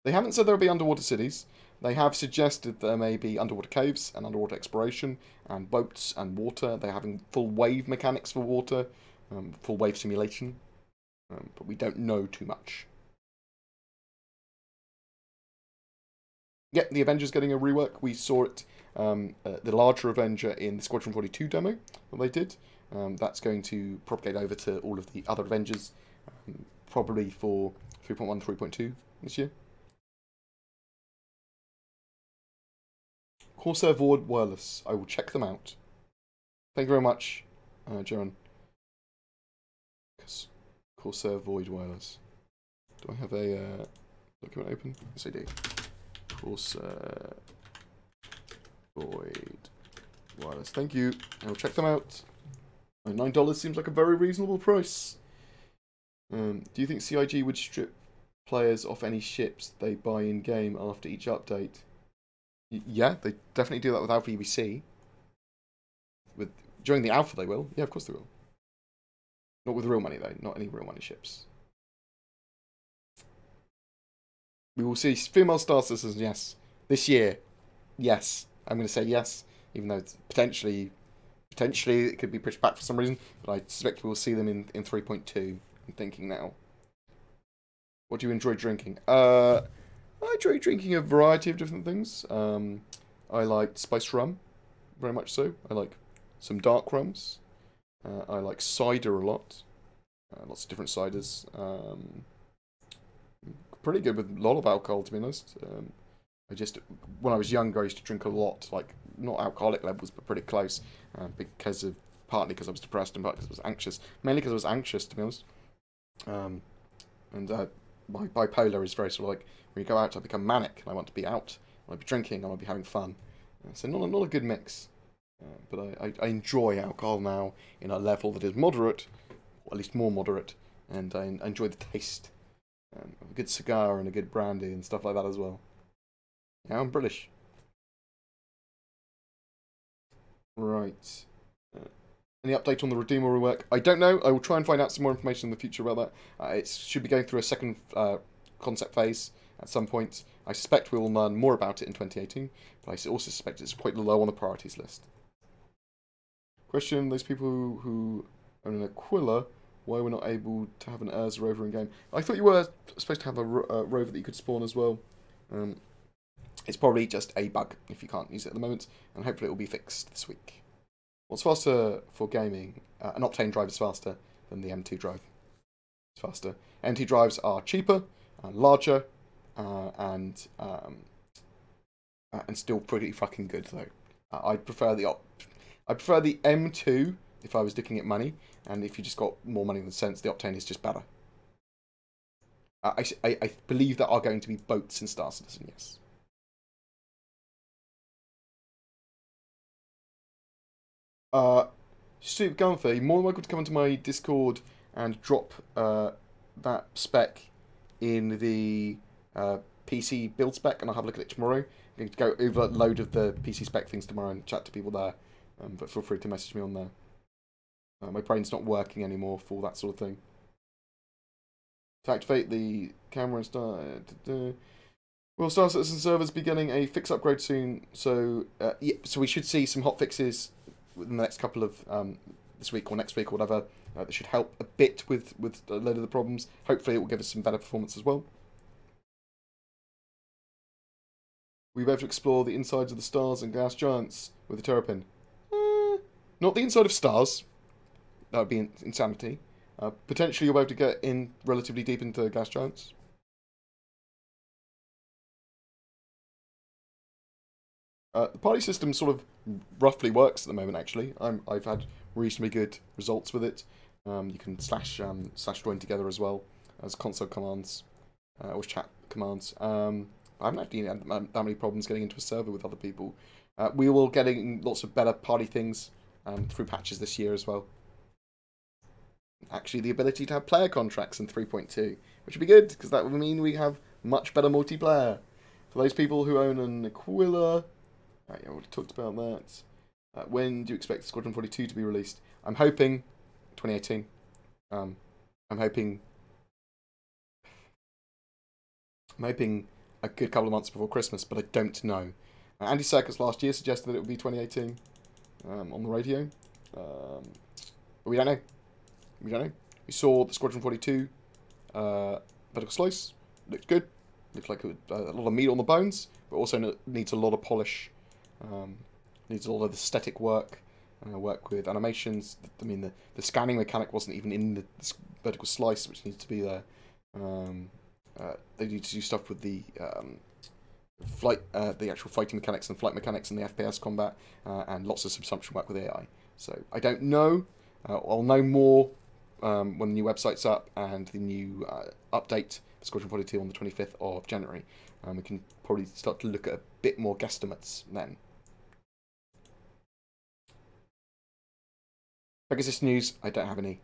Speaker 1: They haven't said there will be underwater cities. They have suggested there may be underwater caves and underwater exploration and boats and water. They're having full wave mechanics for water, full wave simulation, but we don't know too much. Yeah, the Avenger's getting a rework. We saw it, the larger Avenger in the Squadron 42 demo that they did. That's going to propagate over to all of the other Avengers, probably for 3.1, 3.2 this year. Corsair Void Wireless. I will check them out. Thank you very much, Jaron. Corsair Void Wireless. Do I have a document open? Yes, I do. Corsair Void Wireless. Thank you. I will check them out. $9 seems like a very reasonable price. Do you think CIG would strip players off any ships they buy in-game after each update? Yeah, they definitely do that with Alpha UBC. During the Alpha they will. Yeah, of course they will. Not with real money though. Not any real money ships. We will see female Star Citizens, yes. This year. Yes. I'm going to say yes. Even though it's potentially it could be pushed back for some reason. But I suspect we will see them in 3.2. I'm thinking now. What do you enjoy drinking? I enjoy drinking a variety of different things. I like spiced rum, very much so. I like some dark rums. I like cider a lot. Lots of different ciders. Pretty good with a lot of alcohol, to be honest. When I was younger, I used to drink a lot, like, not alcoholic levels, but pretty close. Partly because I was depressed and partly because I was anxious. Mainly because I was anxious, to be honest. My bipolar is very sort of like, when you go out, I become manic, and I want to be out, I want to be drinking, I want to be having fun. So not a good mix. But I enjoy alcohol now in a level that is moderate, or at least more moderate, and I enjoy the taste. A good cigar and a good brandy and stuff like that as well. Yeah, I'm British. Right. Any update on the Redeemer rework? I don't know. I will try and find out some more information in the future about that. It should be going through a second concept phase at some point. I suspect we will learn more about it in 2018, but I also suspect it's quite low on the priorities list. Question, those people who own an Aquila, why we're not able to have an Urza rover in game? I thought you were supposed to have a rover that you could spawn as well. It's probably just a bug if you can't use it at the moment, and hopefully it will be fixed this week. What's faster for gaming? An Optane drive is faster than the M2 drive. It's faster. M2 drives are cheaper, larger, and still pretty fucking good though. I prefer the M2 if I was looking at money, and if you just got more money in the sense, the Optane is just better. I believe there are going to be boats in Star Citizen, yes. Stupid Gunther, you're more than welcome to come into my Discord and drop that spec in the PC build spec, and I'll have a look at it tomorrow. I'm going to go over a load of the PC spec things tomorrow and chat to people there, but feel free to message me on there. My brain's not working anymore for that sort of thing. To activate the camera and start... Will Star Citizen servers be getting a fix upgrade soon? So, yeah, so we should see some hot fixes within the next couple of this week or next week or whatever. That should help a bit with a load of the problems. Hopefully it will give us some better performance as well. We'll be able to explore the insides of the stars and gas giants with the terrapin. Not the inside of stars. That would be insanity. Potentially you'll be able to get in relatively deep into gas giants. The party system sort of roughly works at the moment, actually. I've had reasonably good results with it. You can slash join together as well as console commands or chat commands. I haven't actually had that many problems getting into a server with other people. We will getting lots of better party things through patches this year as well. Actually, the ability to have player contracts in 3.2, which would be good, because that would mean we have much better multiplayer. For those people who own an Aquila, I already talked about that. When do you expect Squadron 42 to be released? I'm hoping 2018. I'm hoping a good couple of months before Christmas, but I don't know. Andy Serkis last year suggested that it would be 2018 on the radio. But we don't know. We don't know. We saw the Squadron 42 vertical slice. Looked good. Looked like a lot of meat on the bones, but also needs a lot of polish. Needs a lot of aesthetic work. Work with animations. I mean, the scanning mechanic wasn't even in the vertical slice, which needs to be there. They need to do stuff with the actual fighting mechanics and flight mechanics and the FPS combat, and lots of subsumption work with AI. So I don't know. I'll know more when the new website's up and the new update for Squadron 42 on the 25th of January. We can probably start to look at a bit more guesstimates then. Pegasus news, I don't have any.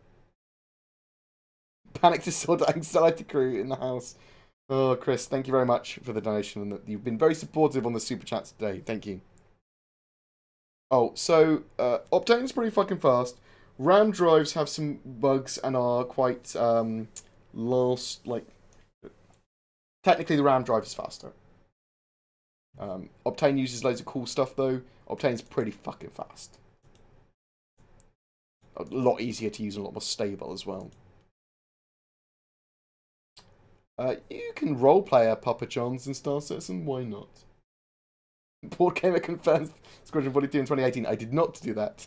Speaker 1: Panic Disorder Anxiety Crew in the house. Oh, Chris, thank you very much for the donation, and you've been very supportive on the super chats today. Thank you. Oh, so Optane's pretty fucking fast. RAM drives have some bugs and are quite technically the RAM drive is faster. Optane uses loads of cool stuff though. Optane's pretty fucking fast. A lot easier to use and a lot more stable as well. You can roleplay a Papa John's in Star Citizen, why not? BoredGamer confirms Squadron 42 in 2018. I did not do that.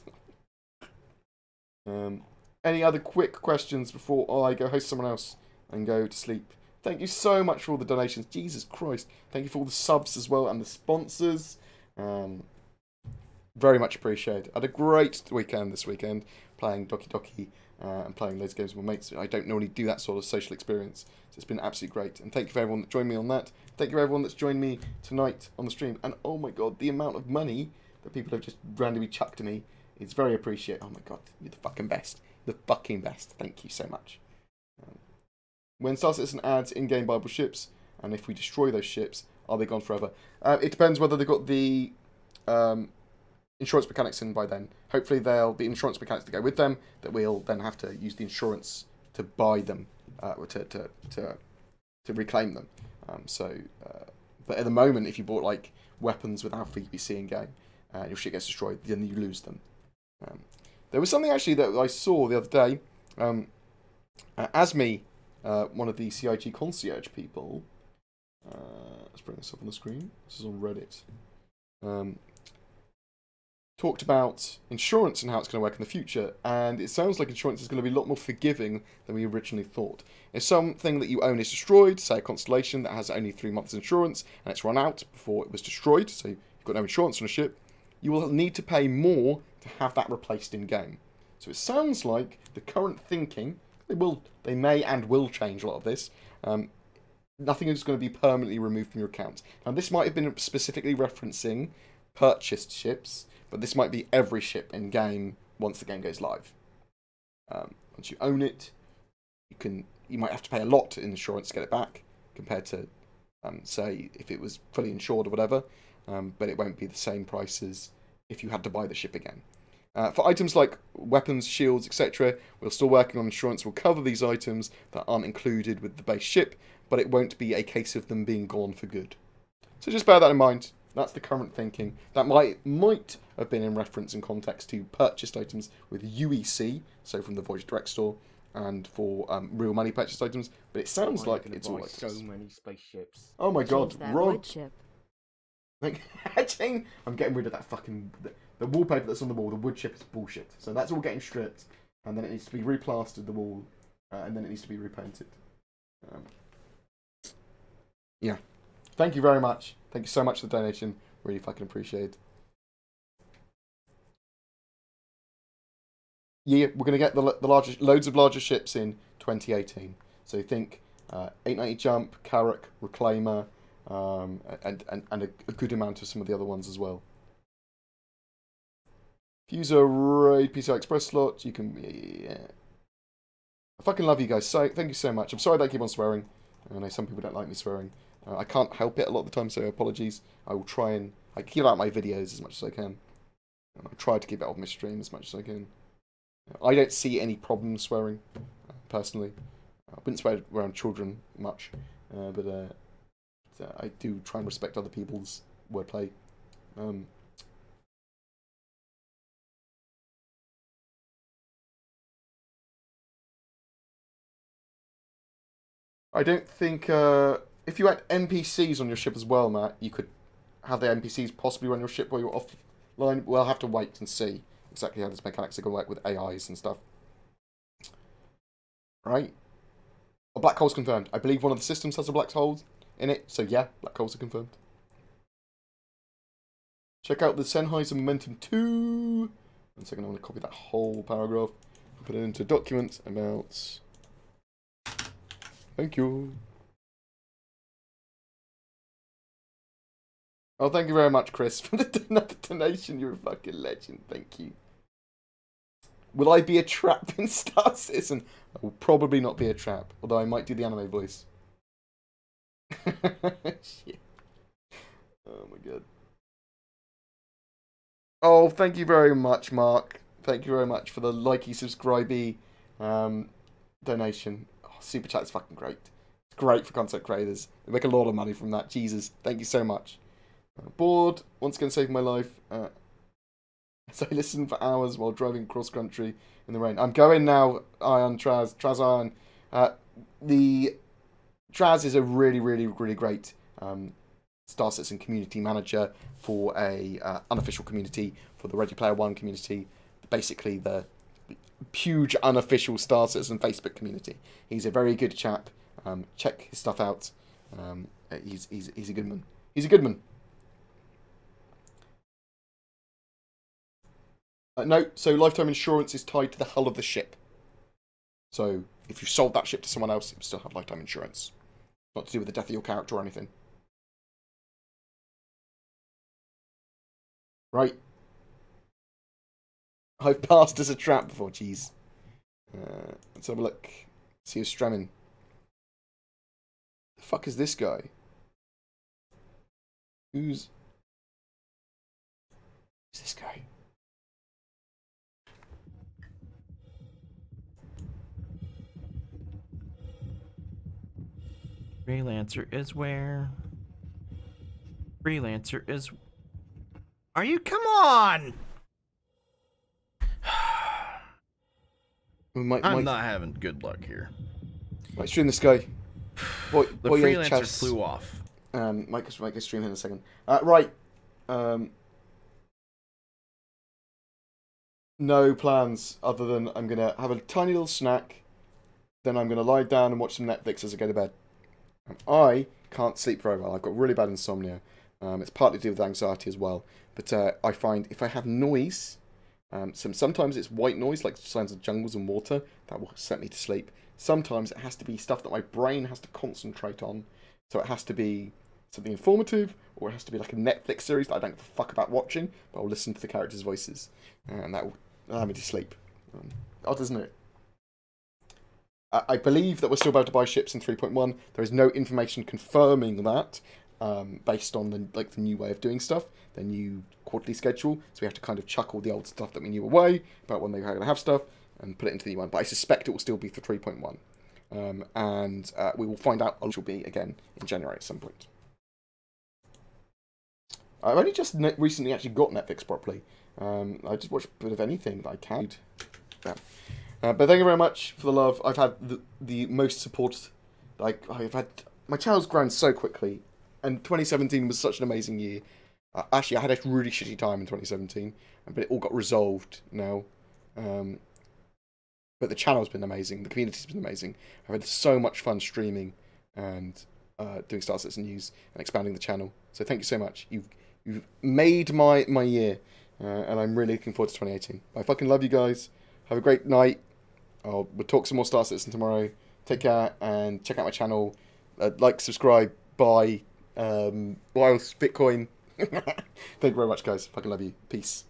Speaker 1: Any other quick questions before I go host someone else and go to sleep? Thank you so much for all the donations. Jesus Christ. Thank you for all the subs as well and the sponsors. Very much appreciated. I had a great weekend this weekend playing Doki Doki and playing loads of games with my mates. I don't normally do that sort of social experience. So it's been absolutely great. And thank you for everyone that joined me on that. Thank you for everyone that's joined me tonight on the stream. And oh my god, the amount of money that people have just randomly chucked to me is very appreciated. Oh my god, you're the fucking best. The fucking best. Thank you so much. When Star Citizen adds in-game viable ships, and if we destroy those ships, are they gone forever? It depends whether they've got the insurance mechanics in by then. Hopefully there'll be insurance mechanics to go with them, that we'll then have to use the insurance to buy them, or to reclaim them. But at the moment, if you bought like weapons with Alpha UBC in game, your ship gets destroyed, then you lose them. There was something actually that I saw the other day. Asmi, one of the CIG concierge people, let's bring this up on the screen. This is on Reddit. Talked about insurance and how it's going to work in the future, and it sounds like insurance is going to be a lot more forgiving than we originally thought. If something that you own is destroyed, say a constellation that has only 3 months insurance, and it's run out before it was destroyed, so you've got no insurance on a ship, you will need to pay more to have that replaced in-game. So it sounds like the current thinking, they may and will change a lot of this, nothing is going to be permanently removed from your account. Now this might have been specifically referencing purchased ships, but this might be every ship in game once the game goes live. Once you own it, you might have to pay a lot in insurance to get it back, compared to, say, if it was fully insured or whatever. But it won't be the same price as if you had to buy the ship again. For items like weapons, shields, etc., we're still working on insurance. We'll cover these items that aren't included with the base ship, but it won't be a case of them being gone for good. So just bear that in mind. That's the current thinking. That might have been in reference and context to purchased items with UEC, so from the Voyage Direct store, and for real money purchased items. But it sounds like it's all like
Speaker 3: so many spaceships.
Speaker 1: Oh my god,
Speaker 2: Change that
Speaker 1: Rob!
Speaker 2: wood chip.
Speaker 1: Like, I'm getting rid of that fucking the wallpaper that's on the wall. The wood chip is bullshit. So that's all getting stripped, and then it needs to be replastered the wall, and then it needs to be repainted. Yeah. Thank you very much. Thank you so much for the donation. Really fucking appreciate it. Yeah, we're going to get the loads of larger ships in 2018. So think 890 Jump, Carrack, Reclaimer, and a good amount of some of the other ones as well. If you use a RAID PCI Express slot, you can... Yeah. I fucking love you guys. So thank you so much. I'm sorry that I keep on swearing. I know some people don't like me swearing. I can't help it a lot of the time, so apologies. I will try and... I keep out my videos as much as I can. And I try to keep it off my stream as much as I can. I don't see any problem swearing, personally. I wouldn't swear around children much, but I do try and respect other people's wordplay. I don't think... if you had NPCs on your ship as well, Matt, you could have the NPCs possibly run your ship while you're offline. We'll have to wait and see exactly how this mechanics are going to work with AIs and stuff. Right? A black hole's confirmed. I believe one of the systems has a black hole in it, so yeah, black holes are confirmed. Check out the Sennheiser Momentum 2. 1 second, I want to copy that whole paragraph and put it into documents about... Thank you. Oh, thank you very much, Chris, for the donation. You're a fucking legend. Thank you. Will I be a trap in Star Citizen? I will probably not be a trap, although I might do the anime voice. Shit. Oh my god. Oh, thank you very much, Mark. Thank you very much for the likey, subscribey donation. Oh, Super Chat's fucking great. It's great for content creators. They make a lot of money from that. Jesus, thank you so much. Bored, once again saving my life. So I listened for hours while driving cross country in the rain. I'm going now, Ion Traz Ion. The Traz is a really great Star Citizen community manager for a unofficial community, for the Ready Player One community, basically the huge unofficial Star Citizen Facebook community. He's a very good chap. Check his stuff out. He's a good man. He's a good man. No, so lifetime insurance is tied to the hull of the ship. So if you sold that ship to someone else, you would still have lifetime insurance. Not to do with the death of your character or anything. Right. I've passed as a trap before, jeez. Let's have a look. See who's strumming. The fuck is this guy? Who's this guy?
Speaker 4: Freelancer is where? Freelancer is... Are you... Come on! I'm not having good luck here.
Speaker 1: Right, stream this guy.
Speaker 4: The freelancer flew off.
Speaker 1: Mike stream in a second. Right. No plans other than I'm going to have a tiny little snack. Then I'm going to lie down and watch some Netflix as I go to bed. I can't sleep very well. I've got really bad insomnia. It's partly to do with anxiety as well. But I find if I have noise, sometimes it's white noise, like sounds of jungles and water, that will set me to sleep. Sometimes it has to be stuff that my brain has to concentrate on. So it has to be something informative, or it has to be like a Netflix series that I don't give a fuck about watching, but I'll listen to the characters' voices. And that will allow me to sleep. Odd, isn't it? I believe that we're still about to buy ships in 3.1. There is no information confirming that, based on the new way of doing stuff, the new quarterly schedule. So we have to kind of chuck all the old stuff that we knew away about when they were going to have stuff and put it into the new one. But I suspect it will still be for 3.1, and we will find out which will be again in January at some point. I've only just recently actually got Netflix properly. I just watch a bit of anything that I can. Yeah. But thank you very much for the love. I've had the most support. Like, I've had... My channel's grown so quickly. And 2017 was such an amazing year. Actually, I had a really shitty time in 2017. But it all got resolved now. But the channel's been amazing. The community's been amazing. I've had so much fun streaming and doing Star Citizen News and expanding the channel. So thank you so much. You've made my year. And I'm really looking forward to 2018. I fucking love you guys. Have a great night. We'll talk some more Star Citizen tomorrow. Take care and check out my channel. Like, subscribe, buy, Wild Bitcoin. Thank you very much, guys. Fucking love you. Peace.